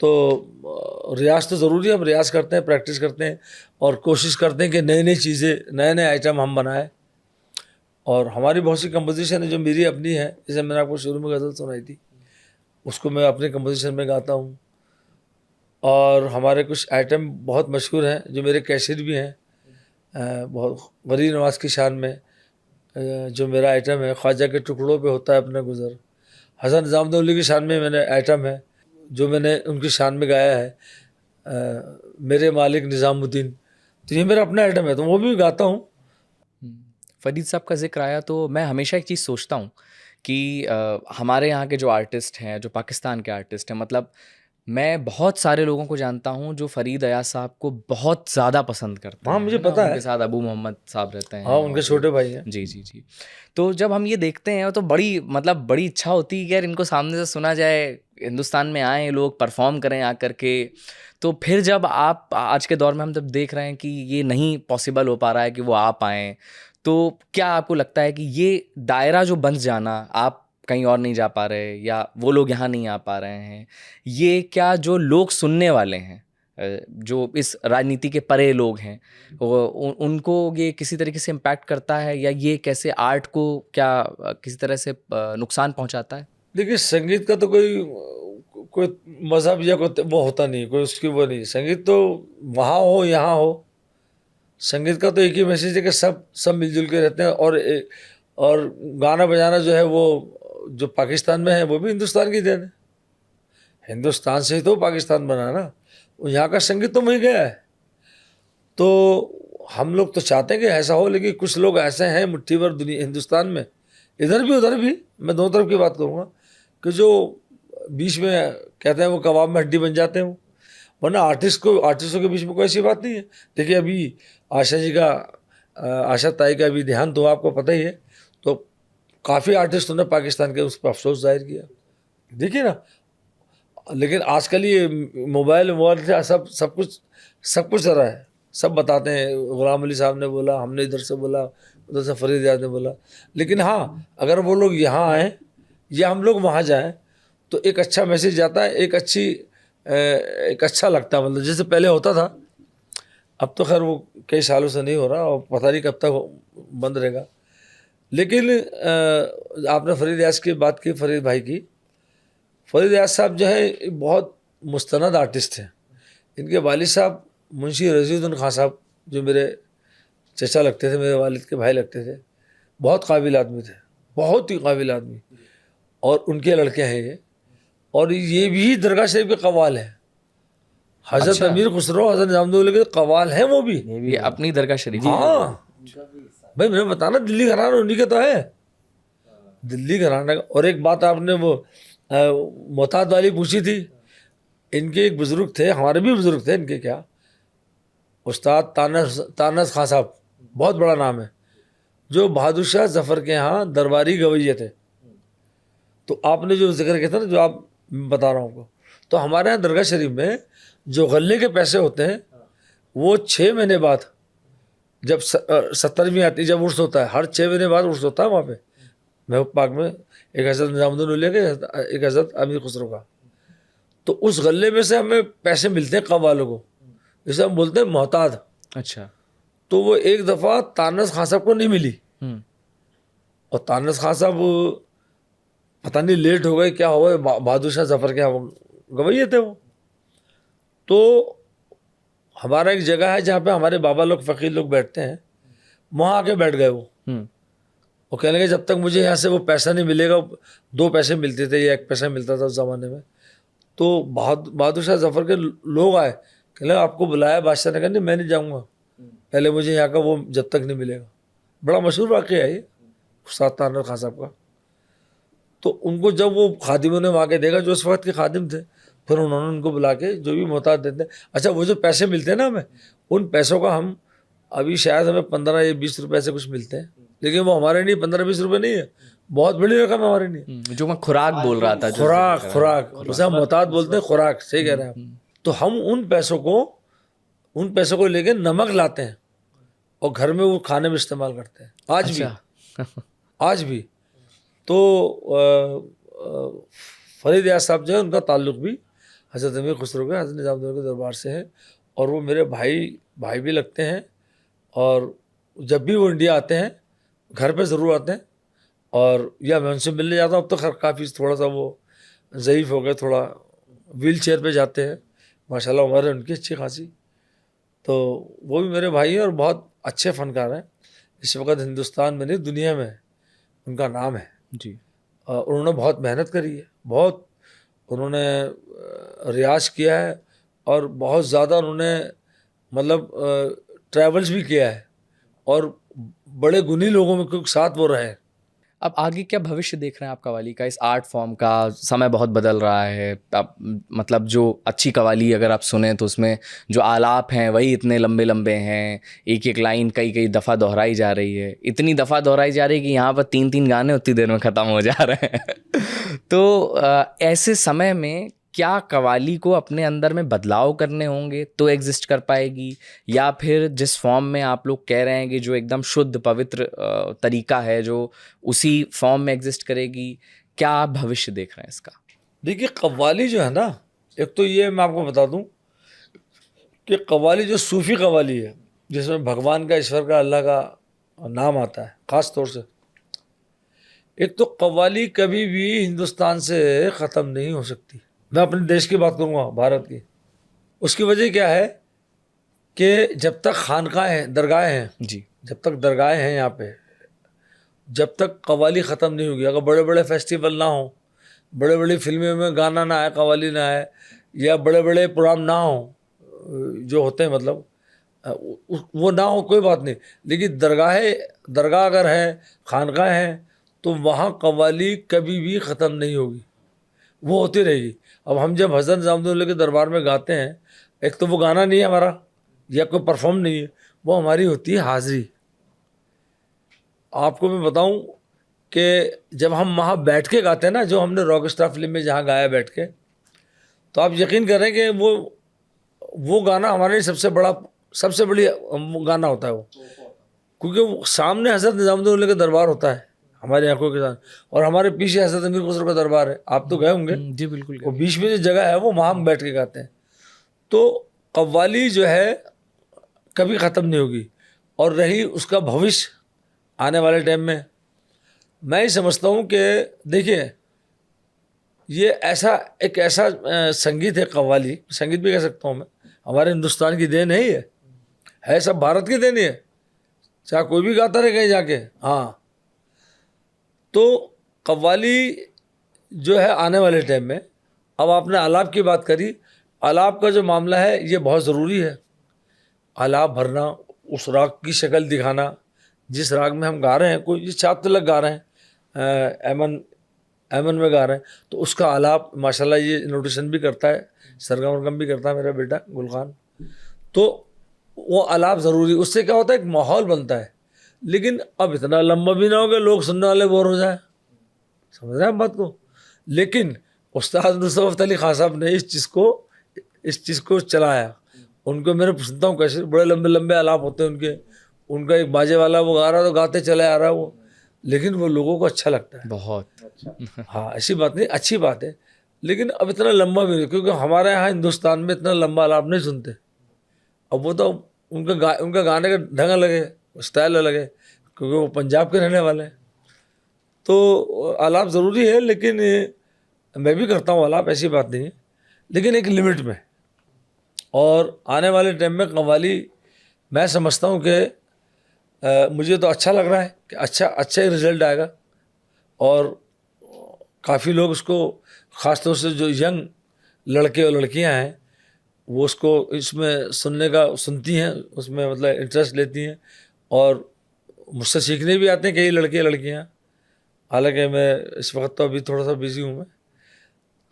तो रियाज तो ज़रूरी है। हम रियाज करते हैं, प्रैक्टिस करते हैं और कोशिश करते हैं कि नई नई चीज़ें, नए नए आइटम हम बनाएं। और हमारी बहुत सी कंपोजिशन है जो मेरी अपनी है, जैसे मैंने आपको शुरू में गज़ल सुनाई थी, उसको मैं अपने कंपोजिशन में गाता हूँ। और हमारे कुछ आइटम बहुत मशहूर हैं जो मेरे कैसेट भी हैं, बहुत गरीब नवाज़ की शान में जो मेरा आइटम है, ख्वाजा के टुकड़ों पे होता है अपना गुज़र। हसन निज़ामुद्दीन की शान में मैंने आइटम है जो मैंने उनकी शान में गाया है, मेरे मालिक निज़ामुद्दीन। तो ये मेरा अपना आइटम है, तो वो भी गाता हूँ। फरीद साहब का जिक्र आया तो मैं हमेशा एक चीज़ सोचता हूँ कि हमारे यहाँ के जो आर्टिस्ट हैं, जो पाकिस्तान के आर्टिस्ट हैं, मतलब मैं बहुत सारे लोगों को जानता हूँ जो फरीद अयाज साहब को बहुत ज़्यादा पसंद करते हाँ, हैं। मुझे है ना? पता है। उनके साथ अबू मोहम्मद साहब रहते हैं। हाँ, उनके छोटे भाई हैं। जी जी जी। तो जब हम ये देखते हैं तो बड़ी इच्छा होती है कि यार इनको सामने से सुना जाए, हिंदुस्तान में आए लोग, परफॉर्म करें आकर के। तो फिर जब आप आज के दौर में हम जब देख रहे हैं कि ये नहीं पॉसिबल हो पा रहा है कि वो आ पाएँ, तो क्या आपको लगता है कि ये दायरा जो बंध जाना, आप कहीं और नहीं जा पा रहे या वो लोग यहाँ नहीं आ पा रहे हैं, ये क्या जो लोग सुनने वाले हैं, जो इस राजनीति के परे लोग हैं, उनको ये किसी तरीके से इम्पैक्ट करता है, या ये कैसे आर्ट को क्या किसी तरह से नुकसान पहुंचाता है? देखिए, संगीत का तो कोई मज़हब या कोई वो होता नहीं, कोई उसकी वो नहीं। संगीत तो वहाँ हो यहाँ हो, संगीत का तो एक ही मैसेज है कि सब मिलजुल के रहते हैं। और गाना बजाना जो है वो जो पाकिस्तान में है वो भी हिंदुस्तान की देन है। हिंदुस्तान से ही तो पाकिस्तान बना ना, यहाँ का संगीत तो वहीं गया है। तो हम लोग तो चाहते हैं कि ऐसा हो, लेकिन कुछ लोग ऐसे हैं मुट्ठी भर दुनिया हिंदुस्तान में, इधर भी उधर भी, मैं दोनों तरफ की बात करूँगा, कि जो बीच में कहते हैं वो कबाब में हड्डी बन जाते हैं। वरना आर्टिस्टों के बीच में कोई ऐसी बात नहीं है। देखिए, अभी आशा ताई का भी देहांत हुआ, आपको पता ही है। तो काफ़ी आर्टिस्टों ने पाकिस्तान के उस पर अफसोस जाहिर किया। देखिए ना, लेकिन आजकल ये मोबाइल से सब कुछ चल रहा है, सब बताते हैं। गुलाम अली साहब ने बोला, हमने इधर से बोला, उधर से फरीद अयाज ने बोला। लेकिन हाँ, अगर वो लोग यहाँ आएँ या हम लोग वहाँ जाएँ तो एक अच्छा मैसेज जाता है, एक अच्छा लगता है। मतलब जैसे पहले होता था, अब तो खैर वो कई सालों से नहीं हो रहा और पता नहीं कब तक बंद रहेगा। लेकिन आपने फरीद अयाज की बात की, फरीद भाई की। फरीद अयाज साहब जो है बहुत मुस्तनद आर्टिस्ट हैं। इनके वालिद साहब मुंशी रज़ीउद्दीन खान साहब, जो मेरे चचा लगते थे, मेरे वालिद के भाई लगते थे, बहुत काबिल आदमी थे, बहुत ही काबिल आदमी। और उनके लड़के हैं ये, और ये भी दरगाह शरीफ के कव्वाल हैं। हज़रत अमीर खुसरो, हज़रत निज़ामुद्दीन के कव्वाल हैं वो भी। ये अपनी दरगाह शरीफ। हाँ भाई, मैंने बताना, दिल्ली घराना उन्हीं के तो है, दिल्ली घराना। और एक बात आपने वो मोहताज वाली पूछी थी, इनके एक बुज़ुर्ग थे, हमारे भी बुज़ुर्ग थे इनके, क्या उस्ताद तानस खान साहब, बहुत बड़ा नाम है, जो बहादुर शाह जफ़र के यहाँ दरबारी गवैये थे। तो आपने जो जिक्र किया था ना, जो आप बता रहा हूँ आपको, तो हमारे यहाँ दरगाह शरीफ में जो गले के पैसे होते हैं वो 6 महीने बाद, जब 70वीं आती है, जब उर्स होता है, हर 6 महीने बाद उर्स होता है वहाँ पे महबूब पाक में, एक हज़रत निज़ामुद्दीन औलिया के, एक हज़रत अमीर खुसरो का। तो उस गले में से हमें पैसे मिलते हैं कव्वालों को, जिसे हम बोलते हैं मोहताज। अच्छा। तो वो एक दफ़ा तानस खान साहब को नहीं मिली, और तानस खान साहब पता नहीं लेट हो गए क्या हो गए, बहादुर शाह जफ़र के यहाँ गवैये थे वो। तो हमारा एक जगह है जहाँ पे हमारे बाबा लोग, फ़कीर लोग बैठते हैं, वहाँ आके बैठ गए वो। वो कहने लगे जब तक मुझे यहाँ से वो पैसा नहीं मिलेगा, 2 पैसे मिलते थे या 1 पैसा मिलता था उस ज़माने में, तो बहादुर शाह जफ़र के लोग आए, कहने लगे आपको बुलाया बादशाह ने, कहा नहीं मैं नहीं जाऊँगा, पहले मुझे यहाँ का वो जब तक नहीं मिलेगा। बड़ा मशहूर वाक़या है ये उस्ताद तानर खान साहब का। तो उनको जब वो खादिमों ने वहाँ के देखा जो उस वक्त के खादिम थे, फिर उन्होंने उनको बुला के जो भी मोहताज देते हैं, अच्छा वो जो पैसे मिलते हैं ना हमें, उन पैसों का हम अभी शायद हमें 15 या 20 रुपये से कुछ मिलते हैं, लेकिन वो हमारे नहीं 15-20 रुपये नहीं है, बहुत बड़ी रकम है हमारे लिए। जो मैं खुराक बोल रहा था, खुराक उसे हम मोहताज बोलते हैं, खुराक, सही कह रहे हैं आप। तो हम उन पैसों को लेके नमक लाते हैं और घर में वो खाने में इस्तेमाल करते हैं आज भी। तो फरीद याद साहब जो है उनका ताल्लुक़ भी हज़रत अमीर खुसरो के, हज़रत निज़ामुद्दौला के दरबार से है, और वो मेरे भाई भी लगते हैं। और जब भी वो इंडिया आते हैं घर पे ज़रूर आते हैं, और या मैं उनसे मिलने जाता हूँ। अब तो खैर काफ़ी थोड़ा सा वो ज़ईफ़ हो गए, थोड़ा व्हील चेयर पर जाते हैं, माशाल्लाह उम्र है उनकी अच्छी खासी। तो वो भी मेरे भाई हैं और बहुत अच्छे फ़नकार हैं। इस वक्त हिंदुस्तान में नहीं दुनिया में उनका नाम है जी। उन्होंने बहुत मेहनत करी है, बहुत उन्होंने रियाज किया है, और बहुत ज़्यादा उन्होंने मतलब ट्रैवल्स भी किया है, और बड़े गुनी लोगों के साथ वो रहे। अब आगे क्या भविष्य देख रहे हैं आप कव्वाली का? इस आर्ट फॉर्म का समय बहुत बदल रहा है। अब मतलब जो अच्छी कव्वाली अगर आप सुने तो उसमें जो आलाप हैं वही इतने लंबे लंबे हैं, एक एक लाइन कई दफ़ा दोहराई जा रही है, इतनी दफ़ा दोहराई जा रही है कि यहाँ पर 3-3 गाने उतनी देर में ख़त्म हो जा रहे हैं। तो ऐसे समय में क्या कव्वाली को अपने अंदर में बदलाव करने होंगे तो एग्जिस्ट कर पाएगी, या फिर जिस फॉर्म में आप लोग कह रहे हैं कि जो एकदम शुद्ध पवित्र तरीका है जो उसी फॉर्म में एग्जिस्ट करेगी? क्या आप भविष्य देख रहे हैं इसका? देखिए कव्वाली जो है ना, एक तो ये मैं आपको बता दूं कि कव्वाली जो सूफ़ी कव्वाली है जिसमें भगवान का, ईश्वर का, अल्लाह का नाम आता है ख़ास तौर से, एक तो कव्वाली कभी भी हिंदुस्तान से ख़त्म नहीं हो सकती। मैं अपने देश की बात करूँगा, भारत की। उसकी वजह क्या है कि जब तक खानकाहें, दरगाहें हैं जी, जब तक दरगाहें हैं यहाँ पे, जब तक कव्वाली ख़त्म नहीं होगी। अगर बड़े बड़े फेस्टिवल ना हो, बड़े बड़ी फिल्मों में गाना ना आए, कव्वाली ना आए, या बड़े बड़े प्रोग्राम ना हो जो होते हैं, मतलब वो ना हो कोई बात नहीं, लेकिन दरगाह अगर है, खानकाह हैं, तो वहाँ कव्वाली कभी भी ख़त्म नहीं होगी, वो होती रहेगी। अब हम जब हज़रत निज़ामुद्दौला के दरबार में गाते हैं, एक तो वो गाना नहीं है हमारा या कोई परफॉर्म नहीं है, वो हमारी होती है हाज़िरी। आपको मैं बताऊं कि जब हम वहाँ बैठ के गाते हैं ना, जो हमने रॉकस्टार फिल्म में जहाँ गाया बैठ के, तो आप यकीन करें कि वो गाना हमारे लिए सबसे बड़ी गाना होता है वो, क्योंकि वो सामने हज़रत निज़ामुद्दौला का दरबार होता है हमारी आंखों के साथ, और हमारे पीछे हज़रत अमीर खुसरो का दरबार है। आप तो गए होंगे जी बिल्कुल। वो बीच में जो जगह है वो वहाँ हम बैठ के गाते हैं। तो कव्वाली जो है कभी ख़त्म नहीं होगी, और रही उसका भविष्य आने वाले टाइम में, मैं ही समझता हूँ कि देखिए ये एक ऐसा संगीत है, कव्वाली संगीत भी कह सकता हूँ मैं, हमारे हिंदुस्तान की देन है, ये है सब भारत की देन है, चाहे कोई भी गाता रहे कहीं जाके। हाँ, तो कव्वाली जो है आने वाले टाइम में, अब आपने आलाप की बात करी, आलाप का जो मामला है ये बहुत ज़रूरी है। आलाप भरना, उस राग की शक्ल दिखाना, जिस राग में हम गा रहे हैं, कोई जिस चाप तलक गा रहे हैं, ऐमन में गा रहे हैं, तो उसका आलाप माशाल्लाह ये नोटेशन भी करता है, सरगम वरगम भी करता है मेरा बेटा गुलखान। तो वो आलाप ज़रूरी, उससे क्या होता है एक माहौल बनता है। लेकिन अब इतना लंबा भी ना हो कि लोग सुनने वाले बोर हो जाए, समझ रहे हैं बात को। लेकिन उस्ताद नुसरत अली खान साहब ने इस चीज़ को चलाया। उनको मैंने सुनता हूँ कैसे बड़े लंबे लंबे आलाप होते हैं उनका एक बाजे वाला वो गा रहा है तो गाते चले आ रहा है वो, लेकिन वो लोगों को अच्छा लगता है बहुत। हाँ, ऐसी बात नहीं, अच्छी बात है, लेकिन अब इतना लंबा भी नहीं, क्योंकि हमारे यहाँ हिंदुस्तान में इतना लंबा आलाप नहीं सुनते। अब वो तो उनका गाने का ढंग अलग है, स्टाइल अलग है, क्योंकि वो पंजाब के रहने वाले हैं। तो आलाप ज़रूरी है, लेकिन मैं भी करता हूँ आलाप, ऐसी बात नहीं है, लेकिन एक लिमिट में। और आने वाले टाइम में कव्वाली मैं समझता हूँ कि मुझे तो अच्छा लग रहा है कि अच्छा ही रिजल्ट आएगा, और काफ़ी लोग उसको, ख़ासतौर से जो यंग लड़के और लड़कियां हैं, वो उसको इसमें सुनती हैं, उसमें मतलब इंटरेस्ट लेती हैं, और मुझसे सीखने भी आते हैं कई लड़के लड़कियां। हालांकि मैं इस वक्त तो अभी थोड़ा सा बिजी हूँ मैं,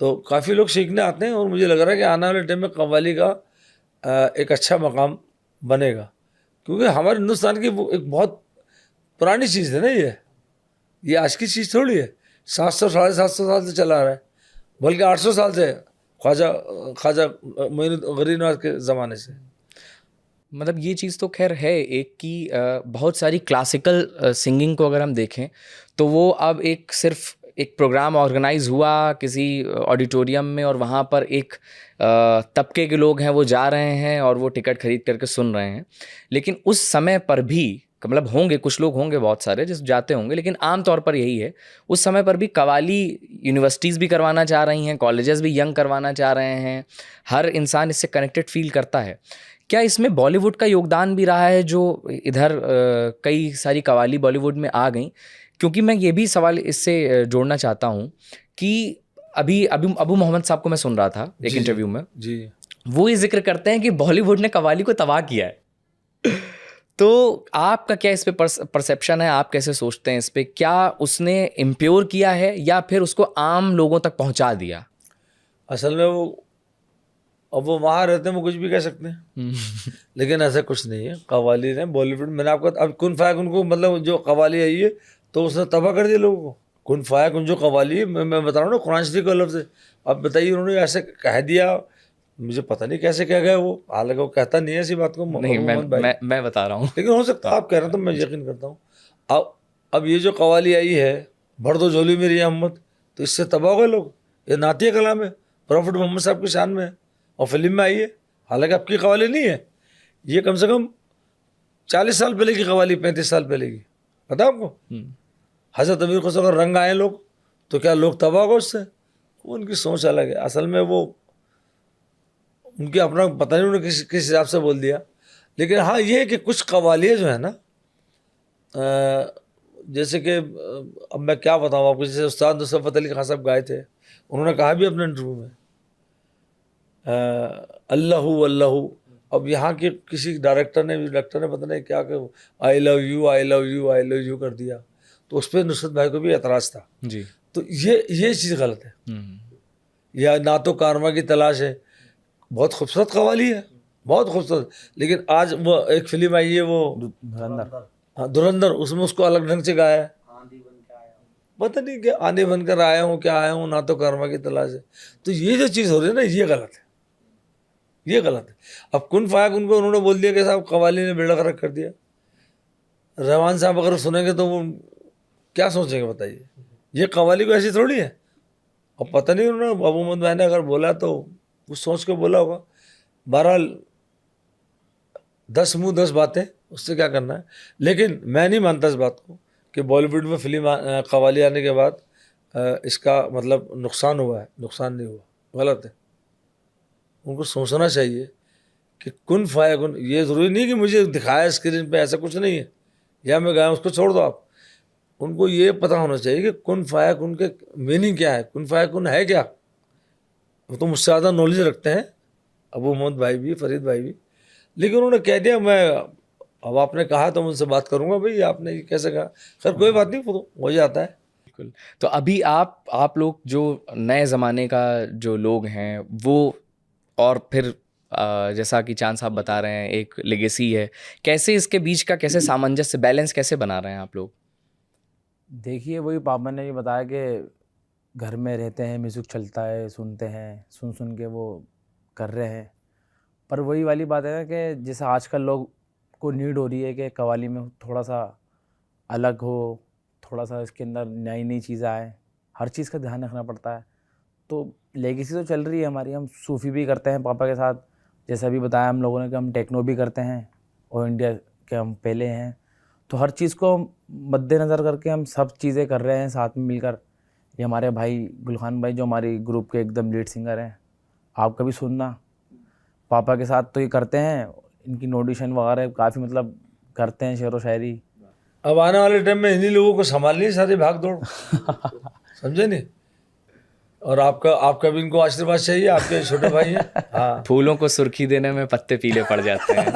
तो काफ़ी लोग सीखने आते हैं, और मुझे लग रहा है कि आने वाले टाइम में कव्वाली का एक अच्छा मकाम बनेगा, क्योंकि हमारे हिंदुस्तान की वो एक बहुत पुरानी चीज़ है ना, ये आज की चीज़ थोड़ी है। 700 750 साल से चला आ रहा है, बल्कि 800 साल से, ख्वाजा मोइनुद्दीन गरीब नवाज के ज़माने से। मतलब ये चीज़ तो खैर है एक कि बहुत सारी क्लासिकल सिंगिंग को अगर हम देखें तो वो अब एक सिर्फ एक प्रोग्राम ऑर्गेनाइज हुआ किसी ऑडिटोरियम में, और वहाँ पर एक तबके के लोग हैं वो जा रहे हैं और वो टिकट खरीद करके सुन रहे हैं। लेकिन उस समय पर भी मतलब होंगे कुछ लोग, होंगे बहुत सारे जिस जाते होंगे, लेकिन आम तौर पर यही है, उस समय पर भी कव्वाली यूनिवर्सिटीज़ भी करवाना चाह रही हैं, कॉलेजेस भी यंग करवाना चाह रहे हैं, हर इंसान इससे कनेक्टेड फील करता है। क्या इसमें बॉलीवुड का योगदान भी रहा है, जो इधर कई सारी कव्वाली बॉलीवुड में आ गई? क्योंकि मैं ये भी सवाल इससे जोड़ना चाहता हूँ कि अभी अभी अबू मोहम्मद साहब को मैं सुन रहा था एक इंटरव्यू में, जी, वो ये जिक्र करते हैं कि बॉलीवुड ने कव्वाली को तबाह किया है। तो आपका क्या इस पे परसेप्शन है, आप कैसे सोचते हैं इस पे? क्या उसने इम्प्योर किया है या फिर उसको आम लोगों तक पहुंचा दिया? असल में अब वो वहाँ रहते हैं, वो कुछ भी कह सकते हैं। लेकिन ऐसा कुछ नहीं है। कव्वाली ने बॉलीवुड, मैंने आपको अब कुन फायकुन को, मतलब जो कव्वाली आई है तो उसने तबाह कर दिया लोगों को। कुन फायकुन जो कव्वाली है, मैं बता रहा हूँ ना, कुरान शरीफ का लफ्ज़ है। अब बताइए, उन्होंने ऐसे कह दिया, मुझे पता नहीं कैसे कह गए वो, हालांकि वो कहता नहीं है ऐसी बात को। नहीं, मैं बता रहा हूँ। लेकिन हो सकता है आप कह रहे हैं तो मैं यकीन करता हूँ। अब ये जो कव्वाली आई है, भर दो झोली मेरी अहमद, तो इससे तबाह हो गए लोग। ये नातिया कलाम है, प्रॉफिट मोहम्मद साहब की शान में है, और फिल्म में आई है। हालांकि अब की कव्वाली नहीं है, ये कम से कम 40 साल पहले की कव्वाली, 35 साल पहले की, पता आपको। हज़रत अमीर खुसरो अगर रंग आए लोग, तो क्या लोग तबाह हो उससे? उनकी सोच अलग है। असल में वो उनके अपना पता नहीं उन्होंने किस हिसाब से बोल दिया। लेकिन हाँ, ये है कि कुछ कव्वालियाँ जो है ना, जैसे कि अब मैं क्या बताऊँ आपको, जैसे उस्ताद नुसरत फ़तेह अली खान साहब गाए थे, उन्होंने कहा भी अपने इंटरव्यू में अल्लाहू अल्लाहू। अब यहाँ के किसी डायरेक्टर ने पता नहीं क्या कि I love you I love you I love you कर दिया, तो उस पर नुसरत भाई को भी एतराज़ था जी। तो ये चीज़ गलत है। या ना तो कारमा की तलाश है, बहुत खूबसूरत कव्वाली है, बहुत खूबसूरत। लेकिन आज वो एक फिल्म आई है, वो धुरंधर, हाँ धुरंधर, उसमें उसको अलग ढंग से गाया है। पता नहीं क्या आंधी बनकर आया हूँ, क्या आया हूँ, ना तो कारमा की तलाश है। तो ये जो चीज़ हो रही है ना, ये गलत है, ये गलत है। अब कुन फायक उनको उन्होंने बोल दिया कि साहब कव्वाली ने बेड़ा गर्क कर दिया। रहमान साहब अगर सुनेंगे तो वो क्या सोचेंगे बताइए? ये कव्वाली को ऐसी थोड़ी है। अब पता नहीं उन्होंने अबू मोहम्मद भाई ने अगर बोला तो कुछ सोच के बोला होगा। बहरहाल 10 मुंह 10 बातें, उससे क्या करना है। लेकिन मैं नहीं मानता इस बात को कि बॉलीवुड में फिल्म कव्वाली आने के बाद इसका मतलब नुकसान हुआ है। नुकसान नहीं हुआ, गलत है। उनको सोचना चाहिए कि कुन फायकुन, ये ज़रूरी नहीं कि मुझे दिखाया स्क्रीन पे, ऐसा कुछ नहीं है, या मैं गाया उसको छोड़ दो आप। उनको ये पता होना चाहिए कि कुन फायकुन के मीनिंग क्या है, कुन फायकुन है क्या। वो तो मुझसे ज़्यादा नॉलेज रखते हैं, अबू मोहम्मद भाई भी, फरीद भाई भी। लेकिन उन्होंने कह दिया, मैं अब आपने कहा तो मैं उनसे बात करूंगा, भाई आपने ये कैसे कहा। खैर कोई बात नहीं, वो तो हो जाता है। बिल्कुल। तो अभी आप लोग जो नए ज़माने का जो लोग हैं वो, और फिर जैसा कि चांद साहब बता रहे हैं एक लेगेसी है, कैसे इसके बीच का कैसे सामंजस्य, बैलेंस कैसे बना रहे हैं आप लोग? देखिए वही पापा ने भी बताया कि घर में रहते हैं, म्यूज़िक चलता है, सुनते हैं, सुन सुन के वो कर रहे हैं। पर वही वाली बात है ना कि जैसे आजकल लोग को नीड हो रही है कि कव्वाली में थोड़ा सा अलग हो, थोड़ा सा इसके अंदर नई नई चीज़ें आए, हर चीज़ का ध्यान रखना पड़ता है। तो लेगेसी तो चल रही है हमारी, हम सूफ़ी भी करते हैं पापा के साथ, जैसा भी बताया हम लोगों ने कि हम टेक्नो भी करते हैं, और इंडिया के हम पहले हैं। तो हर चीज़ को मद्देनज़र करके हम सब चीज़ें कर रहे हैं साथ में मिलकर। ये हमारे भाई गुलखान भाई जो हमारी ग्रुप के एकदम लीड सिंगर हैं, आप कभी सुनना, पापा के साथ तो ये करते हैं। इनकी ऑडिशन वगैरह काफ़ी मतलब करते हैं शेरो शायरी। अब आने वाले टाइम में इन्हीं लोगों को संभालनी है सारी भाग दौड़, समझे नहीं। और आपका भी इनको आशीर्वाद चाहिए, आपके छोटे भाई हैं। हाँ, फूलों को सुर्खी देने में पत्ते पीले पड़ जाते हैं।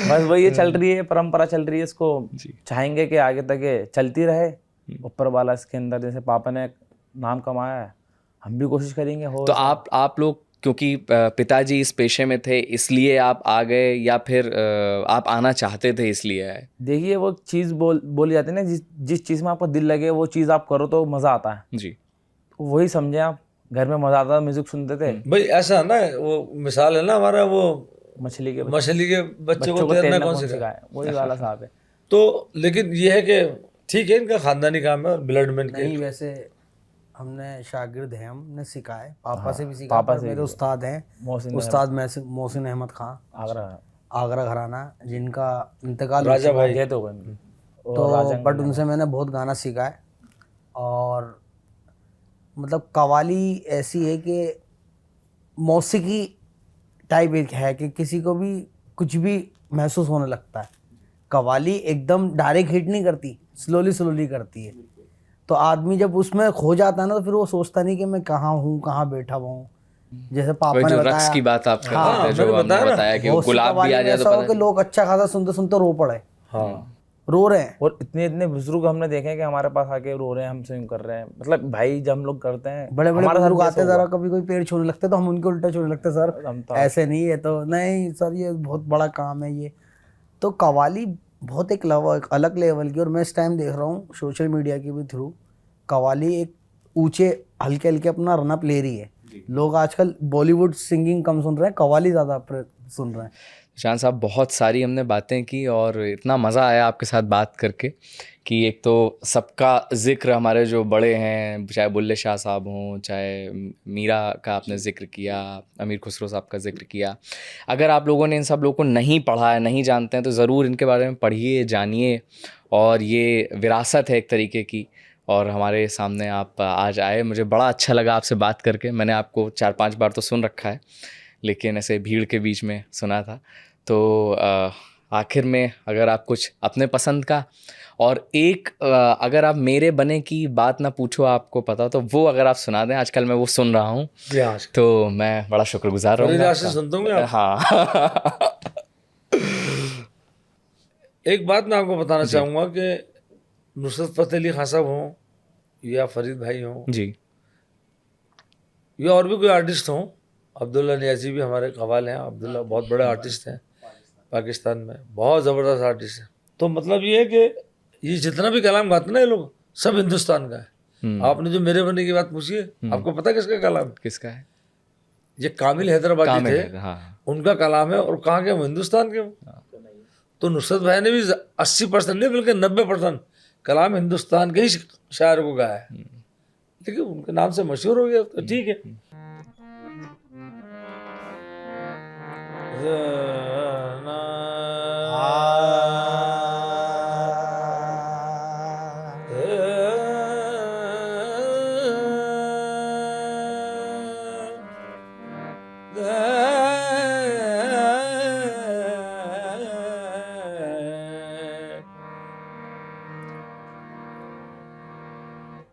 बस वही ये चल रही है, परंपरा चल रही है, इसको चाहेंगे कि आगे तक ये चलती रहे। ऊपर वाला इसके अंदर जैसे पापा ने नाम कमाया है, हम भी कोशिश करेंगे हो। तो आप लोग क्योंकि पिताजी इस पेशे में थे इसलिए आप आ गए, या फिर आप आना चाहते थे इसलिए आए? देखिए वो चीज़ बोली जाती है ना, जिस चीज़ में आपका दिल लगे वो चीज़ आप करो तो मज़ा आता है। जी। तो वही समझे आप, घर में मज़ा आता था, म्यूजिक सुनते थे। भाई ऐसा है ना, वो मिसाल है ना हमारा, वो मछली के बच्चे को बच्चों को तैरना तैरना कौन कौन सिखाए। सिखाए, वही वाला साहब है। तो लेकिन ये है कि ठीक है, इनका खानदानी काम है, ब्लड में नहीं, वैसे हमने शागिर्द हैं, हमने सीखा है, पापा से भी सीखा। पापा पर से मेरे भी। उस्ताद हैं, मोहसिन उस्ताद मोहसिन अहमद खान, आगरा घराना, जिनका इंतकाल हो राजा चुका है। भाई डेथ हो गई उनकी। तो बट उनसे मैंने बहुत गाना सीखा है। और मतलब कवाली ऐसी है कि मौसीकी टाइप एक है कि किसी को भी कुछ भी महसूस होने लगता है। कवाली एकदम डायरेक्ट हिट नहीं करती, स्लोली करती है। तो आदमी जब उसमें खो जाता है ना, तो फिर वो सोचता नहीं कि मैं कहाँ हूँ, कहाँ बैठा हुआ हूँ। जैसे पापा वही ने जो बताया, रक्स की बात आप कर रहे थे, जो मैंने हमने बताया ना, बताया कि बहुत सी गुलाब भी कवाली आ में जाए ऐसा तो हो पता कि लोग अच्छा खासा सुनते सुनते रो पड़े, हाँ, रो रहे हैं। और इतने बुजुर्ग हमने देखे हैं कि हमारे पास आके रो रहे हैं, हम स्विम कर रहे हैं। मतलब भाई जब हम लोग करते हैं, बड़े बड़े हमारे साथ बुजुर्ग भी आते, ऐसा जरा हुआ। कभी कोई पेड़ छूने लगते तो हम उनके उल्टा छूने लगते, सर हम तो ऐसे नहीं है, तो नहीं सर ये बहुत बड़ा काम है ये। तो कवाली बहुत एक अलग लेवल की। और मैं इस टाइम देख रहा हूँ सोशल मीडिया के भी थ्रू, कवाली एक ऊंचे हल्के हल्के अपना रनअप ले रही है। लोग आजकल बॉलीवुड सिंगिंग कम सुन रहे हैं, कवाली ज़्यादा सुन रहे हैं। शान साहब, बहुत सारी हमने बातें की और इतना मज़ा आया आपके साथ बात करके कि एक तो सबका ज़िक्र, हमारे जो बड़े हैं, चाहे बुल्ले शाह साहब हों, चाहे मीरा का आपने ज़िक्र किया, अमीर खुसरो साहब का ज़िक्र किया। अगर आप लोगों ने इन सब लोगों को नहीं पढ़ा है, नहीं जानते हैं, तो ज़रूर इनके बारे में पढ़िए, जानिए। और ये विरासत है एक तरीके की। और हमारे सामने आप आज आए, मुझे बड़ा अच्छा लगा आपसे बात करके। मैंने आपको 4-5 बार तो सुन रखा है, लेकिन ऐसे भीड़ के बीच में सुना था। तो आखिर में अगर आप कुछ अपने पसंद का, और एक अगर आप मेरे बने की बात ना पूछो आपको पता, तो वो अगर आप सुना दें, आजकल मैं वो सुन रहा हूँ, तो मैं बड़ा शुक्रगुजार रहूँगा। सुनते होंगे आप? हाँ। एक बात मैं आपको बताना चाहूँगा कि नुसरत फ़तेह अली खान साहब हों या फरीद भाई हों जी, या और भी कोई आर्टिस्ट हों, अब्दुल्ला नियाज़ी भी हमारे कवाल हैं। अब्दुल्ला बहुत बड़े आर्टिस्ट हैं पाकिस्तान में, बहुत ज़बरदस्त आर्टिस्ट हैं। तो मतलब ये है कि ये जितना भी कलाम गाते ना ये लोग, सब हिंदुस्तान का है। आपने जो मेरे बने की बात पूछी है, आपको पता है किसका कलाम है? किसका है? ये कामिल हैदराबादी कामिल थे, है, हाँ। उनका कलाम है। और कहाँ के? वो हिंदुस्तान के। तो नुसरत भाई ने भी 80% नहीं बल्कि 90% कलाम हिंदुस्तान के ही शायर को गाया है। लेकिन उनके नाम से मशहूर हो गया, तो ठीक है।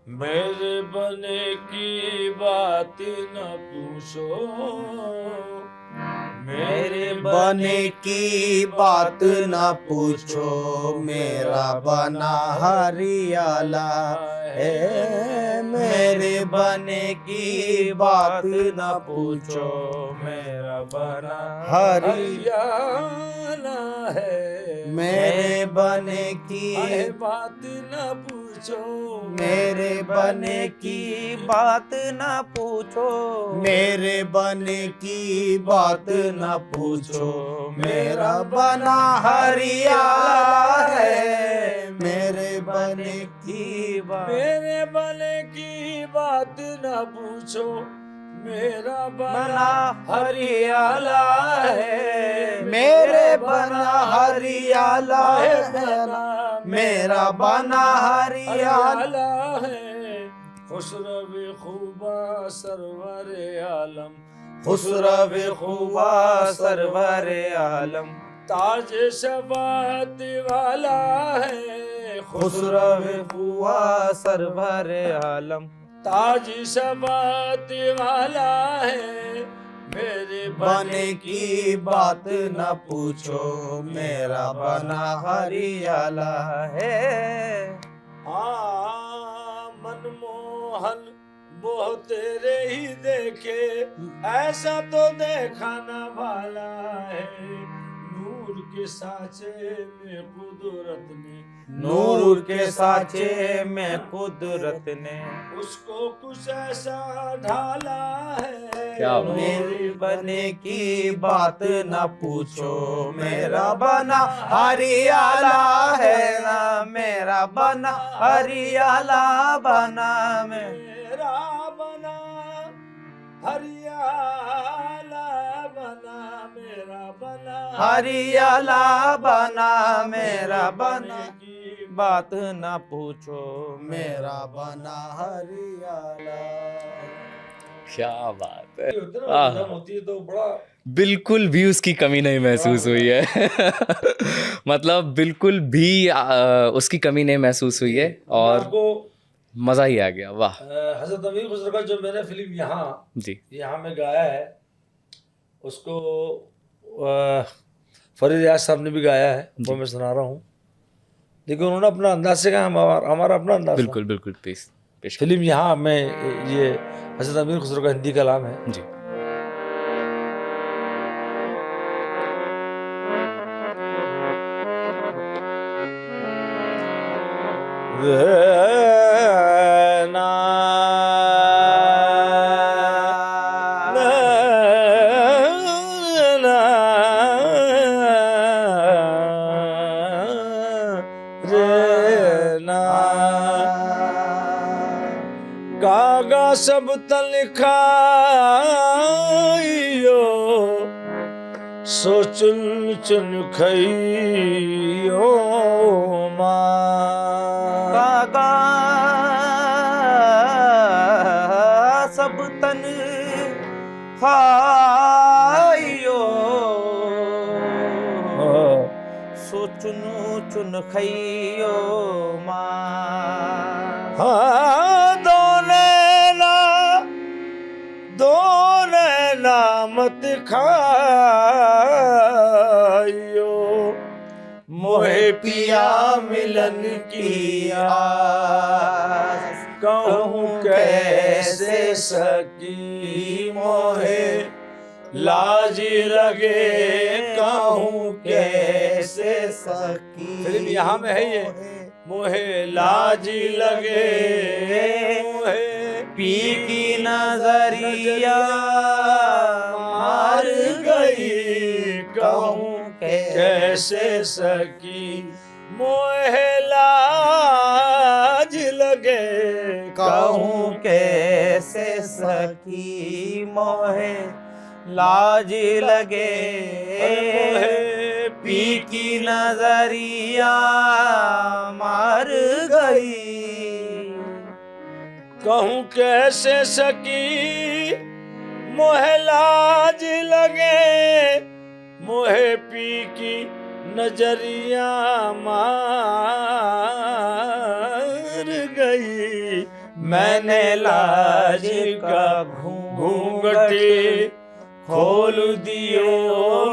मेरे बने की बात न पूछो, मेरे बने की बात ना पूछो, मेरा बना हरियाला है। मेरे बने की बात ना पूछो, मेरा बना हरियाणा है। मेरे बने की बात न पूछो, मेरे बने की बात ना पूछो, मेरे बने की बात ना पूछो, मेरा बना हरियाला है। मेरे बने की बात, मेरे बने की बात न पूछो, मेरा बना हरियाला है। मेरे बना हरियाला है, मेरा बना हरियाला है। खुसरव खूबा सरवर आलम, खुसरव खूबा सरवर आलम, ताज शफात वाला है खुसरव हुआ सरवर आलम, ताज शफात वाला है मेरे बने की बात न पूछो, मेरा बना हरियाला है। मनमोहन वो तेरे ही देखे, ऐसा तो देखा न भाला है। नूर के साँचे में कुदरत ने, नूर के साँचे में कुदरत ने उसको कुछ ऐसा ढाला है। क्या बात। मेरी बने की बात न पूछो, मेरा बना हरियाला है ना, मेरा बना हरियाला बना मेरा बना हरियाला बना, मेरा बना हरियाला बना, मेरा बना की बात न पूछो, मेरा बना हरियाला। क्या बात है। होती है तो बड़ा बिल्कुल भी उसकी कमी नहीं महसूस हुई है। मतलब बिल्कुल भी उसकी कमी नहीं महसूस हुई है और आपको मज़ा ही आ गया। वाह हजरत अमीर खुसरो का जो मैंने फिल्म जी। यहाँ में गाया है, उसको फरीद रियाज साहब ने भी गाया है, वो मैं सुना रहा हूँ। देखिए उन्होंने अपना अंदाज से कहा, हमारा अपना अंदाज था। बिल्कुल बिल्कुल प्लीज पेश फिल्म यहाँ में ये हजरत अमीर खुसरो का हिंदी कलाम है। जी। कागा सब तलिखाइयो सो चुन चुन खइयो कागा सब तन खाइयो सो चुन चुन खइयो माँ। दो नैना मत खाइयो मोहे पिया मिलन की आस। कहूँ कैसे सकी मोहे लाज लगे, कहूँ कैसे सकी। फिल्म यहाँ में है ये, मोहे लाज लगे मोहे पी की नजरिया मार गई, कहूँ कैसे सकी मोहे लाज लगे, कहूँ कैसे सकी मोहे लाज लगे। पी की नजरिया मार गई, कहूँ कैसे सकी मोहे लाज लगे मोहे पी की नजरिया मार गई। मैंने लाज का घूंघटी खोल दियो,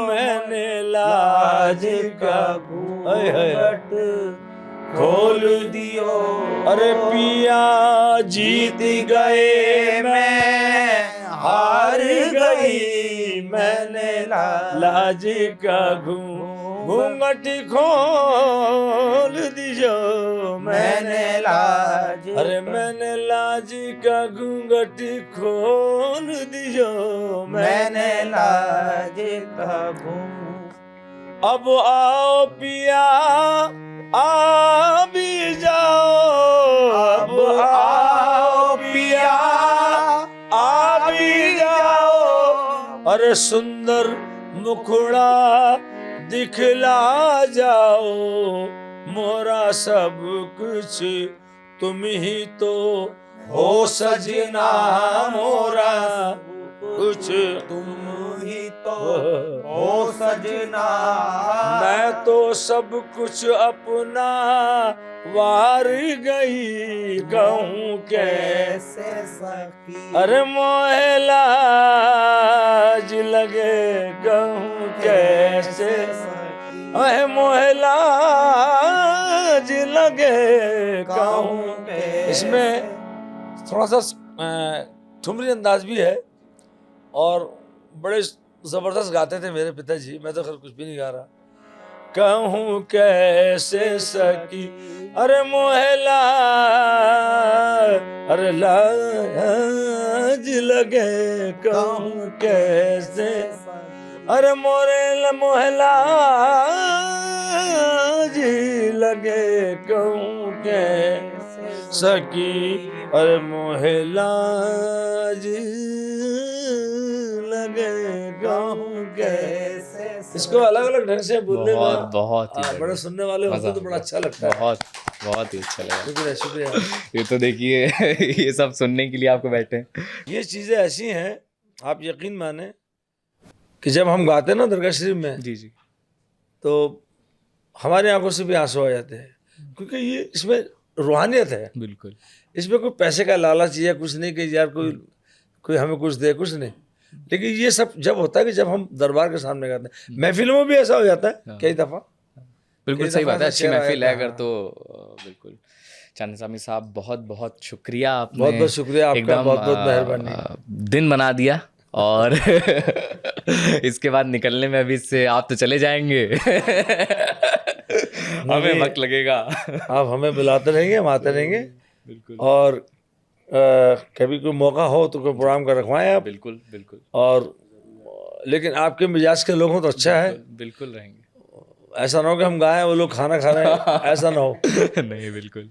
मैंने लाज का घूंघट खोल दियो। अरे पिया जीत गए मैं हार गई, मैंने लाज का घूंघट खोल दियो, मैंने लाज अरे मैंने लाज का घूंघट खोल दियो, मैंने लाज का अब आओ पिया आ भी जाओ, अब आओ पिया आ भी जाओ। अरे सुंदर मुखड़ा दिखला जाओ, मोरा सब कुछ तुम ही तो हो सजना, मोरा कुछ तुम ही तो हो सजना। मैं तो सब कुछ अपना वार गई कहूँ कैसे सखी। अरे मोहे लाज लगे कहूँ कैसे अरे मोहे लाज लगे कहूँ। इसमें थोड़ा सा ठुमरी अंदाज भी है और बड़े जबरदस्त गाते थे मेरे पिताजी। मैं तो खैर कुछ भी नहीं गा रहा। कहूँ कैसे सकी अरे मोहला अरे लाज लगे कहूँ कैसे अरे मोरे मोहला जी लगे कहूँ कैसे सकी अरे मोहला जी लगे कहूँ कैसे। इसको अलग अलग ढंग से बोलने में बहुत ही बड़े सुनने वाले होते तो बड़ा अच्छा लगता है। बहुत ही अच्छा लगा। शुक्रिया शुक्रिया। ये तो देखिए ये सब सुनने के लिए आपको बैठे हैं। ये चीज़ें ऐसी हैं, आप यकीन माने कि जब हम गाते हैं ना दरगाह शरीफ में, जी जी, तो हमारी आंखों से भी आंसू आ जाते हैं, क्योंकि ये इसमें रूहानियत है। बिल्कुल। इसमें कोई पैसे का लालच या कुछ नहीं कि यार कोई हमें कुछ दे, कुछ नहीं। लेकिन ये सब जब होता है कि जब हम दरबार के सामने गाते हैं, महफिलों में भी ऐसा हो जाता है कई दफ़ा। बिल्कुल सही बात है, अच्छी महफिल है अगर तो बिल्कुल। चांदनी सामी साहब बहुत बहुत शुक्रिया, आपने बहुत बहुत शुक्रिया आपका, बहुत बहुत मेहरबानी। दिन बना दिया और इसके बाद निकलने में अभी से आप तो चले जाएंगे हमें वक्त लगेगा। आप हमें बुलाते रहेंगे, हम आते रहेंगे। बिल्कुल। और कभी कोई मौका हो तो कोई प्रोग्राम कर रखवाएं आप। बिल्कुल बिल्कुल। और लेकिन आपके मिजाज के लोग हों तो अच्छा है। बिल्कुल रहेंगे। ऐसा ना हो कि हम गाएं वो लोग खाना खा रहे हैं, ऐसा ना हो। नहीं बिल्कुल।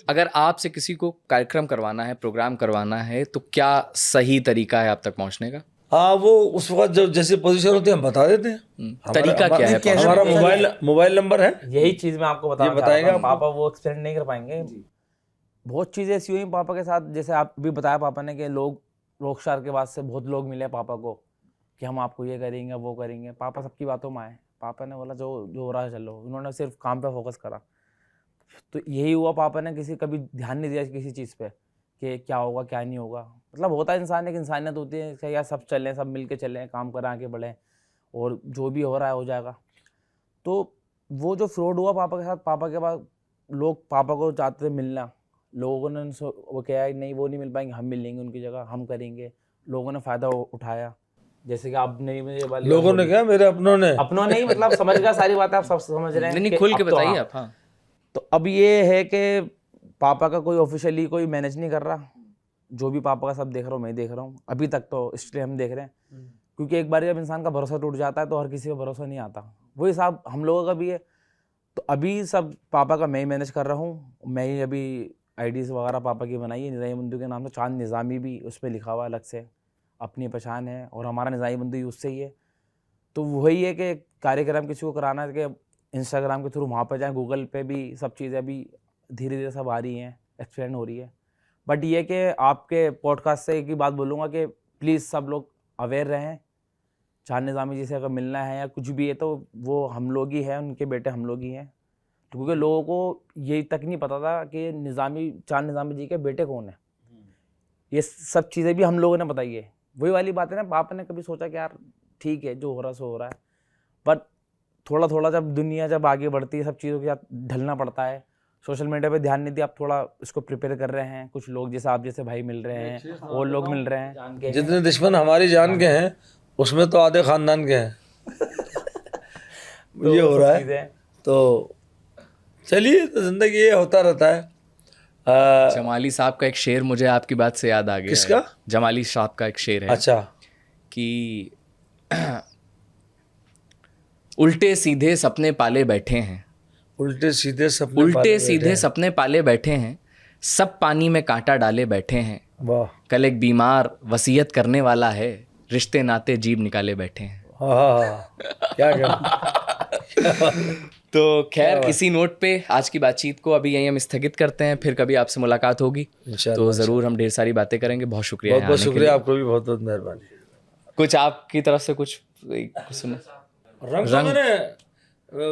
अगर आपसे किसी को कार्यक्रम करवाना है, प्रोग्राम करवाना है, तो क्या सही तरीका है आप तक पहुंचने का? हाँ, वो उस वक्त जब जैसे पोजीशन होती है हम बता देते हैं। तरीका क्या है? हमारा मोबाइल नंबर है। यही चीज मैं आपको बताना बताएगा चाहता हूं। पापा वो एक्सप्लेन नहीं कर पाएंगे। बहुत चीजें ऐसी हुई पापा के साथ, जैसे आप भी बताया पापा ने कि लोग रॉकस्टार के बाद से बहुत लोग मिले पापा को कि हम आपको ये करेंगे वो करेंगे। पापा सबकी बातों में आए। पापा ने बोला जो हो रहा है चलो। उन्होंने सिर्फ काम पे फोकस करा। तो यही हुआ, पापा ने कभी ध्यान नहीं दिया किसी चीज़ पे कि क्या होगा क्या नहीं होगा। मतलब होता है इंसान, एक इंसानियत होती है कि यार सब चलें, सब मिल के चलें, काम करें, आगे बढ़ें और जो भी हो रहा है हो जाएगा। तो वो जो फ्रॉड हुआ पापा के साथ, पापा के बाद लोग पापा को चाहते थे मिलना, लोगों ने वो कहा नहीं वो नहीं मिल पाएंगे, हम मिल लेंगे उनकी जगह, हम करेंगे। लोगों ने फ़ायदा उठाया, जैसे कि आप नहीं मुझे लोगों ने क्या, मेरे अपनों ने ही मतलब समझ गया सारी बातें, आप सब समझ रहे हैं। नहीं खुल के बताइए आप। हाँ, तो अब ये है कि पापा का कोई ऑफिशियली कोई मैनेज नहीं कर रहा। जो भी पापा का सब देख रहा हूँ, मैं देख रहा हूँ अभी तक, तो इसलिए हम देख रहे हैं। क्योंकि एक बार जब इंसान का भरोसा टूट जाता है तो हर किसी का भरोसा नहीं आता। वही हिसाब हम लोगों का भी है। तो अभी सब पापा का मैं ही मैनेज कर रहा हूँ। मैं ही अभी आईडीज़ वगैरह पापा की बनाई है निज़ामी बंधु के नाम से। चांद निज़ामी भी उस पर लिखा हुआ अलग से, अपनी पहचान है। और हमारा निज़ामी बंधु उससे ही है। तो वही है कि कार्यक्रम किसी को कराना है कि इंस्टाग्राम के थ्रू वहाँ पर जाएँ। गूगल पे भी सब चीज़ें अभी धीरे धीरे सब आ रही हैं, एक्सप्लेन हो रही है। बट ये कि आपके पॉडकास्ट से एक ही बात बोलूँगा कि प्लीज़ सब लोग अवेयर रहें। चांद निज़ामी जी से अगर मिलना है या कुछ भी है तो वो हम लोग ही हैं, उनके बेटे हम लोग ही हैं। क्योंकि लोगों को ये तक नहीं पता था कि चांद निज़ामी जी के बेटे कौन है। ये सब चीज़ें भी हम लोगों ने बताई है। वही वाली बात है ना, पापा ने कभी सोचा कि यार ठीक है जो हो रहा सो हो रहा है। पर थोड़ा थोड़ा जब दुनिया जब आगे बढ़ती है, सब चीज़ों के साथ ढलना पड़ता है। सोशल मीडिया पे ध्यान नहीं दिया, आप थोड़ा इसको प्रिपेयर कर रहे हैं। कुछ लोग जैसे आप जैसे भाई मिल रहे हैं और लोग मिल रहे हैं। जितने दुश्मन हमारी जान के हैं उसमें तो आधे खानदान के हैं। ये हो रहा है। तो चलिए, तो जिंदगी ये होता रहता है। जमाली साहब का एक शेर मुझे आपकी बात से याद आ गया। किसका? जमाली साहब का एक शेर है। अच्छा। कि उल्टे सीधे सपने पाले बैठे हैं, उल्टे सीधे सपने पाले बैठे हैं, सब पानी में कांटा डाले बैठे हैं। वाह। कल एक बीमार वसीयत करने वाला है, रिश्ते नाते जीभ निकाले बैठे हैं। क्या तो खैर इसी नोट पे आज की बातचीत को अभी यहीं हम स्थगित करते हैं। फिर कभी आपसे मुलाकात होगी तो ज़रूर हम ढेर सारी बातें करेंगे। बहुत शुक्रिया। बहुत शुक्रिया, आपको भी बहुत बहुत मेहरबानी। कुछ आपकी तरफ से कुछ सुने? रंग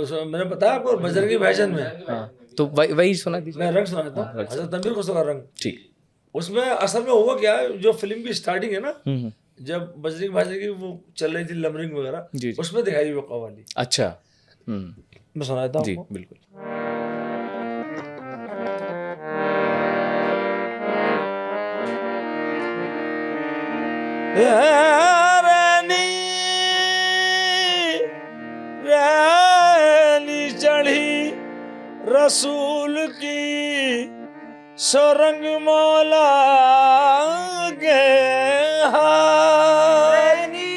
तो मैंने बताया आपको बजरंगी भाईजान में। हाँ, तो वही सुना दीजिए। मैं रंग सुना देता हूँ, हजरत अमीर खुसरो का रंग। ठीक। उसमें असल में हुआ क्या है, जो फिल्म की स्टार्टिंग है ना, जब बजरंगी भाईजान की वो चल रही थी लमरिंग वगैरह, जी। उसमें दिखाई वो कव्वाली। अच्छा। मैं सुना देता हूँ जी आपको। बिल्कुल। रैनी रैनी चढ़ी रसूल की सुरंग मौला के रैनी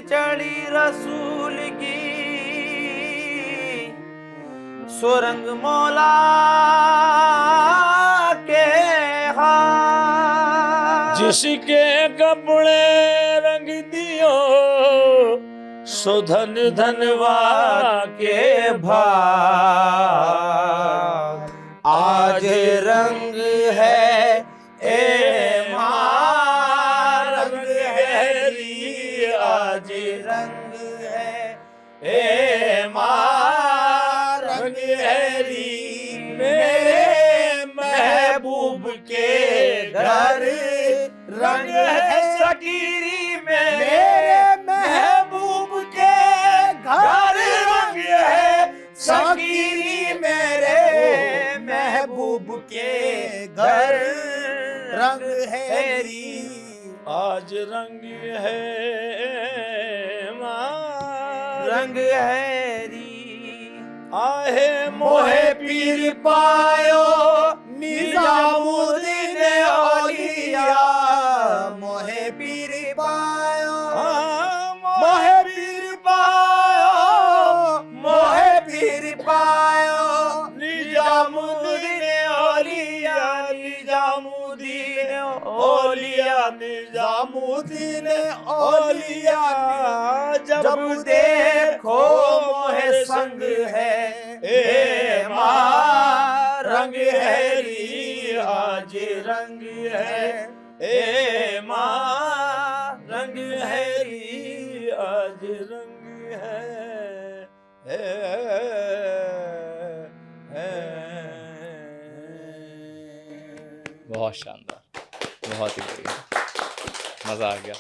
चढ़ी रसूल की सुरंग मौला के जिसके कपड़े रंग दियो सुधन धनवा के भाग, आज रंग है ए माँ रंग है री, आज रंग है ए माँ रंग है री, मेरे महबूब के घर रंग है सकीरी में, मेरे महबूब के घर रंग है सकीरी, मेरे महबूब के घर रंग है री, आज रंग है माँ रंग है री, आहे मोहे पीर पायो निजामुद्दीन औलिया, मोहे पीर पायो मोहे पीर पायो, मोहे पीर पायो निजामुद्दीन औलिया, निजामुद्दीन औलिया, निजामुद्दीन औलिया, जब देखो मोहे संग है ए माँ रंग है री, आज रंग है ए माँ रंग है री, आज रंग है। बहुत शानदार, बहुत ही बढ़िया, मजा आ गया।